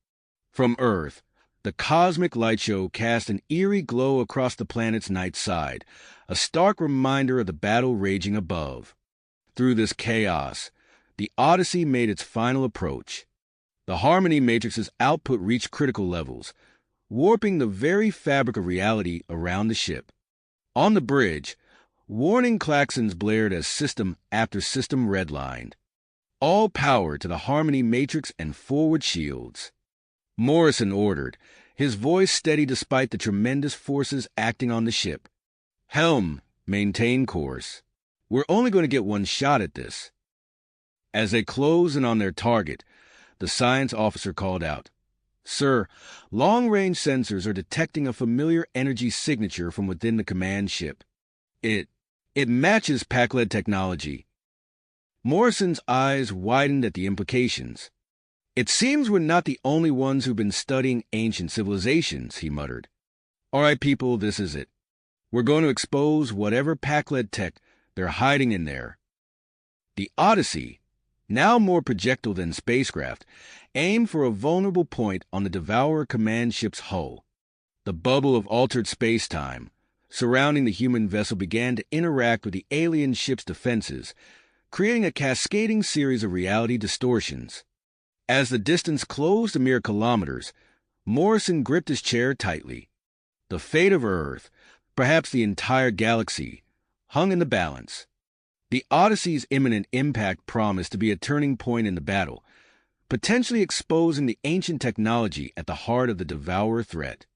[SPEAKER 1] From Earth, the cosmic light show cast an eerie glow across the planet's night side, a stark reminder of the battle raging above. Through this chaos, the Odyssey made its final approach. The Harmony Matrix's output reached critical levels, warping the very fabric of reality around the ship. On the bridge, warning klaxons blared as system after system redlined. All power to the Harmony Matrix and forward shields. Morrison ordered, his voice steady despite the tremendous forces acting on the ship. "Helm, maintain course. We're only going to get one shot at this." As they closed in on their target, the science officer called out, "Sir, long-range sensors are detecting a familiar energy signature from within the command ship." It matches Pac-led technology. Morrison's eyes widened at the implications. It seems we're not the only ones who've been studying ancient civilizations, he muttered. All right, people, this is it. We're going to expose whatever Pac-led tech they're hiding in there. The Odyssey, now more projectile than spacecraft, aimed for a vulnerable point on the Devourer command ship's hull. The bubble of altered space-time surrounding the human vessel began to interact with the alien ship's defenses, creating a cascading series of reality distortions. As the distance closed to mere kilometers, Morrison gripped his chair tightly. The fate of Earth, perhaps the entire galaxy, hung in the balance. The Odyssey's imminent impact promised to be a turning point in the battle, potentially exposing the ancient technology at the heart of the Devourer threat.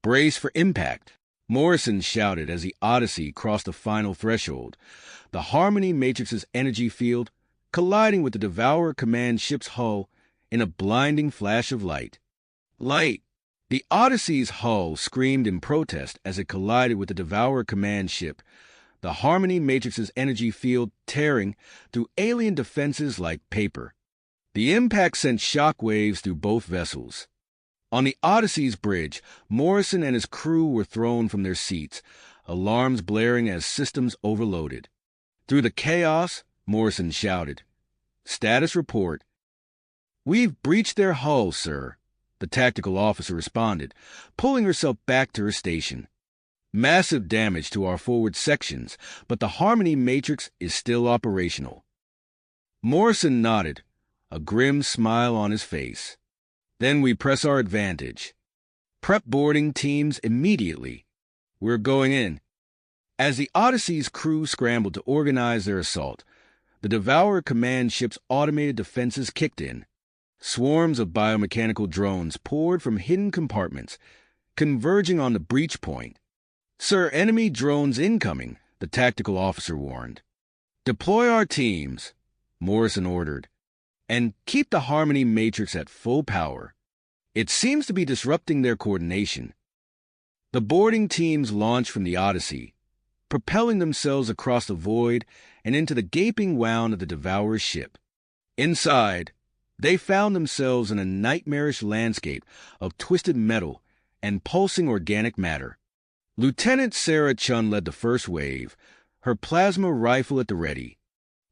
[SPEAKER 1] Brace for impact, Morrison shouted as the Odyssey crossed the final threshold, the Harmony Matrix's energy field colliding with the Devourer command ship's hull in a blinding flash of light. Light! The Odyssey's hull screamed in protest as it collided with the Devourer command ship, the Harmony Matrix's energy field tearing through alien defenses like paper. The impact sent shock waves through both vessels. On the Odyssey's bridge, Morrison and his crew were thrown from their seats, alarms blaring as systems overloaded. Through the chaos, Morrison shouted, "Status report." "We've breached their hull, sir," the tactical officer responded, pulling herself back to her station. "Massive damage to our forward sections, but the Harmony Matrix is still operational." Morrison nodded, a grim smile on his face. "Then we press our advantage. Prep boarding teams immediately. We're going in." As the Odyssey's crew scrambled to organize their assault, the Devourer command ship's automated defenses kicked in. Swarms of biomechanical drones poured from hidden compartments, converging on the breach point. "Sir, enemy drones incoming," the tactical officer warned. "Deploy our teams," Morrison ordered, "and keep the Harmony Matrix at full power. It seems to be disrupting their coordination." The boarding teams launched from the Odyssey, propelling themselves across the void and into the gaping wound of the Devourer's ship. Inside, they found themselves in a nightmarish landscape of twisted metal and pulsing organic matter. Lieutenant Sarah Chun led the first wave, her plasma rifle at the ready.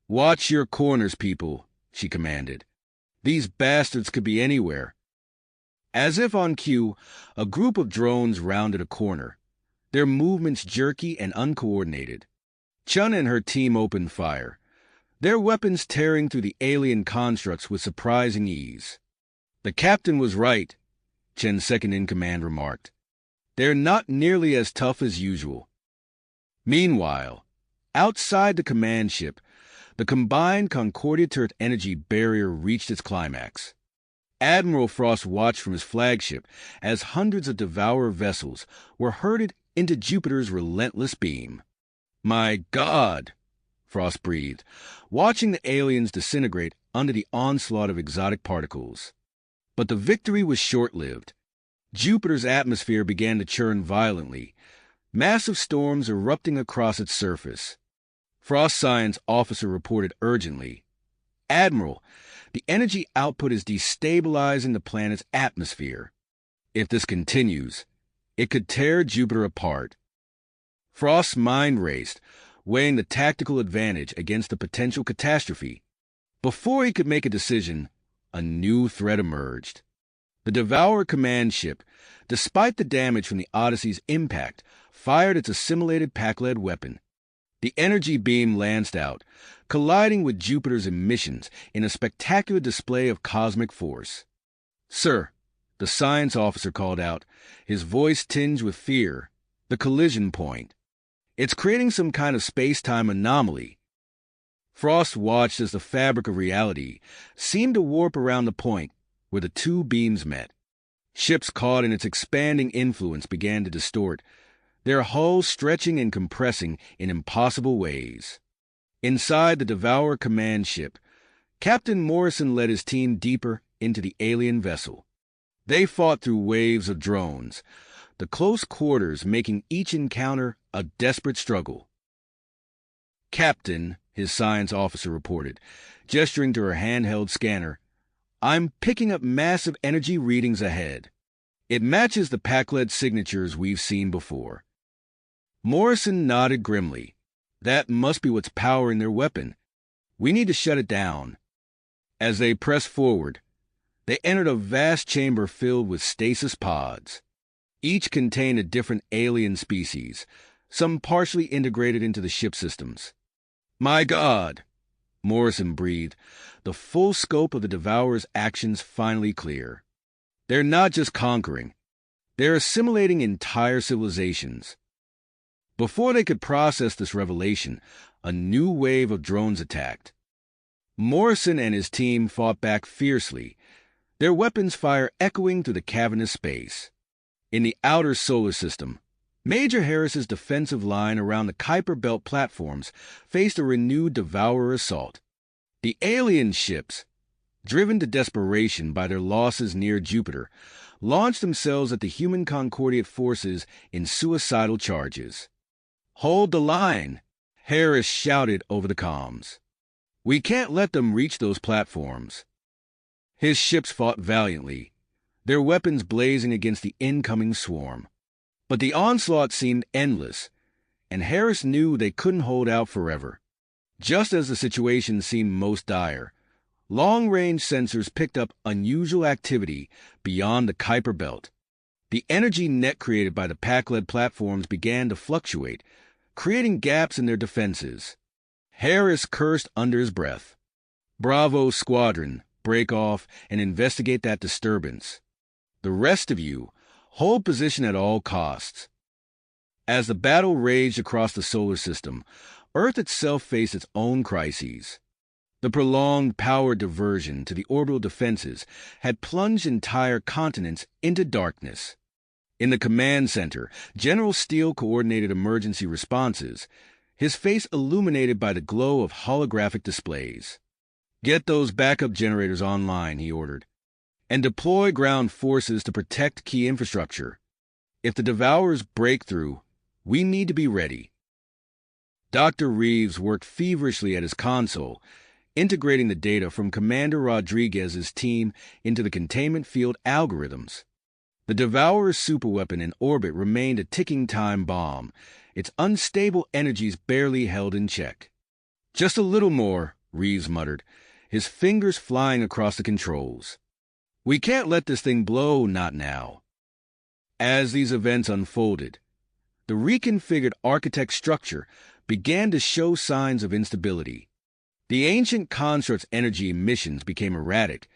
[SPEAKER 1] "Watch your corners, people," she commanded. "These bastards could be anywhere." As if on cue, a group of drones rounded a corner, their movements jerky and uncoordinated. Chun and her team opened fire, their weapons tearing through the alien constructs with surprising ease. "The captain was right," Chen's second-in-command remarked. "They're not nearly as tough as usual." Meanwhile, outside the command ship, the combined Concordia-Turret energy barrier reached its climax. Admiral Frost watched from his flagship as hundreds of Devourer vessels were herded into Jupiter's relentless beam. "My God," Frost breathed, watching the aliens disintegrate under the onslaught of exotic particles. But the victory was short-lived. Jupiter's atmosphere began to churn violently, massive storms erupting across its surface. Frost Science officer reported urgently, "Admiral, the energy output is destabilizing the planet's atmosphere. If this continues, it could tear Jupiter apart." Frost's mind raced, weighing the tactical advantage against the potential catastrophe. Before he could make a decision, a new threat emerged. The Devourer command ship, despite the damage from the Odyssey's impact, fired its assimilated Pac-led weapon. The energy beam lanced out, colliding with Jupiter's emissions in a spectacular display of cosmic force. "Sir," the science officer called out, his voice tinged with fear, "the collision point. It's creating some kind of space-time anomaly." Frost watched as the fabric of reality seemed to warp around the point where the two beams met. Ships caught in its expanding influence began to distort, their hulls stretching and compressing in impossible ways. Inside the Devourer command ship, Captain Morrison led his team deeper into the alien vessel. They fought through waves of drones, the close quarters making each encounter a desperate struggle. "Captain," his science officer reported, gesturing to her handheld scanner, "I'm picking up massive energy readings ahead. It matches the Pakled signatures we've seen before." Morrison nodded grimly. "That must be what's powering their weapon. We need to shut it down." As they pressed forward, they entered a vast chamber filled with stasis pods. Each contained a different alien species, some partially integrated into the ship systems. "My God!" Morrison breathed, the full scope of the Devourer's actions finally clear. They're not just conquering. They're assimilating entire civilizations. Before they could process this revelation, a new wave of drones attacked. Morrison and his team fought back fiercely, their weapons' fire echoing through the cavernous space. In the outer solar system, Major Harris's defensive line around the Kuiper Belt platforms faced a renewed Devourer assault. The alien ships, driven to desperation by their losses near Jupiter, launched themselves at the human Concordiate forces in suicidal charges. "Hold the line," Harris shouted over the comms. "We can't let them reach those platforms." His ships fought valiantly, their weapons blazing against the incoming swarm. But the onslaught seemed endless, and Harris knew they couldn't hold out forever. Just as the situation seemed most dire, long-range sensors picked up unusual activity beyond the Kuiper Belt. The energy net created by the Pakled platforms began to fluctuate, creating gaps in their defenses. Harris cursed under his breath. "Bravo, Squadron, break off and investigate that disturbance. The rest of you, hold position at all costs." As the battle raged across the solar system, Earth itself faced its own crises. The prolonged power diversion to the orbital defenses had plunged entire continents into darkness. In the command center, General Steele coordinated emergency responses, his face illuminated by the glow of holographic displays. "Get those backup generators online," he ordered, "and deploy ground forces to protect key infrastructure. If the Devourers break through, we need to be ready." Dr. Reeves worked feverishly at his console, integrating the data from Commander Rodriguez's team into the containment field algorithms. The Devourer's superweapon in orbit remained a ticking time bomb, its unstable energies barely held in check. "Just a little more," Reeves muttered, his fingers flying across the controls. "We can't let this thing blow, not now." As these events unfolded, the reconfigured architect structure began to show signs of instability. The ancient construct's energy emissions became erratic,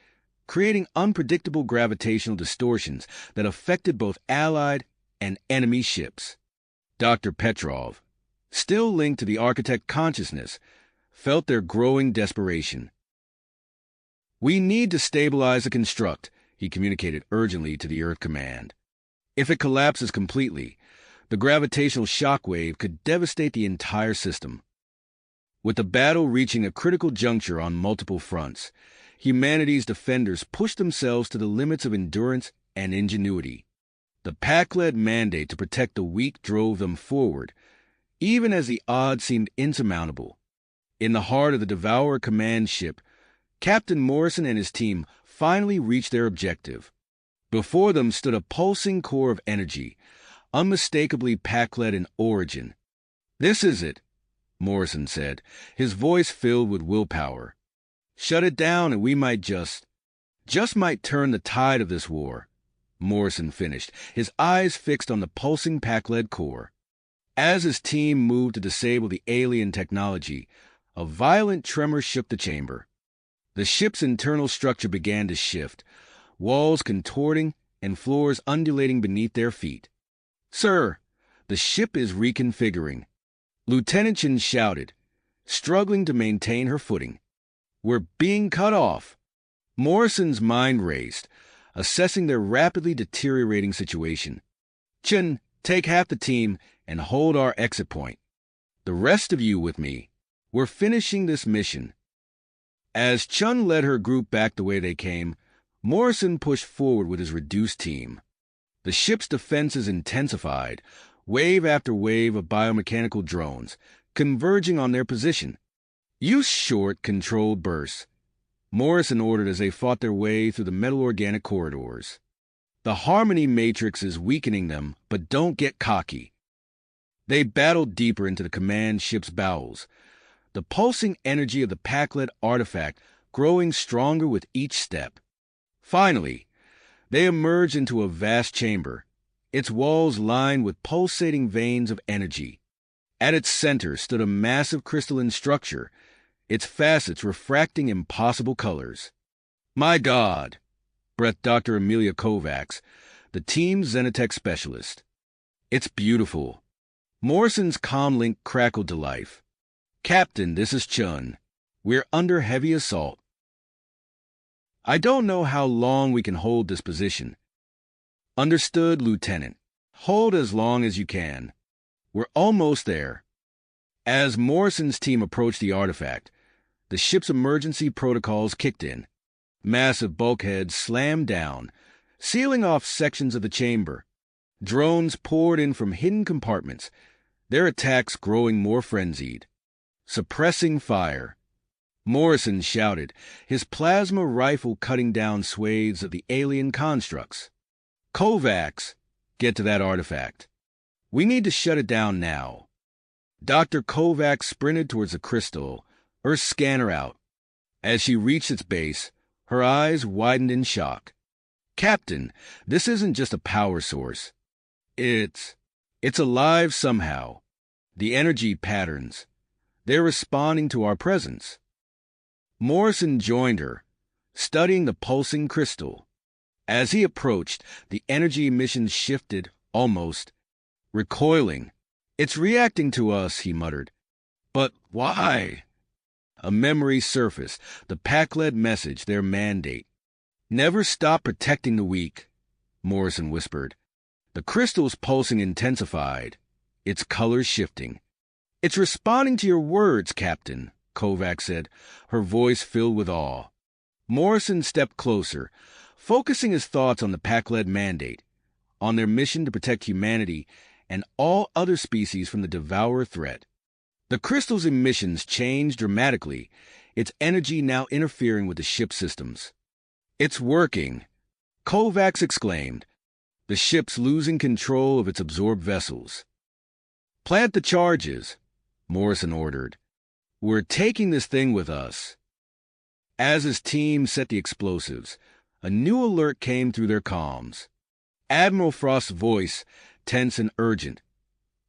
[SPEAKER 1] creating unpredictable gravitational distortions that affected both Allied and enemy ships. Dr. Petrov, still linked to the architect consciousness, felt their growing desperation. "We need to stabilize the construct," he communicated urgently to the Earth Command. "If it collapses completely, the gravitational shockwave could devastate the entire system." With the battle reaching a critical juncture on multiple fronts, humanity's defenders pushed themselves to the limits of endurance and ingenuity. The Pakled mandate to protect the weak drove them forward, even as the odds seemed insurmountable. In the heart of the Devourer command ship, Captain Morrison and his team finally reached their objective. Before them stood a pulsing core of energy, unmistakably Pakled in origin. "This is it," Morrison said, his voice filled with willpower. "Shut it down and we might just might turn the tide of this war," Morrison finished, his eyes fixed on the pulsing Pakled core. As his team moved to disable the alien technology, a violent tremor shook the chamber. The ship's internal structure began to shift, walls contorting and floors undulating beneath their feet. "Sir, the ship is reconfiguring," Lieutenant Chen shouted, struggling to maintain her footing. "We're being cut off." Morrison's mind raced, assessing their rapidly deteriorating situation. "Chen, take half the team and hold our exit point. The rest of you with me. We're finishing this mission." As Chun led her group back the way they came, Morrison pushed forward with his reduced team. The ship's defenses intensified, wave after wave of biomechanical drones, converging on their position. Use short, controlled bursts, Morrison ordered as they fought their way through the metal-organic corridors. The harmony matrix is weakening them, but don't get cocky. They battled deeper into the command ship's bowels, the pulsing energy of the Pac-led artifact growing stronger with each step. Finally, they emerged into a vast chamber, its walls lined with pulsating veins of energy. At its center stood a massive crystalline structure, its facets refracting impossible colors. "My God," breathed Dr. Amelia Kovacs, the team's Xenotech specialist. "It's beautiful." Morrison's comlink crackled to life. "Captain, this is Chun. We're under heavy assault. I don't know how long we can hold this position." "Understood, Lieutenant. Hold as long as you can. We're almost there." As Morrison's team approached the artifact, the ship's emergency protocols kicked in. Massive bulkheads slammed down, sealing off sections of the chamber. Drones poured in from hidden compartments, their attacks growing more frenzied. "Suppressing fire," Morrison shouted, his plasma rifle cutting down swathes of the alien constructs. "Kovacs, get to that artifact. We need to shut it down now." Dr. Kovacs sprinted towards the crystal, her scanner out. As she reached its base, her eyes widened in shock. "Captain, this isn't just a power source. It's alive somehow. The energy patterns. They're responding to our presence." Morrison joined her, studying the pulsing crystal. As he approached, the energy emissions shifted, almost, recoiling. "It's reacting to us," he muttered. "But why?" A memory surfaced, the Pac-led message, their mandate. "Never stop protecting the weak," Morrison whispered. The crystal's pulsing intensified, its colors shifting. "It's responding to your words, Captain," Kovacs said, her voice filled with awe. Morrison stepped closer, focusing his thoughts on the Pac-led mandate, on their mission to protect humanity and all other species from the Devourer threat. The crystal's emissions changed dramatically, its energy now interfering with the ship's systems. "It's working," Kovacs exclaimed. "The ship's losing control of its absorbed vessels." "Plant the charges," Morrison ordered. "We're taking this thing with us." As his team set the explosives, a new alert came through their comms. Admiral Frost's voice, tense and urgent.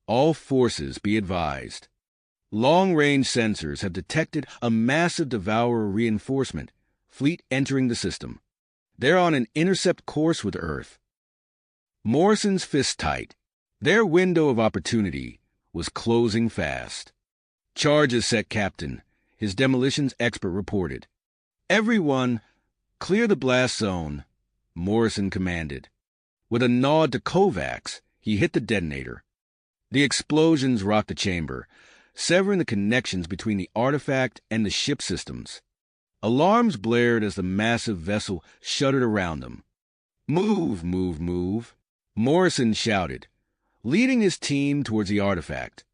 [SPEAKER 1] "All forces be advised. Long-range sensors have detected a massive Devourer reinforcement, fleet entering the system. They're on an intercept course with Earth." Morrison's fist tight. Their window of opportunity was closing fast. "Charges set, Captain," his demolitions expert reported. "Everyone, clear the blast zone," Morrison commanded. With a nod to Kovacs, he hit the detonator. The explosions rocked the chamber, severing the connections between the artifact and the ship systems. Alarms blared as the massive vessel shuddered around them. "Move, move, move," Morrison shouted, leading his team towards the artifact.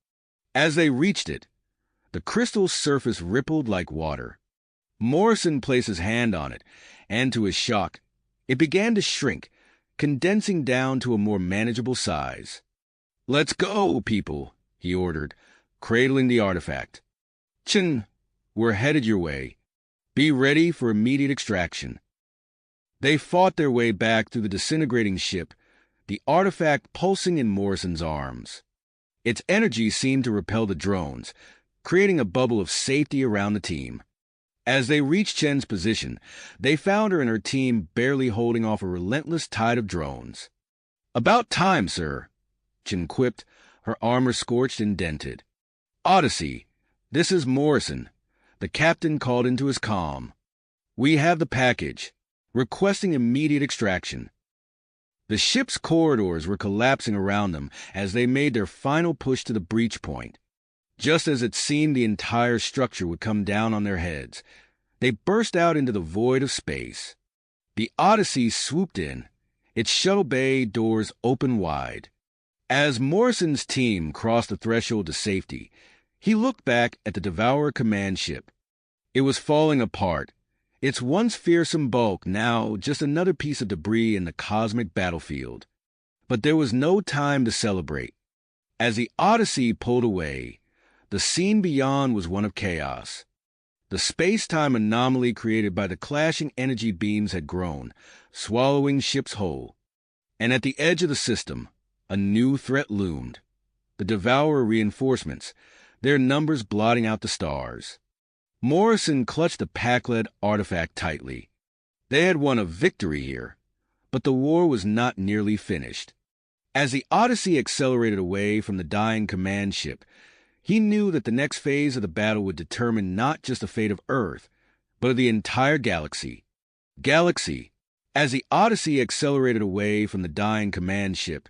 [SPEAKER 1] As they reached it, the crystal's surface rippled like water. Morrison placed his hand on it, and to his shock, it began to shrink, condensing down to a more manageable size. "Let's go, people," he ordered, cradling the artifact. "Chun, we're headed your way. Be ready for immediate extraction." They fought their way back through the disintegrating ship, the artifact pulsing in Morrison's arms. Its energy seemed to repel the drones, creating a bubble of safety around the team. As they reached Chen's position, they found her and her team barely holding off a relentless tide of drones. "About time, sir," Chen quipped, her armor scorched and dented. "Odyssey, this is Morrison," the captain called into his comm. "We have the package, requesting immediate extraction." The ship's corridors were collapsing around them as they made their final push to the breach point. Just as it seemed the entire structure would come down on their heads, they burst out into the void of space. The Odyssey swooped in, its shuttle bay doors open wide. As Morrison's team crossed the threshold to safety, He looked back at the Devourer command ship. It was falling apart, its once fearsome bulk now just another piece of debris in the cosmic battlefield. But there was no time to celebrate. As the Odyssey pulled away, the scene beyond was one of chaos. The space-time anomaly created by the clashing energy beams had grown, swallowing ships whole. And at the edge of the system, a new threat loomed. The Devourer reinforcements, their numbers blotting out the stars. Morrison clutched the Pac-led artifact tightly. They had won a victory here, but the war was not nearly finished. As the Odyssey accelerated away from the dying command ship, he knew that the next phase of the battle would determine not just the fate of Earth, but of the entire galaxy. As the Odyssey accelerated away from the dying command ship,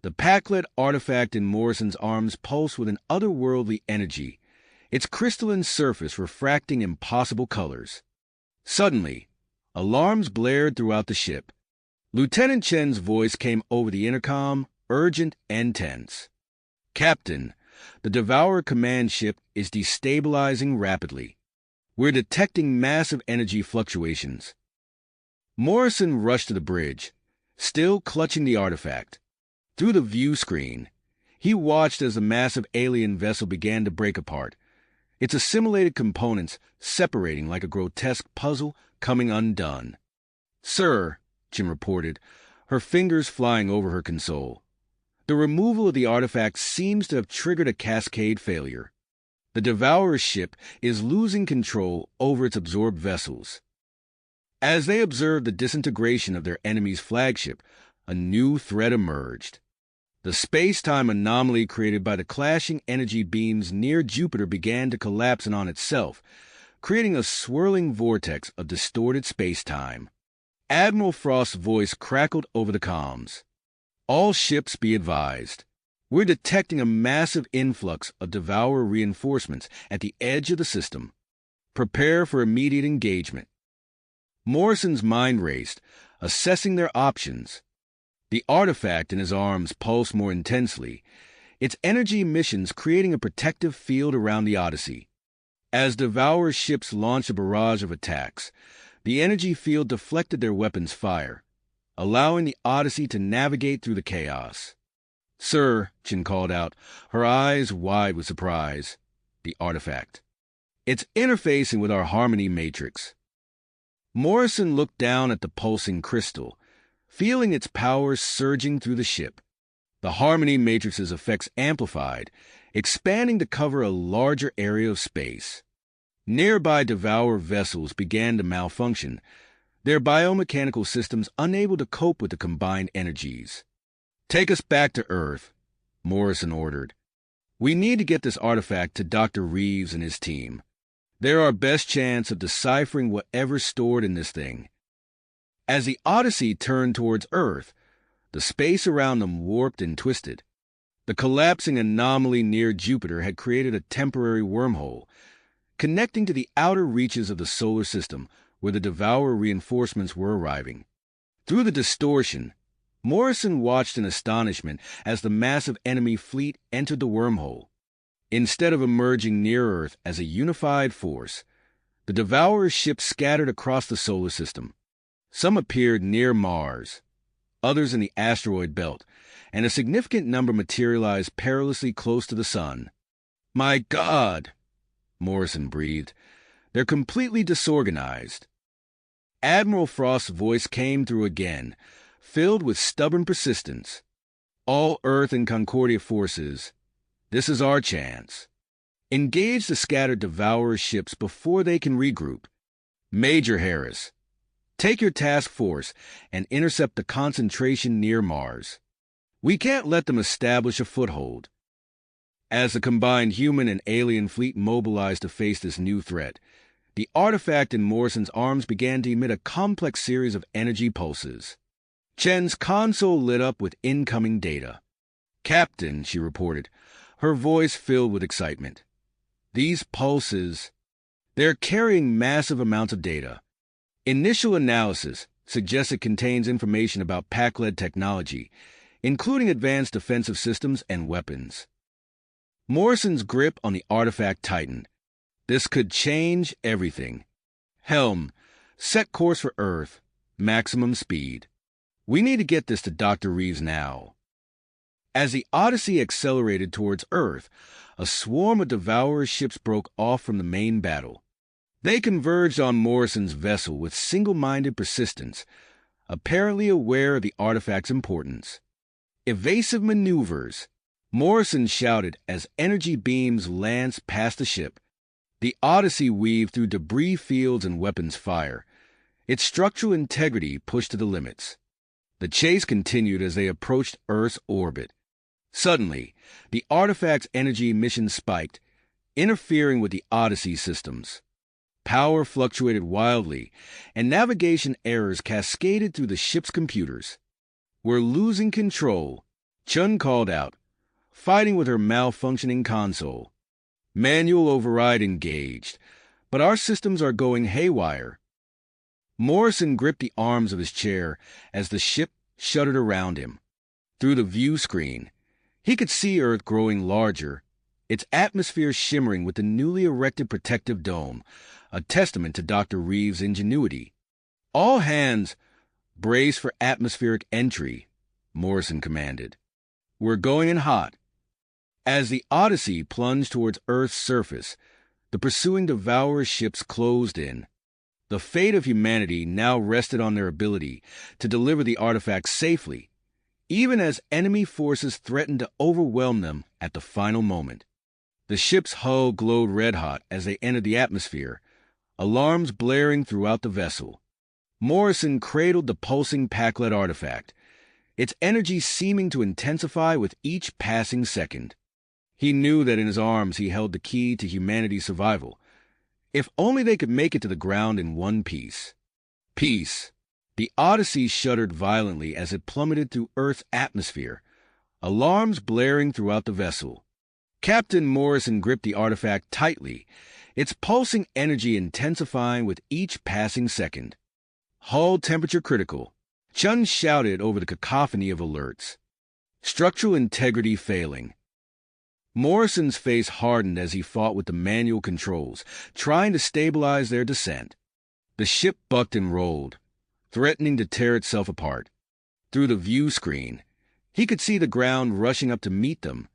[SPEAKER 1] the Pac-led artifact in Morrison's arms pulsed with an otherworldly energy, its crystalline surface refracting impossible colors. Suddenly, alarms blared throughout the ship. Lieutenant Chen's voice came over the intercom, urgent and tense. "Captain, the Devourer command ship is destabilizing rapidly. We're detecting massive energy fluctuations." Morrison rushed to the bridge, still clutching the artifact. Through the view screen, he watched as the massive alien vessel began to break apart, its assimilated components separating like a grotesque puzzle coming undone. "Sir," Chen reported, her fingers flying over her console, "the removal of the artifact seems to have triggered a cascade failure. The Devourer ship is losing control over its absorbed vessels." As they observed the disintegration of their enemy's flagship, a new threat emerged. The space-time anomaly created by the clashing energy beams near Jupiter began to collapse in on itself, creating a swirling vortex of distorted space-time. Admiral Frost's voice crackled over the comms. "All ships be advised. We're detecting a massive influx of Devourer reinforcements at the edge of the system. Prepare for immediate engagement." Morrison's mind raced, assessing their options. The artifact in his arms pulsed more intensely, its energy emissions creating a protective field around the Odyssey. As Devourer ships launched a barrage of attacks, the energy field deflected their weapons' fire, allowing the Odyssey to navigate through the chaos. "Sir," Chen called out, her eyes wide with surprise. "The artifact. It's interfacing with our harmony matrix." Morrison looked down at the pulsing crystal, feeling its power surging through the ship. The harmony matrix's effects amplified, expanding to cover a larger area of space. Nearby Devourer vessels began to malfunction, their biomechanical systems unable to cope with the combined energies. "Take us back to Earth," Morrison ordered. "We need to get this artifact to Dr. Reeves and his team. They're our best chance of deciphering whatever's stored in this thing." As the Odyssey turned towards Earth, the space around them warped and twisted. The collapsing anomaly near Jupiter had created a temporary wormhole, connecting to the outer reaches of the solar system where the Devourer reinforcements were arriving. Through the distortion, Morrison watched in astonishment as the massive enemy fleet entered the wormhole. Instead of emerging near Earth as a unified force, the Devourer ships scattered across the solar system. Some appeared near Mars, others in the asteroid belt, and a significant number materialized perilously close to the sun. "My God!" Morrison breathed. "They're completely disorganized." Admiral Frost's voice came through again, filled with stubborn persistence. "All Earth and Concordia forces, this is our chance. Engage the scattered Devourer ships before they can regroup. Major Harris, take your task force and intercept the concentration near Mars. We can't let them establish a foothold." As the combined human and alien fleet mobilized to face this new threat, the artifact in Morrison's arms began to emit a complex series of energy pulses. Chen's console lit up with incoming data. "Captain," she reported, her voice filled with excitement. "These pulses, they're carrying massive amounts of data. Initial analysis suggests it contains information about Pac-led technology, including advanced defensive systems and weapons." Morrison's grip on the artifact tightened. This could change everything. Helm, set course for Earth. Maximum speed. We need to get this to Dr. Reeves now. As the Odyssey accelerated towards Earth, a swarm of Devourer ships broke off from the main battle. They converged on Morrison's vessel with single-minded persistence, apparently aware of the artifact's importance. Evasive maneuvers, Morrison shouted as energy beams lanced past the ship. The Odyssey weaved through debris fields and weapons fire, its structural integrity pushed to the limits. The chase continued as they approached Earth's orbit. Suddenly, the artifact's energy emissions spiked, interfering with the Odyssey systems. Power fluctuated wildly, and navigation errors cascaded through the ship's computers. "We're losing control," Chun called out, fighting with her malfunctioning console. "Manual override engaged, but our systems are going haywire." Morrison gripped the arms of his chair as the ship shuddered around him. Through the view screen, he could see Earth growing larger, its atmosphere shimmering with the newly erected protective dome, a testament to Dr. Reeves' ingenuity. "All hands, brace for atmospheric entry," Morrison commanded. "We're going in hot." As the Odyssey plunged towards Earth's surface, the pursuing Devourer ships closed in. The fate of humanity now rested on their ability to deliver the artifact safely, even as enemy forces threatened to overwhelm them at the final moment. The ship's hull glowed red-hot as they entered the atmosphere, alarms blaring throughout the vessel. Morrison cradled the pulsing Packlet artifact, its energy seeming to intensify with each passing second. He knew that in his arms he held the key to humanity's survival. If only they could make it to the ground in one piece. Peace. The Odyssey shuddered violently as it plummeted through Earth's atmosphere, alarms blaring throughout the vessel. Captain Morrison gripped the artifact tightly, its pulsing energy intensifying with each passing second. "Hull temperature critical," Chun shouted over the cacophony of alerts. "Structural integrity failing." Morrison's face hardened as he fought with the manual controls, trying to stabilize their descent. The ship bucked and rolled, threatening to tear itself apart. Through the view screen, he could see the ground rushing up to meet them,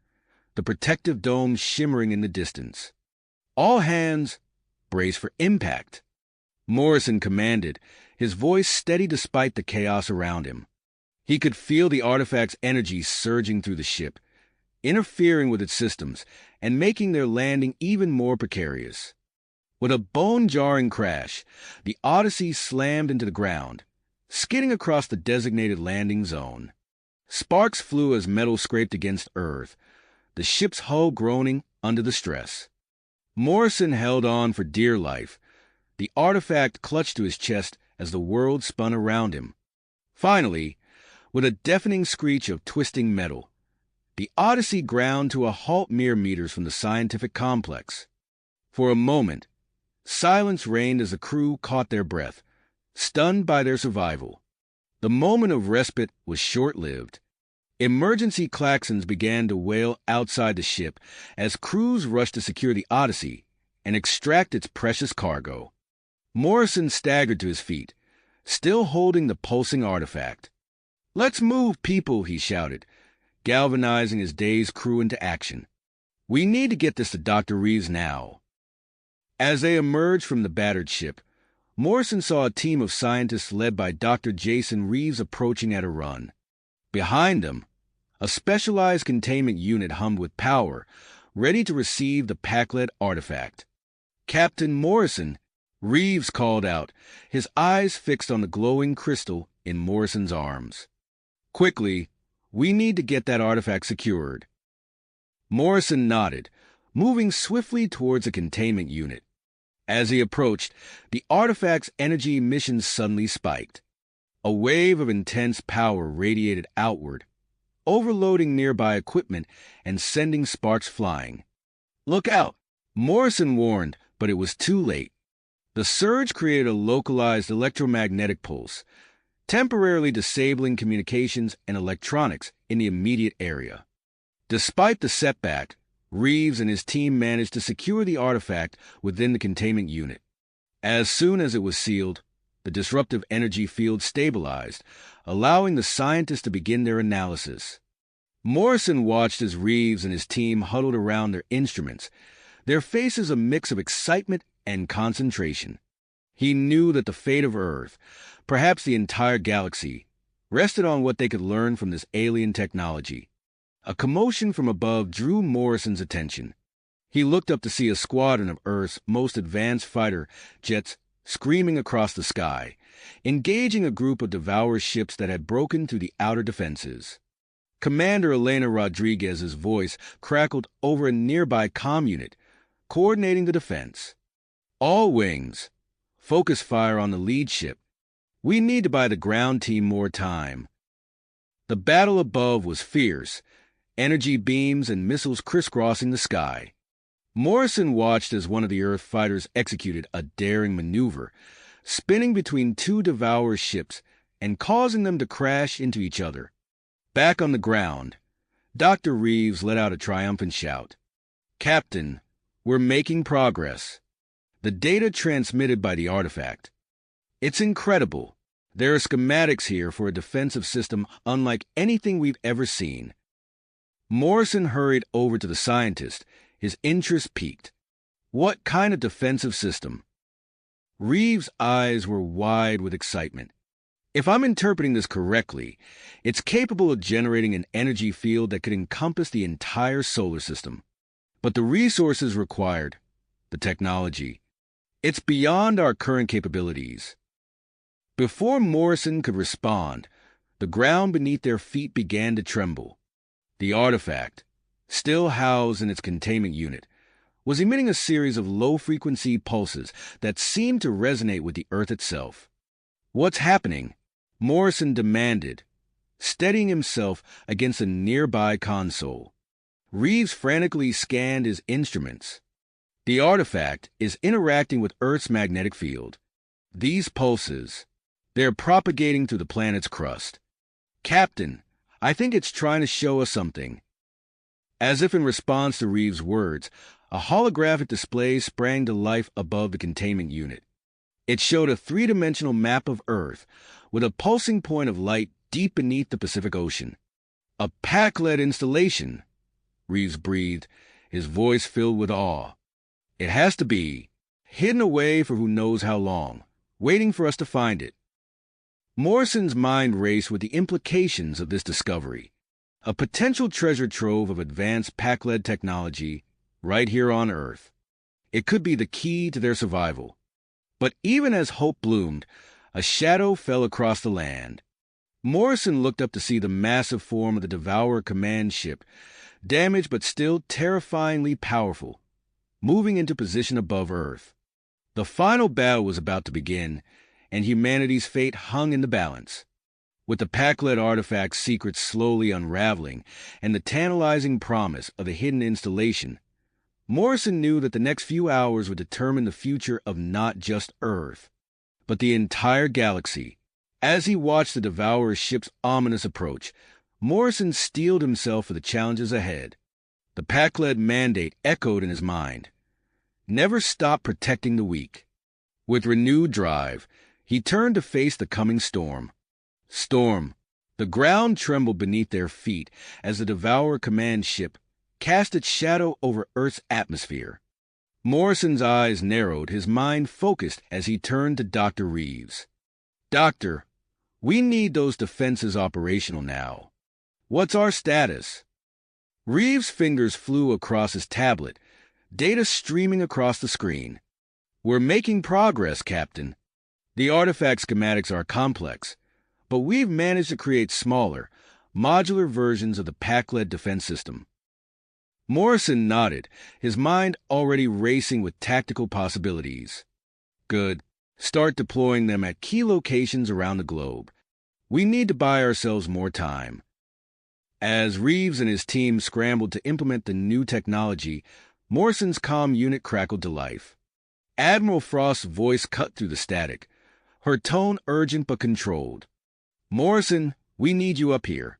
[SPEAKER 1] the protective dome shimmering in the distance. "All hands, brace for impact," Morrison commanded, his voice steady despite the chaos around him. He could feel the artifact's energy surging through the ship, interfering with its systems and making their landing even more precarious. With a bone-jarring crash, the Odyssey slammed into the ground, skidding across the designated landing zone. Sparks flew as metal scraped against Earth, the ship's hull groaning under the stress. Morrison held on for dear life, the artifact clutched to his chest as the world spun around him. Finally, with a deafening screech of twisting metal, the Odyssey ground to a halt mere meters from the scientific complex. For a moment, silence reigned as the crew caught their breath, stunned by their survival. The moment of respite was short-lived. Emergency klaxons began to wail outside the ship as crews rushed to secure the Odyssey and extract its precious cargo. Morrison staggered to his feet, still holding the pulsing artifact. "Let's move, people," he shouted, galvanizing his dazed crew into action. "We need to get this to Dr. Reeves now." As they emerged from the battered ship, Morrison saw a team of scientists led by Dr. Jason Reeves approaching at a run. Behind them, a specialized containment unit hummed with power, ready to receive the Packlet artifact. "Captain Morrison," Reeves called out, his eyes fixed on the glowing crystal in Morrison's arms. "Quickly, we need to get that artifact secured." Morrison nodded, moving swiftly towards the containment unit. As he approached, the artifact's energy emissions suddenly spiked. A wave of intense power radiated outward, overloading nearby equipment and sending sparks flying. "Look out!" Morrison warned, but it was too late. The surge created a localized electromagnetic pulse, temporarily disabling communications and electronics in the immediate area. Despite the setback, Reeves and his team managed to secure the artifact within the containment unit. As soon as it was sealed, the disruptive energy field stabilized, allowing the scientists to begin their analysis. Morrison watched as Reeves and his team huddled around their instruments, their faces a mix of excitement and concentration. He knew that the fate of Earth, perhaps the entire galaxy, rested on what they could learn from this alien technology. A commotion from above drew Morrison's attention. He looked up to see a squadron of Earth's most advanced fighter jets screaming across the sky, engaging a group of Devourer ships that had broken through the outer defenses. Commander Elena Rodriguez's voice crackled over a nearby comm unit, coordinating the defense. All wings, focus fire on the lead ship. We need to buy the ground team more time. The battle above was fierce, energy beams and missiles crisscrossing the sky. Morrison watched as one of the Earth fighters executed a daring maneuver, spinning between two Devourer ships and causing them to crash into each other. Back on the ground, Dr. Reeves let out a triumphant shout. "Captain, we're making progress. The data transmitted by the artifact. It's incredible. There are schematics here for a defensive system unlike anything we've ever seen." Morrison hurried over to the scientist, his interest piqued. "What kind of defensive system?" Reeves' eyes were wide with excitement. "If I'm interpreting this correctly, it's capable of generating an energy field that could encompass the entire solar system. But the resources required, the technology, it's beyond our current capabilities." Before Morrison could respond, the ground beneath their feet began to tremble. The artifact, still housed in its containment unit, was emitting a series of low-frequency pulses that seemed to resonate with the Earth itself. "What's happening?" Morrison demanded, steadying himself against a nearby console. Reeves frantically scanned his instruments. "The artifact is interacting with Earth's magnetic field. These pulses, they're propagating through the planet's crust. Captain, I think it's trying to show us something." As if in response to Reeves' words, a holographic display sprang to life above the containment unit. It showed a three-dimensional map of Earth, with a pulsing point of light deep beneath the Pacific Ocean. "A Pac-led installation," Reeves breathed, his voice filled with awe. "It has to be, hidden away for who knows how long, waiting for us to find it." Morrison's mind raced with the implications of this discovery. A potential treasure trove of advanced Pac-led technology right here on Earth. It could be the key to their survival. But even as hope bloomed, a shadow fell across the land. Morrison looked up to see the massive form of the Devourer command ship, damaged but still terrifyingly powerful, moving into position above Earth. The final battle was about to begin, and humanity's fate hung in the balance. With the Pac-led artifact's secrets slowly unraveling and the tantalizing promise of the hidden installation, Morrison knew that the next few hours would determine the future of not just Earth, but the entire galaxy. As he watched the Devourer's ship's ominous approach, Morrison steeled himself for the challenges ahead. The Pac-led mandate echoed in his mind. Never stop protecting the weak. With renewed drive, he turned to face the coming storm. The ground trembled beneath their feet as the Devourer command ship cast its shadow over Earth's atmosphere. Morrison's eyes narrowed, his mind focused as he turned to Dr. Reeves. "Doctor, we need those defenses operational now. What's our status?" Reeves' fingers flew across his tablet, data streaming across the screen. "We're making progress, Captain. The artifact schematics are complex, but we've managed to create smaller, modular versions of the Pac-led defense system." Morrison nodded, his mind already racing with tactical possibilities. "Good. Start deploying them at key locations around the globe. We need to buy ourselves more time." As Reeves and his team scrambled to implement the new technology, Morrison's comm unit crackled to life. Admiral Frost's voice cut through the static, her tone urgent but controlled. "Morrison, we need you up here.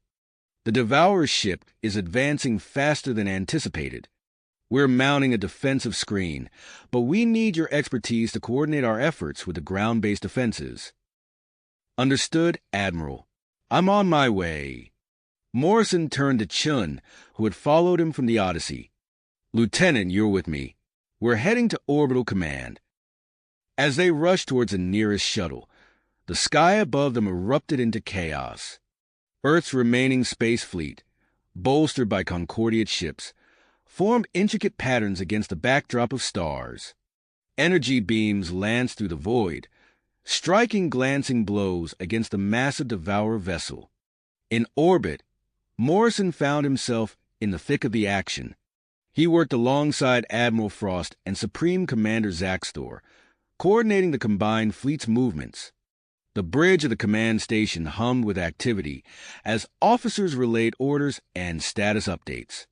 [SPEAKER 1] The Devourer's ship is advancing faster than anticipated. We're mounting a defensive screen, but we need your expertise to coordinate our efforts with the ground-based defenses. Understood, Admiral. I'm on my way. Morrison turned to Chun, who had followed him from the Odyssey. Lieutenant, you're with me. We're heading to Orbital Command. As they rushed towards the nearest shuttle, the sky above them erupted into chaos. Earth's remaining space fleet, bolstered by Concordiate ships, formed intricate patterns against the backdrop of stars. Energy beams lanced through the void, striking glancing blows against the massive Devourer vessel. In orbit, Morrison found himself in the thick of the action. He worked alongside Admiral Frost and Supreme Commander Zaxtor, coordinating the combined fleet's movements. The bridge of the command station hummed with activity as officers relayed orders and status updates.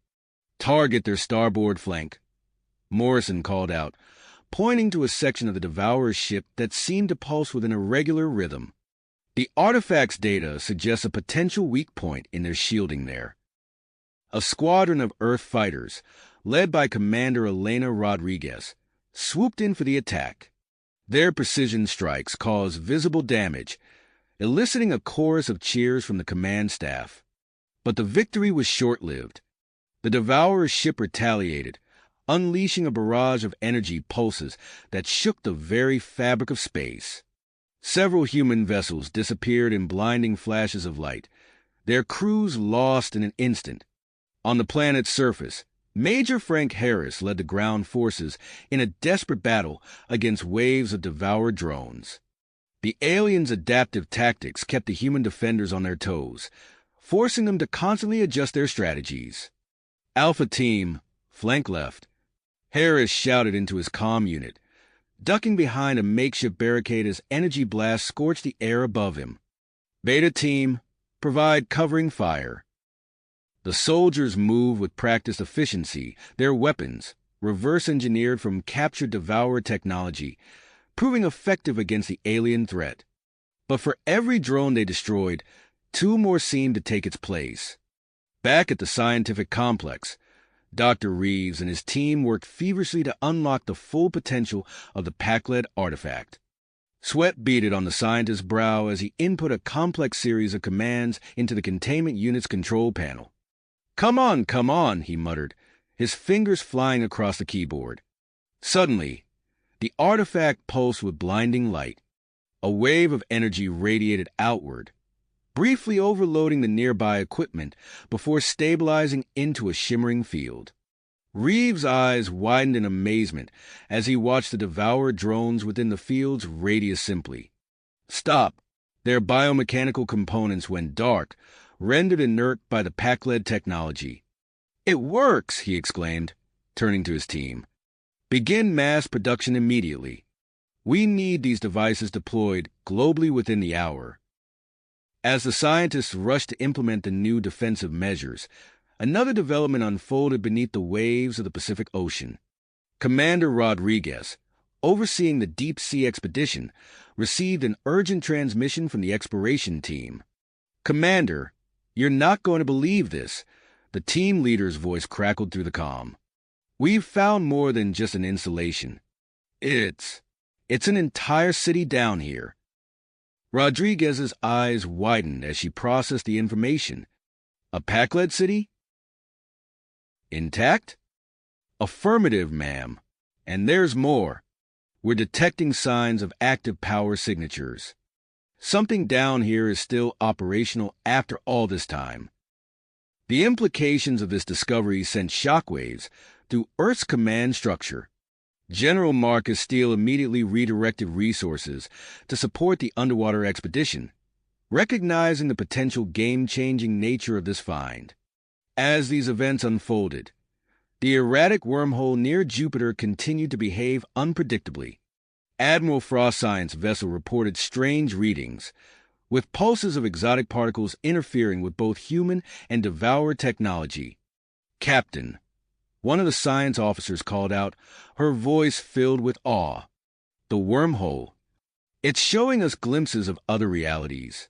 [SPEAKER 1] Target their starboard flank, Morrison called out, pointing to a section of the Devourer's ship that seemed to pulse with an irregular rhythm. The artifact's data suggests a potential weak point in their shielding there. A squadron of Earth fighters, led by Commander Elena Rodriguez, swooped in for the attack. Their precision strikes caused visible damage, eliciting a chorus of cheers from the command staff. But the victory was short-lived. The Devourer's ship retaliated, unleashing a barrage of energy pulses that shook the very fabric of space. Several human vessels disappeared in blinding flashes of light, their crews lost in an instant. On the planet's surface, Major Frank Harris led the ground forces in a desperate battle against waves of Devourer drones. The aliens' adaptive tactics kept the human defenders on their toes, forcing them to constantly adjust their strategies. Alpha Team, flank left. Harris shouted into his comm unit, ducking behind a makeshift barricade as energy blasts scorched the air above him. Beta Team, provide covering fire. The soldiers moved with practiced efficiency, their weapons, reverse-engineered from captured Devourer technology, proving effective against the alien threat. But for every drone they destroyed, 2 more seemed to take its place. Back at the scientific complex, Dr. Reeves and his team worked feverishly to unlock the full potential of the Pac-led artifact. Sweat beaded on the scientist's brow as he input a complex series of commands into the containment unit's control panel. Come on, he muttered, his fingers flying across the keyboard. Suddenly, the artifact pulsed with blinding light. A wave of energy radiated outward, briefly overloading the nearby equipment before stabilizing into a shimmering field. Reeves' eyes widened in amazement as he watched the Devourer drones within the field's radius simply. Stop! Their biomechanical components went dark, rendered inert by the Pac-led technology. It works, he exclaimed, turning to his team. Begin mass production immediately. We need these devices deployed globally within the hour. As the scientists rushed to implement the new defensive measures, another development unfolded beneath the waves of the Pacific Ocean. Commander Rodriguez, overseeing the deep-sea expedition, received an urgent transmission from the exploration team. Commander, you're not going to believe this, the team leader's voice crackled through the comm. We've found more than just an installation. It's an entire city down here. Rodriguez's eyes widened as she processed the information. A Pac-led city? Intact? Affirmative, ma'am. And there's more. We're detecting signs of active power signatures. Something down here is still operational after all this time. The implications of this discovery sent shockwaves through Earth's command structure. General Marcus Steele immediately redirected resources to support the underwater expedition, recognizing the potential game-changing nature of this find. As these events unfolded, the erratic wormhole near Jupiter continued to behave unpredictably. Admiral Frost's science vessel reported strange readings, with pulses of exotic particles interfering with both human and Devourer technology. Captain, one of the science officers called out, her voice filled with awe. The wormhole. It's showing us glimpses of other realities,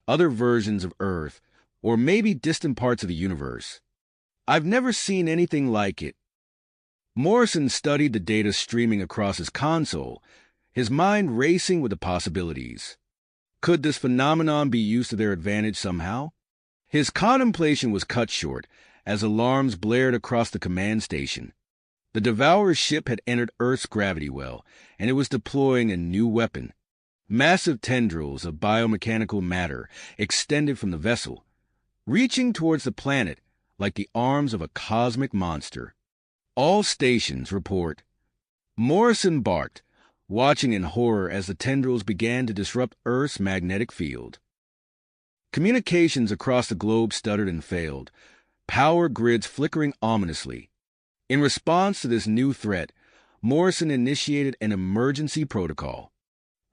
[SPEAKER 1] other versions of Earth, or maybe distant parts of the universe. I've never seen anything like it. Morrison studied the data streaming across his console, his mind racing with the possibilities. Could this phenomenon be used to their advantage somehow? His contemplation was cut short as alarms blared across the command station. The Devourer's ship had entered Earth's gravity well, and it was deploying a new weapon. Massive tendrils of biomechanical matter extended from the vessel, reaching towards the planet like the arms of a cosmic monster. All stations report. Morrison barked, watching in horror as the tendrils began to disrupt Earth's magnetic field. Communications across the globe stuttered and failed, power grids flickering ominously. In response to this new threat, Morrison initiated an emergency protocol.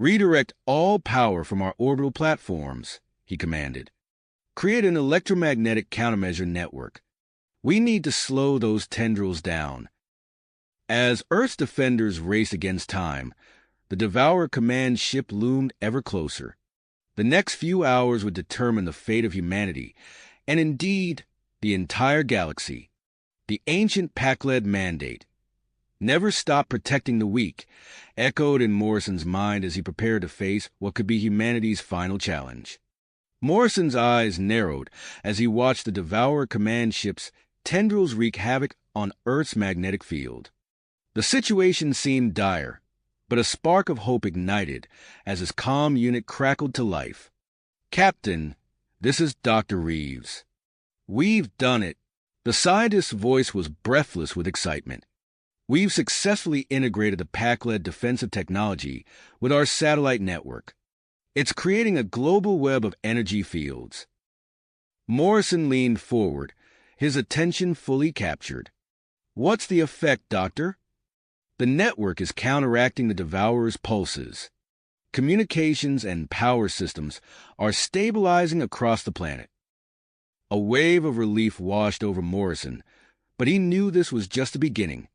[SPEAKER 1] "Redirect all power from our orbital platforms," he commanded. "Create an electromagnetic countermeasure network. We need to slow those tendrils down." As Earth's defenders raced against time, the Devourer command ship loomed ever closer. The next few hours would determine the fate of humanity, and indeed, the entire galaxy. The ancient Pakled mandate, "Never stop protecting the weak," echoed in Morrison's mind as he prepared to face what could be humanity's final challenge. Morrison's eyes narrowed as he watched the Devourer command ship's tendrils wreak havoc on Earth's magnetic field. The situation seemed dire, but a spark of hope ignited as his comm unit crackled to life. "Captain, this is Dr. Reeves. We've done it." The scientist's voice was breathless with excitement. "We've successfully integrated the Pakled defensive technology with our satellite network. It's creating a global web of energy fields." Morrison leaned forward, his attention fully captured. "What's the effect, Doctor?" "The network is counteracting the Devourer's pulses. Communications and power systems are stabilizing across the planet." A wave of relief washed over Morrison, but he knew this was just the beginning.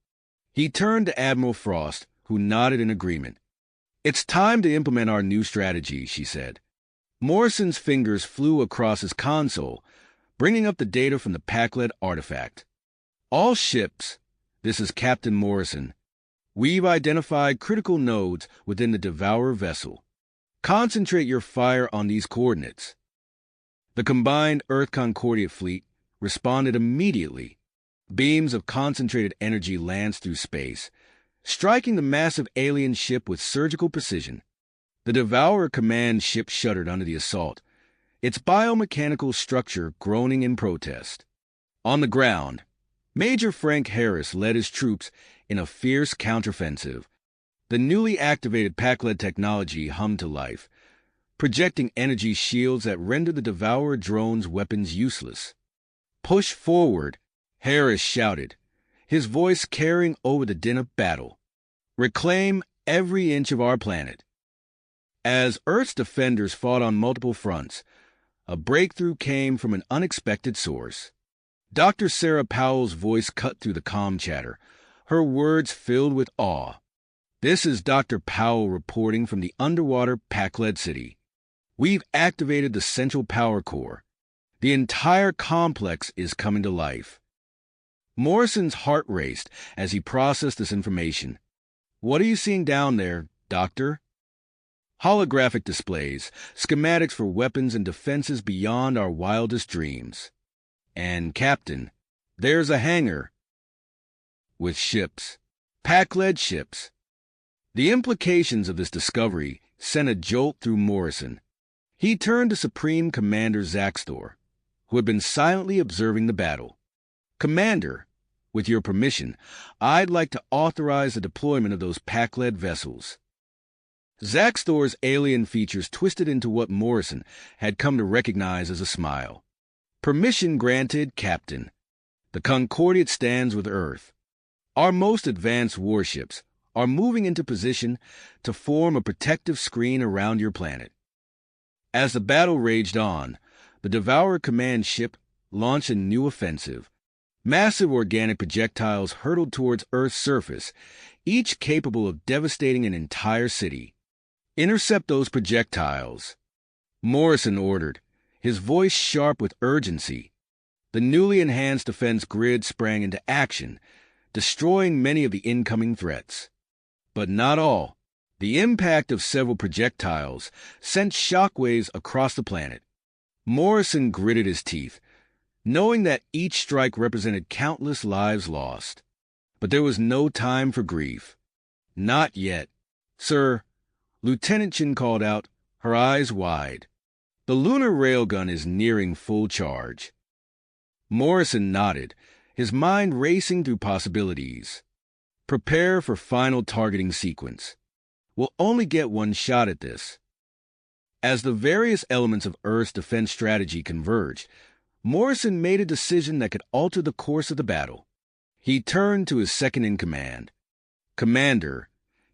[SPEAKER 1] He turned to Admiral Frost, who nodded in agreement. "It's time to implement our new strategy," she said. Morrison's fingers flew across his console, bringing up the data from the Pakled artifact. "All ships, this is Captain Morrison. We've identified critical nodes within the Devourer vessel. Concentrate your fire on these coordinates." The combined Earth Concordia fleet responded immediately. Beams of concentrated energy lanced through space, striking the massive alien ship with surgical precision. The Devourer command ship shuddered under the assault, its biomechanical structure groaning in protest. On the ground, Major Frank Harris led his troops in a fierce counteroffensive. The newly activated Pakled technology hummed to life, projecting energy shields that rendered the Devourer drone's weapons useless. "Push forward," Harris shouted, his voice carrying over the din of battle. "Reclaim every inch of our planet." As Earth's defenders fought on multiple fronts, a breakthrough came from an unexpected source. Dr. Sarah Powell's voice cut through the comm chatter, her words filled with awe. "This is Dr. Powell reporting from the underwater Pakled city. We've activated the central power core. The entire complex is coming to life." Morrison's heart raced as he processed this information. "What are you seeing down there, Doctor?" "Holographic displays, schematics for weapons and defenses beyond our wildest dreams. And, Captain, there's a hangar with ships, Pakled ships." The implications of this discovery sent a jolt through Morrison. He turned to Supreme Commander Zaxtor, who had been silently observing the battle. "Commander, with your permission, I'd like to authorize the deployment of those Pakled vessels." Zaxtor's alien features twisted into what Morrison had come to recognize as a smile. "Permission granted, Captain. The Concordiate stands with Earth. Our most advanced warships are moving into position to form a protective screen around your planet." As the battle raged on, the Devourer command ship launched a new offensive. Massive organic projectiles hurtled towards Earth's surface, each capable of devastating an entire city. "Intercept those projectiles," Morrison ordered, his voice sharp with urgency. The newly enhanced defense grid sprang into action, destroying many of the incoming threats. But not all. The impact of several projectiles sent shockwaves across the planet. Morrison gritted his teeth, knowing that each strike represented countless lives lost. But there was no time for grief. Not yet. "Sir," Lieutenant Chin called out, her eyes wide. "The lunar railgun is nearing full charge." Morrison nodded, his mind racing through possibilities. "Prepare for final targeting sequence. We'll only get one shot at this." As the various elements of Earth's defense strategy converged, Morrison made a decision that could alter the course of the battle. He turned to his second-in-command. "Commander,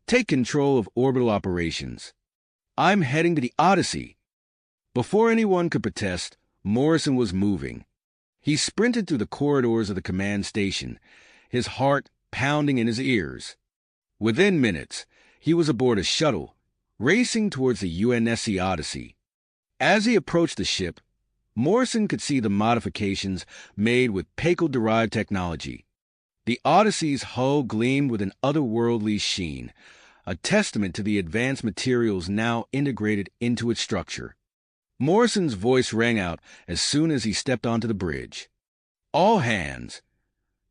[SPEAKER 1] take control of orbital operations. I'm heading to the Odyssey." Before anyone could protest, Morrison was moving. He sprinted through the corridors of the command station, his heart pounding in his ears. Within minutes, he was aboard a shuttle, racing towards the UNSC Odyssey. As he approached the ship, Morrison could see the modifications made with Paco-derived technology. The Odyssey's hull gleamed with an otherworldly sheen, a testament to the advanced materials now integrated into its structure. Morrison's voice rang out as soon as he stepped onto the bridge. "All hands,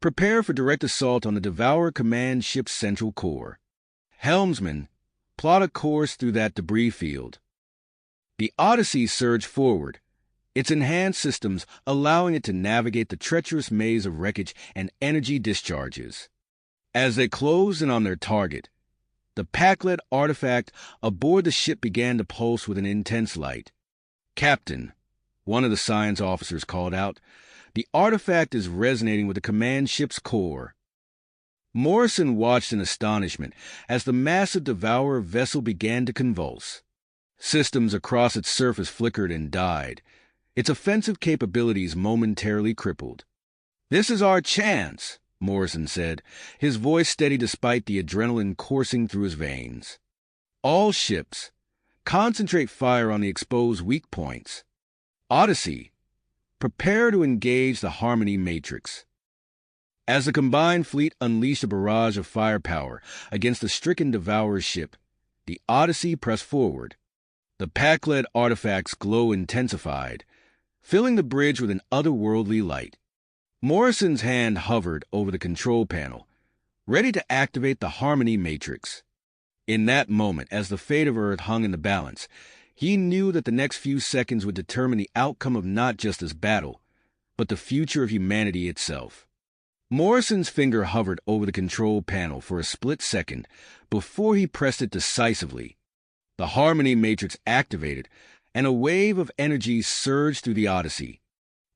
[SPEAKER 1] prepare for direct assault on the Devourer Command ship's central core. Helmsman, plot a course through that debris field." The Odyssey surged forward, its enhanced systems allowing it to navigate the treacherous maze of wreckage and energy discharges. As they closed in on their target, the Pac-led artifact aboard the ship began to pulse with an intense light. "Captain," one of the science officers called out, "the artifact is resonating with the command ship's core." Morrison watched in astonishment as the massive Devourer vessel began to convulse. Systems across its surface flickered and died, its offensive capabilities momentarily crippled. "This is our chance," Morrison said, his voice steady despite the adrenaline coursing through his veins. "All ships, concentrate fire on the exposed weak points. Odyssey, prepare to engage the Harmony Matrix." As the combined fleet unleashed a barrage of firepower against the stricken Devourer ship, the Odyssey pressed forward. The Pac-led artifact's glow intensified, filling the bridge with an otherworldly light. Morrison's hand hovered over the control panel, ready to activate the Harmony Matrix. In that moment, as the fate of Earth hung in the balance, he knew that the next few seconds would determine the outcome of not just this battle, but the future of humanity itself. Morrison's finger hovered over the control panel for a split second before he pressed it decisively. The Harmony Matrix activated, and a wave of energy surged through the Odyssey.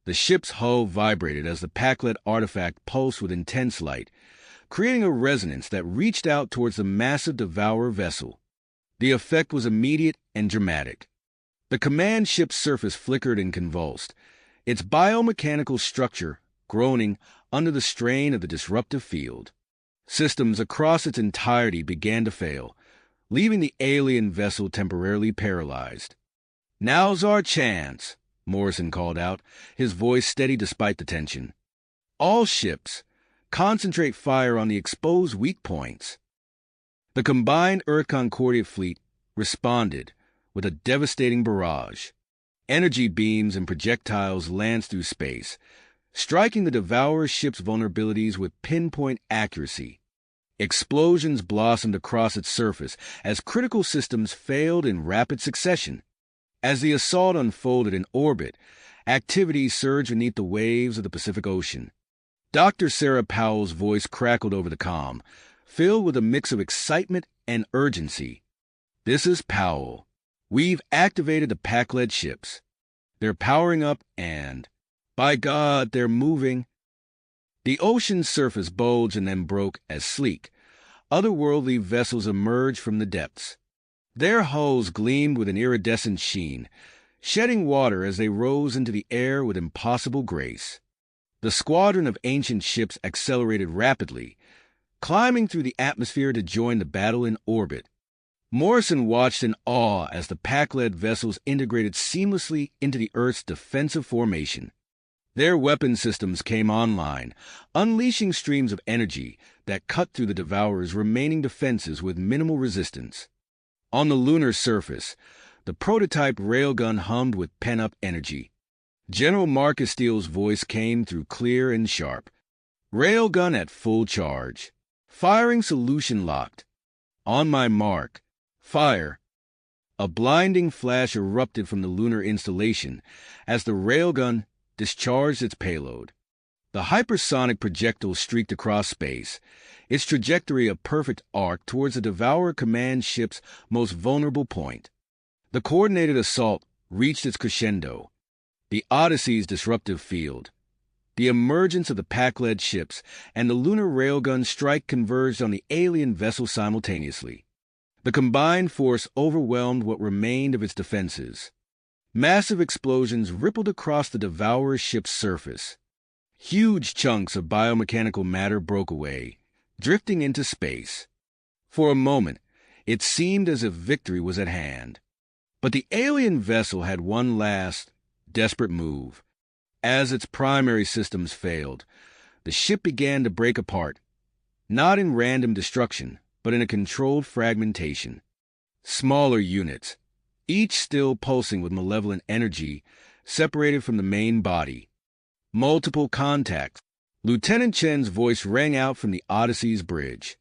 [SPEAKER 1] The ship's hull vibrated as the Pac-led artifact pulsed with intense light, creating a resonance that reached out towards the massive Devourer vessel. The effect was immediate and dramatic. The command ship's surface flickered and convulsed, its biomechanical structure groaning under the strain of the disruptive field. Systems across its entirety began to fail, leaving the alien vessel temporarily paralyzed. "Now's our chance," Morrison called out, his voice steady despite the tension. "All ships, concentrate fire on the exposed weak points." The combined Earth Concordia fleet responded with a devastating barrage. Energy beams and projectiles lanced through space, striking the Devourer ship's vulnerabilities with pinpoint accuracy. Explosions blossomed across its surface as critical systems failed in rapid succession. As the assault unfolded in orbit, activity surged beneath the waves of the Pacific Ocean. Dr. Sarah Powell's voice crackled over the comm, filled with a mix of excitement and urgency. "This is Powell. We've activated the Pac-led ships. They're powering up and, by God, they're moving." The ocean's surface bulged and then broke as sleek, otherworldly vessels emerged from the depths. Their hulls gleamed with an iridescent sheen, shedding water as they rose into the air with impossible grace. The squadron of ancient ships accelerated rapidly, climbing through the atmosphere to join the battle in orbit. Morrison watched in awe as the Pac-led vessels integrated seamlessly into the Earth's defensive formation. Their weapon systems came online, unleashing streams of energy that cut through the Devourer's remaining defenses with minimal resistance. On the lunar surface, the prototype railgun hummed with pent-up energy. General Marcus Steele's voice came through clear and sharp. Railgun at full charge. Firing solution locked. On my mark. Fire. A blinding flash erupted from the lunar installation as the railgun discharged its payload. The hypersonic projectile streaked across space, its trajectory a perfect arc towards the Devourer command ship's most vulnerable point. The coordinated assault reached its crescendo. The Odyssey's disruptive field, the emergence of the pack-led ships, and the lunar railgun strike converged on the alien vessel simultaneously. The combined force overwhelmed what remained of its defenses. Massive explosions rippled across the Devourer ship's surface. Huge chunks of biomechanical matter broke away, drifting into space. For a moment, it seemed as if victory was at hand. But the alien vessel had one last, desperate move. As its primary systems failed, the ship began to break apart, not in random destruction, but in a controlled fragmentation. Smaller units, each still pulsing with malevolent energy, separated from the main body. Multiple contacts. Lieutenant Chen's voice rang out from the Odyssey's bridge.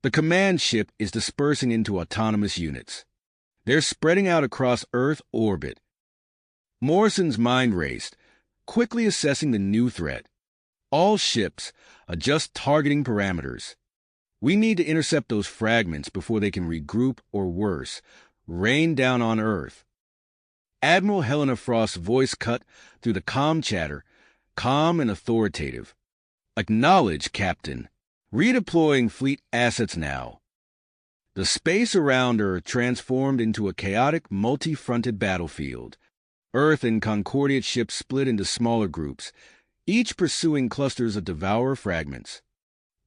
[SPEAKER 1] The command ship is dispersing into autonomous units. They're spreading out across Earth orbit. Morrison's mind raced, quickly assessing the new threat. All ships adjust targeting parameters. We need to intercept those fragments before they can regroup or worse, rain down on Earth. Admiral Helena Frost's voice cut through the comm chatter, calm and authoritative. Acknowledge, Captain. Redeploying fleet assets now. The space around Earth transformed into a chaotic, multi-fronted battlefield. Earth and Concordiate ships split into smaller groups, each pursuing clusters of Devourer fragments.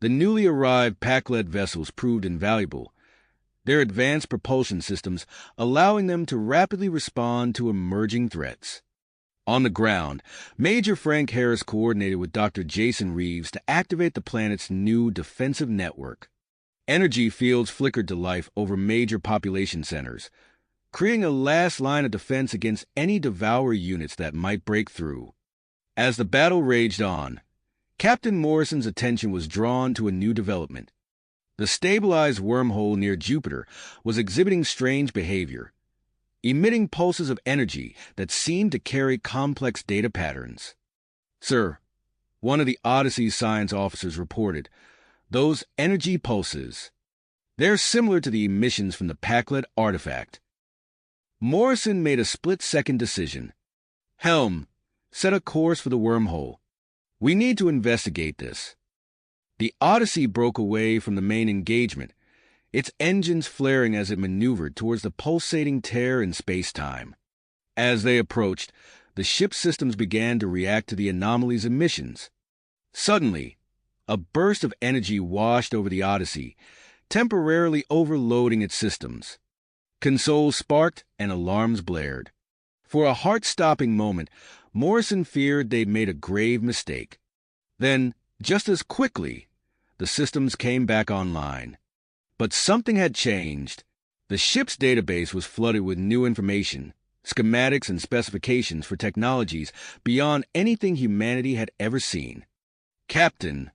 [SPEAKER 1] The newly arrived pack-led vessels proved invaluable, their advanced propulsion systems allowing them to rapidly respond to emerging threats. On the ground, Major Frank Harris coordinated with Dr. Jason Reeves to activate the planet's new defensive network. Energy fields flickered to life over major population centers, creating a last line of defense against any Devourer units that might break through. As the battle raged on, Captain Morrison's attention was drawn to a new development. The stabilized wormhole near Jupiter was exhibiting strange behavior, emitting pulses of energy that seemed to carry complex data patterns. "Sir," one of the Odyssey's science officers reported, "those energy pulses, they're similar to the emissions from the Packlet artifact." Morrison made a split-second decision. "Helm, set a course for the wormhole. We need to investigate this." The Odyssey broke away from the main engagement, its engines flaring as it maneuvered towards the pulsating tear in space-time. As they approached, the ship's systems began to react to the anomaly's emissions. Suddenly, a burst of energy washed over the Odyssey, temporarily overloading its systems. Consoles sparked and alarms blared. For a heart-stopping moment, Morrison feared they'd made a grave mistake. Then, just as quickly, the systems came back online. But something had changed. The ship's database was flooded with new information, schematics and specifications for technologies beyond anything humanity had ever seen. "Captain,"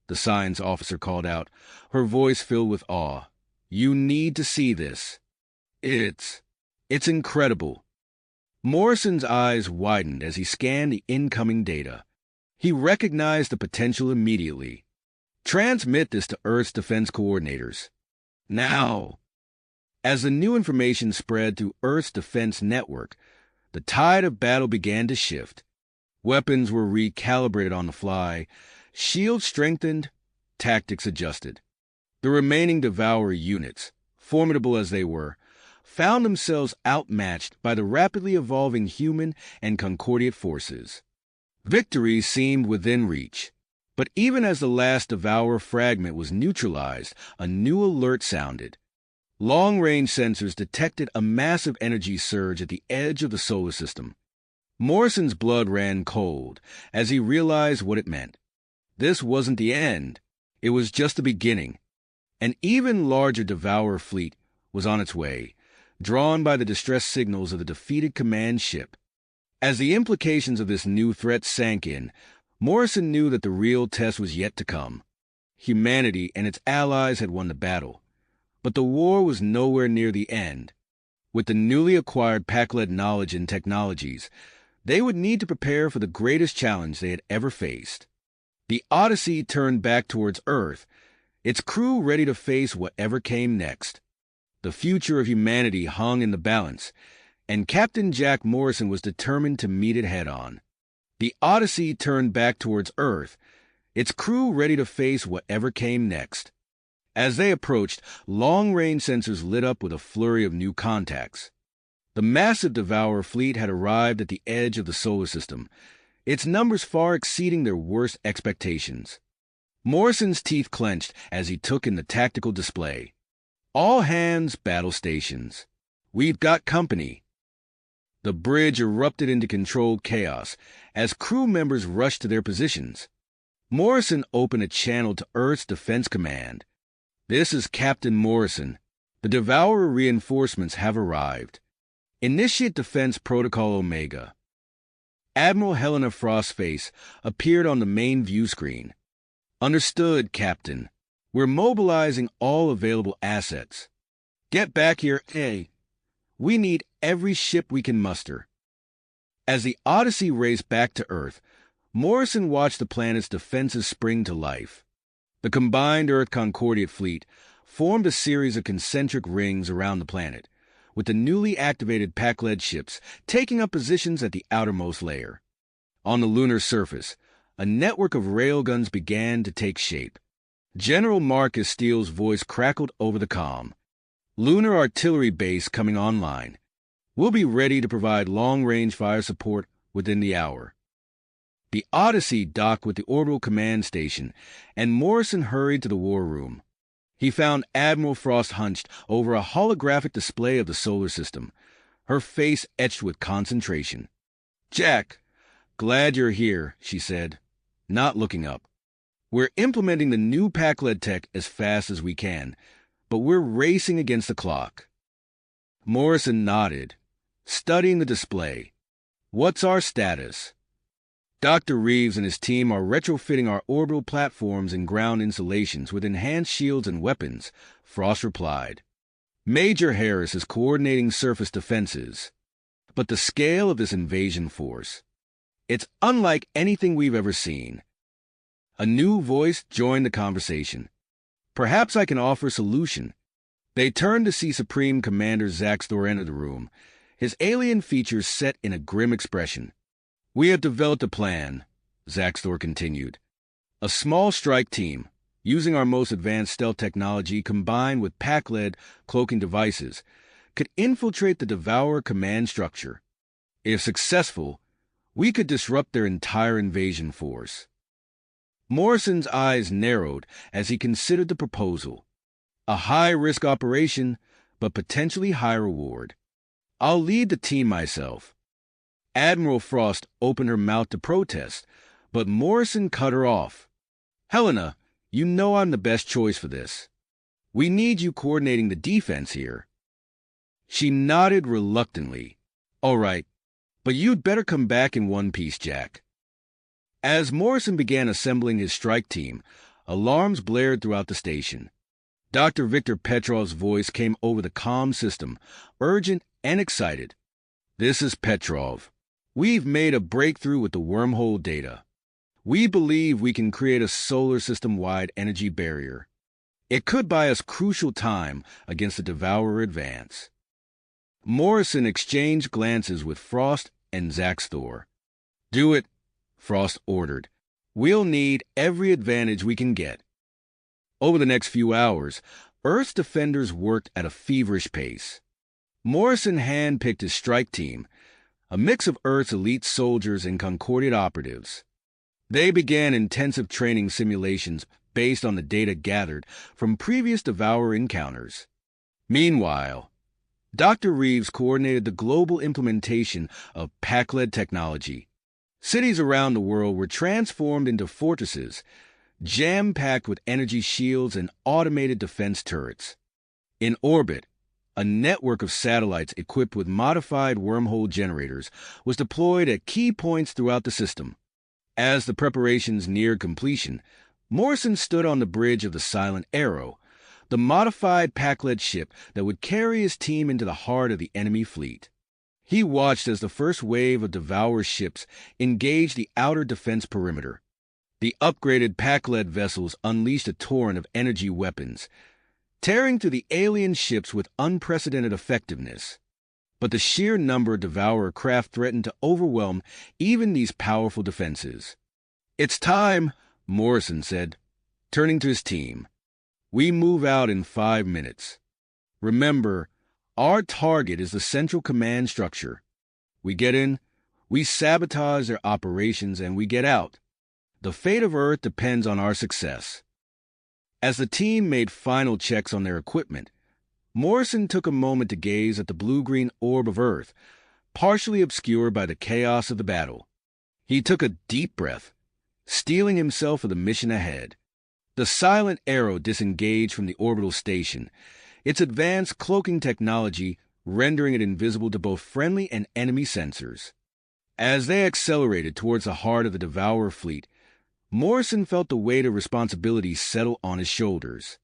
[SPEAKER 1] the science officer called out, her voice filled with awe, "you need to see this. It's incredible." Morrison's eyes widened as he scanned the incoming data. He recognized the potential immediately. "Transmit this to Earth's defense coordinators. Now." As the new information spread through Earth's defense network, the tide of battle began to shift. Weapons were recalibrated on the fly, shields strengthened, tactics adjusted. The remaining Devourer units, formidable as they were, found themselves outmatched by the rapidly evolving human and Concordiate forces. Victory seemed within reach. But even as the last Devourer fragment was neutralized, a new alert sounded. Long-range sensors detected a massive energy surge at the edge of the solar system. Morrison's blood ran cold as he realized what it meant. This wasn't the end. It was just the beginning. An even larger Devourer fleet was on its way, drawn by the distress signals of the defeated command ship. As the implications of this new threat sank in, Morrison knew that the real test was yet to come. Humanity and its allies had won the battle, but the war was nowhere near the end. With the newly acquired Pac-led knowledge and technologies, they would need to prepare for the greatest challenge they had ever faced. The Odyssey turned back towards Earth, its crew ready to face whatever came next. The future of humanity hung in the balance, and Captain Jack Morrison was determined to meet it head-on. The Odyssey turned back towards Earth, its crew ready to face whatever came next. As they approached, long-range sensors lit up with a flurry of new contacts. The massive Devourer fleet had arrived at the edge of the solar system, its numbers far exceeding their worst expectations. Morrison's teeth clenched as he took in the tactical display. All hands, battle stations. We've got company. The bridge erupted into controlled chaos as crew members rushed to their positions. Morrison opened a channel to Earth's Defense Command. This is Captain Morrison. The Devourer reinforcements have arrived. Initiate Defense Protocol Omega. Admiral Helena Frost's face appeared on the main view screen. Understood, Captain. We're mobilizing all available assets. Get back here, A. We need every ship we can muster. As the Odyssey raced back to Earth, Morrison watched the planet's defenses spring to life. The combined Earth Concordia fleet formed a series of concentric rings around the planet, with the newly activated Pac-led ships taking up positions at the outermost layer. On the lunar surface, a network of railguns began to take shape. General Marcus Steele's voice crackled over the comm. Lunar artillery base coming online. We'll be ready to provide long-range fire support within the hour. The Odyssey docked with the orbital command station, and Morrison hurried to the war room. He found Admiral Frost hunched over a holographic display of the solar system, her face etched with concentration. "Jack, glad you're here," she said, not looking up. "We're implementing the new Pac-led tech as fast as we can, but we're racing against the clock." Morrison nodded, studying the display. "What's our status?" "Dr. Reeves and his team are retrofitting our orbital platforms and ground installations with enhanced shields and weapons," Frost replied. "Major Harris is coordinating surface defenses. But the scale of this invasion force, it's unlike anything we've ever seen." A new voice joined the conversation. "Perhaps I can offer a solution." They turned to see Supreme Commander Zaxthor enter the room, his alien features set in a grim expression. "We have developed a plan," Zaxthor continued. "A small strike team, using our most advanced stealth technology combined with Pac-led cloaking devices, could infiltrate the Devourer command structure. If successful, we could disrupt their entire invasion force." Morrison's eyes narrowed as he considered the proposal. A high-risk operation, but potentially high reward. "I'll lead the team myself." Admiral Frost opened her mouth to protest, but Morrison cut her off. "Helena, you know I'm the best choice for this. We need you coordinating the defense here." She nodded reluctantly. "All right, but you'd better come back in one piece, Jack." As Morrison began assembling his strike team, alarms blared throughout the station. Dr. Victor Petrov's voice came over the comm system, urgent and excited. "This is Petrov. We've made a breakthrough with the wormhole data. We believe we can create a solar system-wide energy barrier. It could buy us crucial time against the Devourer advance." Morrison exchanged glances with Frost and Zaxthor. "Do it," Frost ordered. "We'll need every advantage we can get." Over the next few hours, Earth's defenders worked at a feverish pace. Morrison handpicked his strike team, a mix of Earth's elite soldiers and Concordia operatives. They began intensive training simulations based on the data gathered from previous Devourer encounters. Meanwhile, Dr. Reeves coordinated the global implementation of PAC-led technology. Cities around the world were transformed into fortresses, jam-packed with energy shields and automated defense turrets. In orbit, a network of satellites equipped with modified wormhole generators was deployed at key points throughout the system. As the preparations neared completion, Morrison stood on the bridge of the Silent Arrow, the modified PAC-led ship that would carry his team into the heart of the enemy fleet. He watched as the first wave of Devourer ships engaged the outer defense perimeter. The upgraded PAC-led vessels unleashed a torrent of energy weapons, tearing through the alien ships with unprecedented effectiveness. But the sheer number of Devourer craft threatened to overwhelm even these powerful defenses. "It's time," Morrison said, turning to his team. "We move out in 5 minutes. Remember, our target is the central command structure. We get in, we sabotage their operations, and we get out. The fate of Earth depends on our success." As the team made final checks on their equipment, Morrison took a moment to gaze at the blue-green orb of Earth, partially obscured by the chaos of the battle. He took a deep breath, steeling himself for the mission ahead. The Silent Arrow disengaged from the orbital station, its advanced cloaking technology rendering it invisible to both friendly and enemy sensors. As they accelerated towards the heart of the Devourer fleet, Morrison felt the weight of responsibility settle on his shoulders.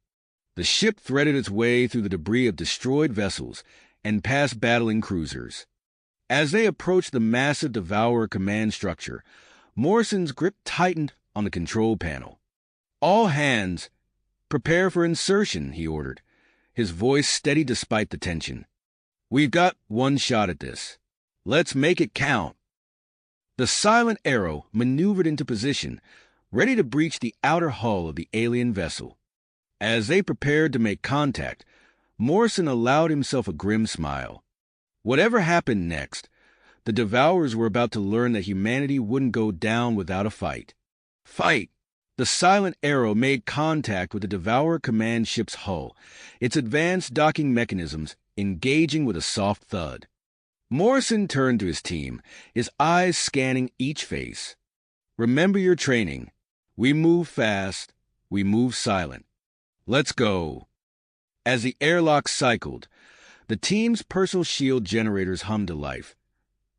[SPEAKER 1] The ship threaded its way through the debris of destroyed vessels and past battling cruisers. As they approached the massive Devourer command structure, Morrison's grip tightened on the control panel. "All hands, prepare for insertion," he ordered, his voice steady despite the tension. "We've got one shot at this. Let's make it count." The Silent Arrow maneuvered into position, ready to breach the outer hull of the alien vessel. As they prepared to make contact, Morrison allowed himself a grim smile. Whatever happened next, the Devourers were about to learn that humanity wouldn't go down without a fight. Fight! The Silent Arrow made contact with the Devourer command ship's hull, its advanced docking mechanisms engaging with a soft thud. Morrison turned to his team, his eyes scanning each face. "Remember your training. We move fast, we move silent. Let's go." As the airlock cycled, the team's personal shield generators hummed to life,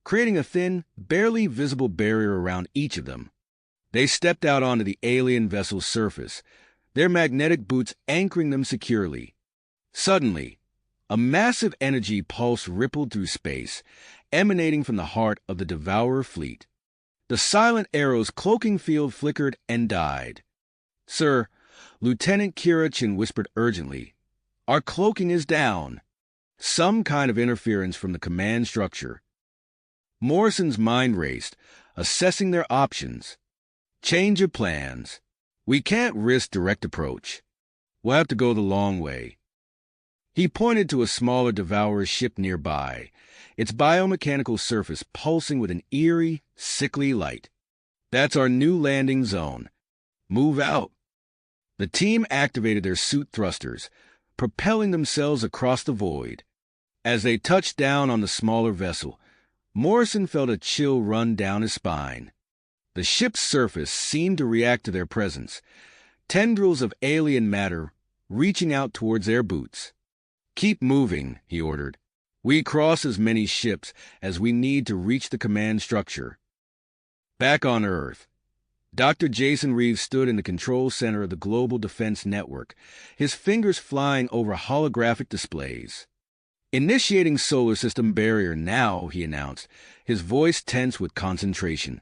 [SPEAKER 1] creating a thin, barely visible barrier around each of them. They stepped out onto the alien vessel's surface, their magnetic boots anchoring them securely. Suddenly, a massive energy pulse rippled through space, emanating from the heart of the Devourer fleet. The Silent Arrow's cloaking field flickered and died. "Sir," Lieutenant Kirachin whispered urgently, "our cloaking is down. Some kind of interference from the command structure." Morrison's mind raced, assessing their options. "Change of plans. We can't risk direct approach. We'll have to go the long way." He pointed to a smaller Devourer ship nearby, its biomechanical surface pulsing with an eerie, sickly light. "That's our new landing zone. Move out." The team activated their suit thrusters, propelling themselves across the void. As they touched down on the smaller vessel, Morrison felt a chill run down his spine. The ship's surface seemed to react to their presence, tendrils of alien matter reaching out towards their boots. "Keep moving," he ordered. "We cross as many ships as we need to reach the command structure." Back on Earth, Dr. Jason Reeves stood in the control center of the Global Defense Network, his fingers flying over holographic displays. "Initiating solar system barrier now," he announced, his voice tense with concentration.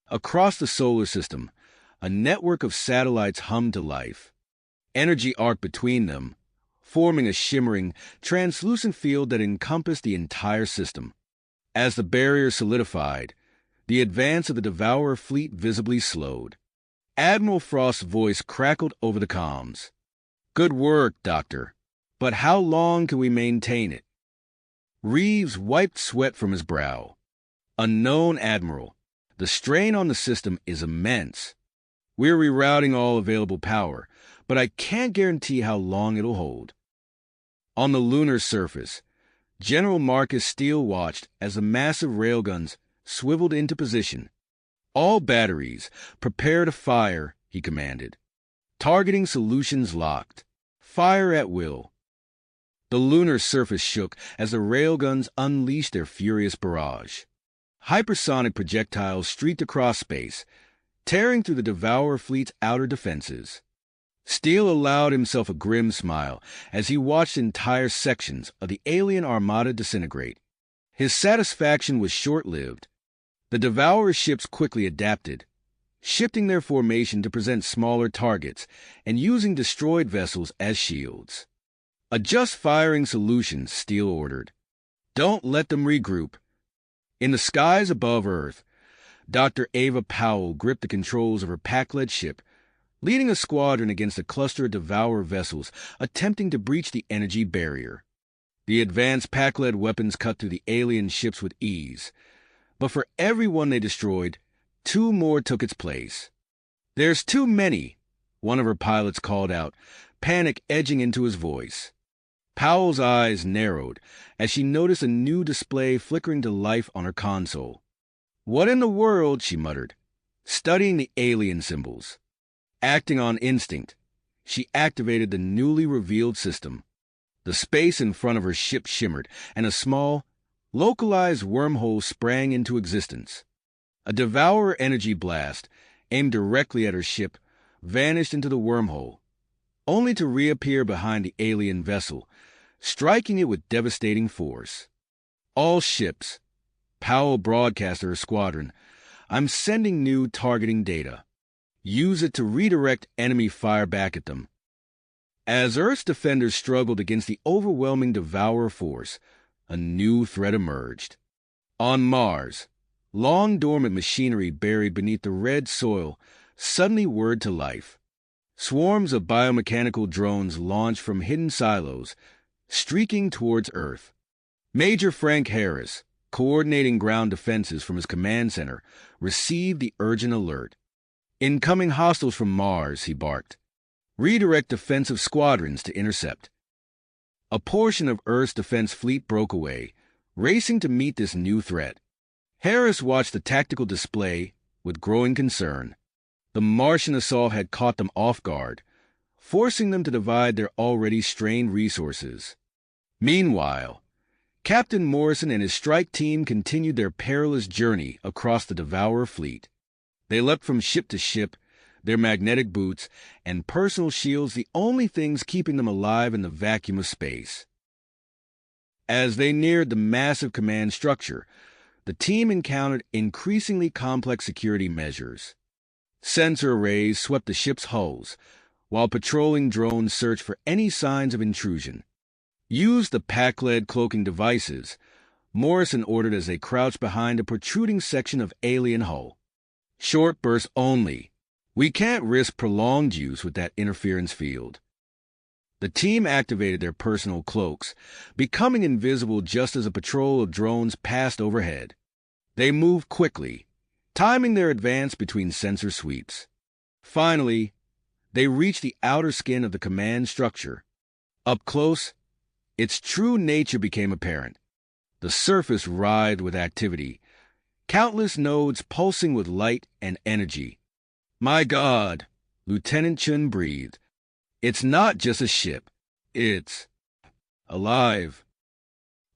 [SPEAKER 1] Across the solar system, a network of satellites hummed to life. Energy arced between them, forming a shimmering, translucent field that encompassed the entire system. As the barrier solidified, the advance of the Devourer fleet visibly slowed. Admiral Frost's voice crackled over the comms. "Good work, Doctor. But how long can we maintain it?" Reeves wiped sweat from his brow. "Unknown, Admiral. The strain on the system is immense. We're rerouting all available power, but I can't guarantee how long it'll hold." On the lunar surface, General Marcus Steele watched as the massive railguns swiveled into position. "All batteries, prepare to fire," he commanded. "Targeting solutions locked. Fire at will." The lunar surface shook as the railguns unleashed their furious barrage. Hypersonic projectiles streaked across space, tearing through the Devourer fleet's outer defenses. Steele allowed himself a grim smile as he watched entire sections of the alien armada disintegrate. His satisfaction was short-lived. The Devourer ships quickly adapted, shifting their formation to present smaller targets and using destroyed vessels as shields. "Adjust firing solutions," Steele ordered. "Don't let them regroup." In the skies above Earth, Dr. Ava Powell gripped the controls of her Pac-led ship, leading a squadron against a cluster of Devourer vessels attempting to breach the energy barrier. The advanced Pac-led weapons cut through the alien ships with ease, but for every one they destroyed, 2 more took its place. "There's too many," one of her pilots called out, panic edging into his voice. Powell's eyes narrowed as she noticed a new display flickering to life on her console. "What in the world?" she muttered, studying the alien symbols. Acting on instinct, she activated the newly revealed system. The space in front of her ship shimmered, and a small, localized wormhole sprang into existence. A Devourer energy blast, aimed directly at her ship, vanished into the wormhole, only to reappear behind the alien vessel, striking it with devastating force. "All ships," Powell broadcast to her squadron, "I'm sending new targeting data. Use it to redirect enemy fire back at them." As Earth's defenders struggled against the overwhelming Devourer force, a new threat emerged. On Mars, long-dormant machinery buried beneath the red soil suddenly whirred to life. Swarms of biomechanical drones launched from hidden silos, streaking towards Earth. Major Frank Harris, coordinating ground defenses from his command center, received the urgent alert. "Incoming hostiles from Mars," he barked. "Redirect defensive squadrons to intercept." A portion of Earth's defense fleet broke away, racing to meet this new threat. Harris watched the tactical display with growing concern. The Martian assault had caught them off guard, forcing them to divide their already strained resources. Meanwhile, Captain Morrison and his strike team continued their perilous journey across the Devourer fleet. They leapt from ship to ship, their magnetic boots and personal shields the only things keeping them alive in the vacuum of space. As they neared the massive command structure, the team encountered increasingly complex security measures. Sensor arrays swept the ship's hulls, while patrolling drones searched for any signs of intrusion. "Use the Pac-led cloaking devices," Morrison ordered as they crouched behind a protruding section of alien hull. "Short bursts only. We can't risk prolonged use with that interference field." The team activated their personal cloaks, becoming invisible just as a patrol of drones passed overhead. They moved quickly, timing their advance between sensor sweeps. Finally, they reached the outer skin of the command structure. Up close, its true nature became apparent. The surface writhed with activity, countless nodes pulsing with light and energy. "My God," Lieutenant Chun breathed. "It's not just a ship. It's alive."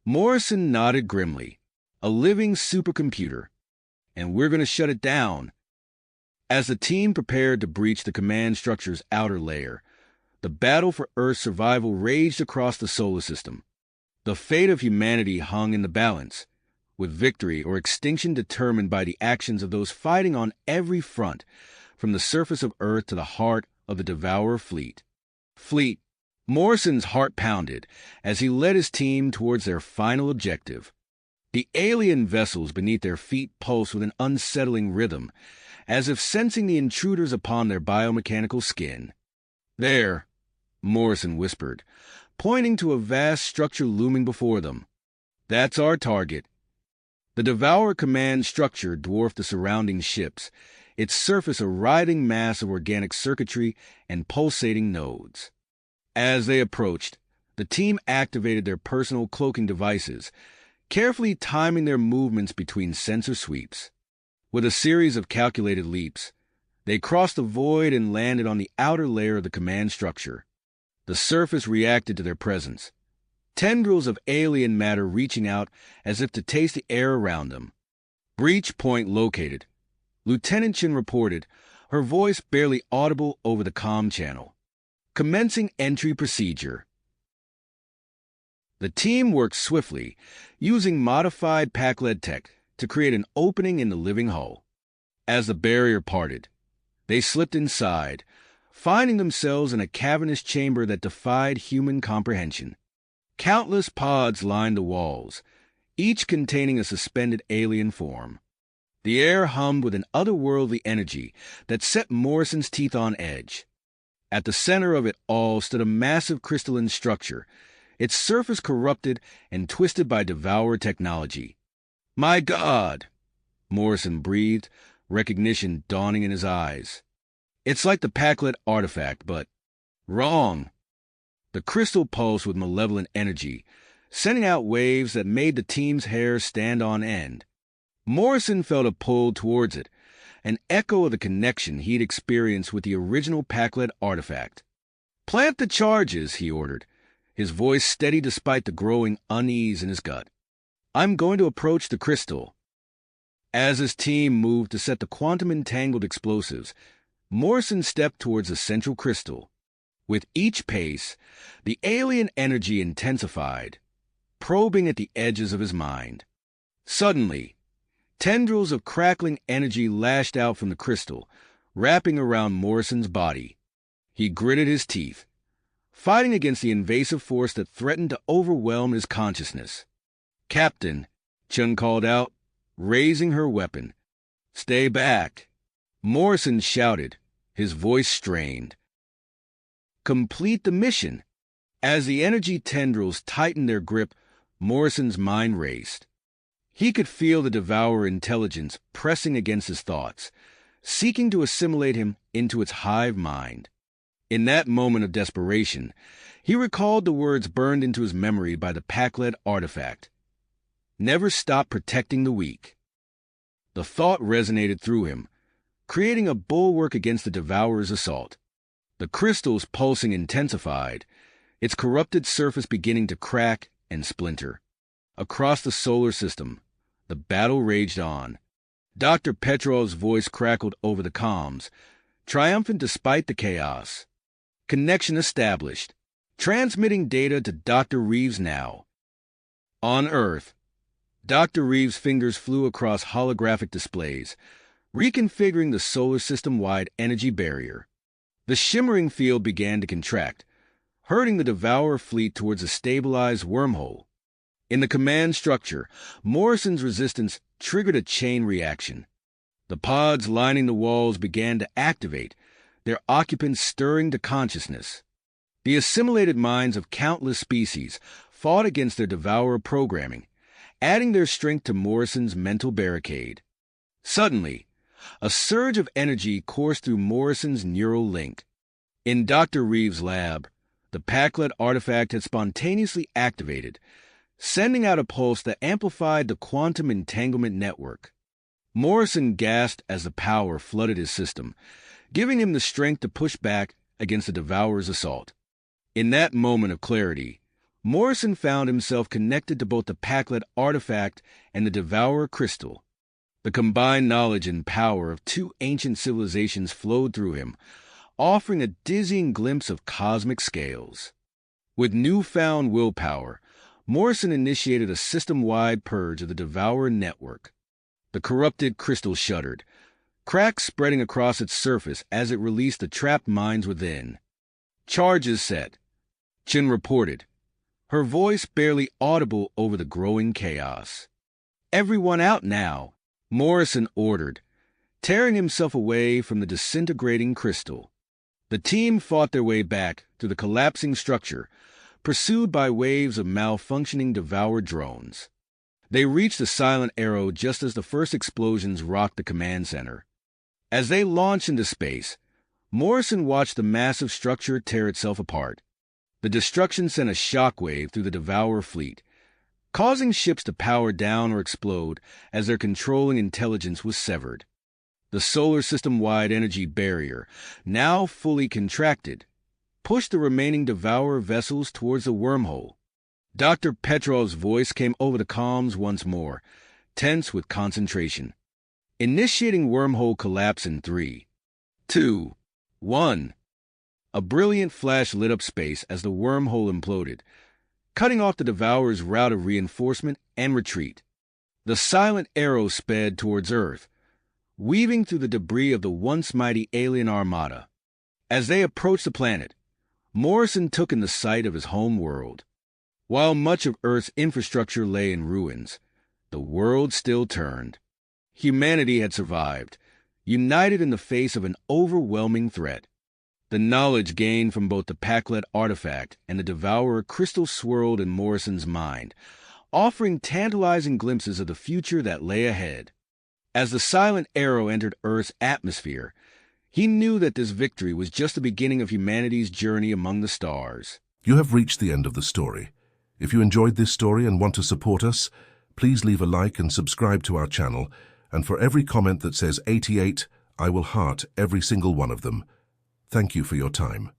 [SPEAKER 1] Morrison nodded grimly. "A living supercomputer. And we're going to shut it down." As the team prepared to breach the command structure's outer layer, the battle for Earth's survival raged across the solar system. The fate of humanity hung in the balance, with victory or extinction determined by the actions of those fighting on every front, from the surface of Earth to the heart of the Devourer fleet. Morrison's heart pounded as he led his team towards their final objective. The alien vessels beneath their feet pulsed with an unsettling rhythm, as if sensing the intruders upon their biomechanical skin. "There," Morrison whispered, pointing to a vast structure looming before them. "That's our target." The Devourer command structure dwarfed the surrounding ships, its surface a writhing mass of organic circuitry and pulsating nodes. As they approached, The team activated their personal cloaking devices, carefully timing their movements between sensor sweeps. With a series of calculated leaps, they crossed the void and landed on the outer layer of the command structure. The surface reacted to their presence, tendrils of alien matter reaching out as if to taste the air around them. Breach point located, Lieutenant Chin reported, her voice barely audible over the comm channel. Commencing entry procedure. The team worked swiftly, using modified Pac-Led tech to create an opening in the living hull. As the barrier parted, they slipped inside, finding themselves in a cavernous chamber that defied human comprehension. Countless pods lined the walls, each containing a suspended alien form. The air hummed with an otherworldly energy that set Morrison's teeth on edge. At the center of it all stood a massive crystalline structure, its surface corrupted and twisted by Devourer technology. "My God!" Morrison breathed, recognition dawning in his eyes. "It's like the Pac-Led artifact, but wrong." The crystal pulsed with malevolent energy, sending out waves that made the team's hair stand on end. Morrison felt a pull towards it, an echo of the connection he'd experienced with the original Pac-Led artifact. "Plant the charges," he ordered, his voice steady despite the growing unease in his gut. "I'm going to approach the crystal." As his team moved to set the quantum-entangled explosives, Morrison stepped towards the central crystal. With each pace, the alien energy intensified, probing at the edges of his mind. Suddenly, tendrils of crackling energy lashed out from the crystal, wrapping around Morrison's body. He gritted his teeth, fighting against the invasive force that threatened to overwhelm his consciousness. "Captain," Chun called out, raising her weapon. "Stay back." Morrison shouted, his voice strained. "Complete the mission." As the energy tendrils tightened their grip, Morrison's mind raced. He could feel the Devourer intelligence pressing against his thoughts, seeking to assimilate him into its hive mind. In that moment of desperation, he recalled the words burned into his memory by the Pac-Led artifact. "Never stop protecting the weak." The thought resonated through him, creating a bulwark against the Devourer's assault. The crystal's pulsing intensified, its corrupted surface beginning to crack and splinter. Across the solar system, the battle raged on. Dr. Petrov's voice crackled over the comms, triumphant despite the chaos. Connection established, transmitting data to Dr. Reeves now. On Earth, Dr. Reeves' fingers flew across holographic displays, reconfiguring the solar system-wide energy barrier. The shimmering field began to contract, herding the Devourer fleet towards a stabilized wormhole. In the command structure, Morrison's resistance triggered a chain reaction. The pods lining the walls began to activate, their occupants stirring to consciousness. The assimilated minds of countless species fought against their Devourer programming, adding their strength to Morrison's mental barricade. Suddenly, a surge of energy coursed through Morrison's neural link. In Dr. Reeves' lab, the Pac-Led artifact had spontaneously activated, sending out a pulse that amplified the quantum entanglement network. Morrison gasped as the power flooded his system, giving him the strength to push back against the Devourer's assault. In that moment of clarity, Morrison found himself connected to both the Pac-Led artifact and the Devourer crystal. The combined knowledge and power of two ancient civilizations flowed through him, offering a dizzying glimpse of cosmic scales. With newfound willpower, Morrison initiated a system-wide purge of the Devourer network. The corrupted crystal shuddered, cracks spreading across its surface as it released the trapped minds within. "Charges set," Chin reported, her voice barely audible over the growing chaos. "Everyone out now," Morrison ordered, tearing himself away from the disintegrating crystal. The team fought their way back through the collapsing structure, pursued by waves of malfunctioning Devourer drones. They reached the Silent Arrow just as the first explosions rocked the command center. As they launched into space, Morrison watched the massive structure tear itself apart. The destruction sent a shockwave through the Devourer fleet, causing ships to power down or explode as their controlling intelligence was severed. The solar system-wide energy barrier, now fully contracted, pushed the remaining Devourer vessels towards the wormhole. Dr. Petrov's voice came over the comms once more, tense with concentration. Initiating wormhole collapse in 3, 2, 1. A brilliant flash lit up space as the wormhole imploded, cutting off the Devourer's route of reinforcement and retreat. The silent arrow sped towards Earth, weaving through the debris of the once mighty alien armada. As they approached the planet, Morrison took in the sight of his home world. While much of Earth's infrastructure lay in ruins, the world still turned. Humanity had survived, united in the face of an overwhelming threat. The knowledge gained from both the Packlet artifact and the Devourer crystal swirled in Morrison's mind, offering tantalizing glimpses of the future that lay ahead. As the silent arrow entered Earth's atmosphere, he knew that this victory was just the beginning of humanity's journey among the stars.
[SPEAKER 2] You have reached the end of the story. If you enjoyed this story and want to support us, please leave a like and subscribe to our channel. And for every comment that says 88, I will heart every single one of them. Thank you for your time.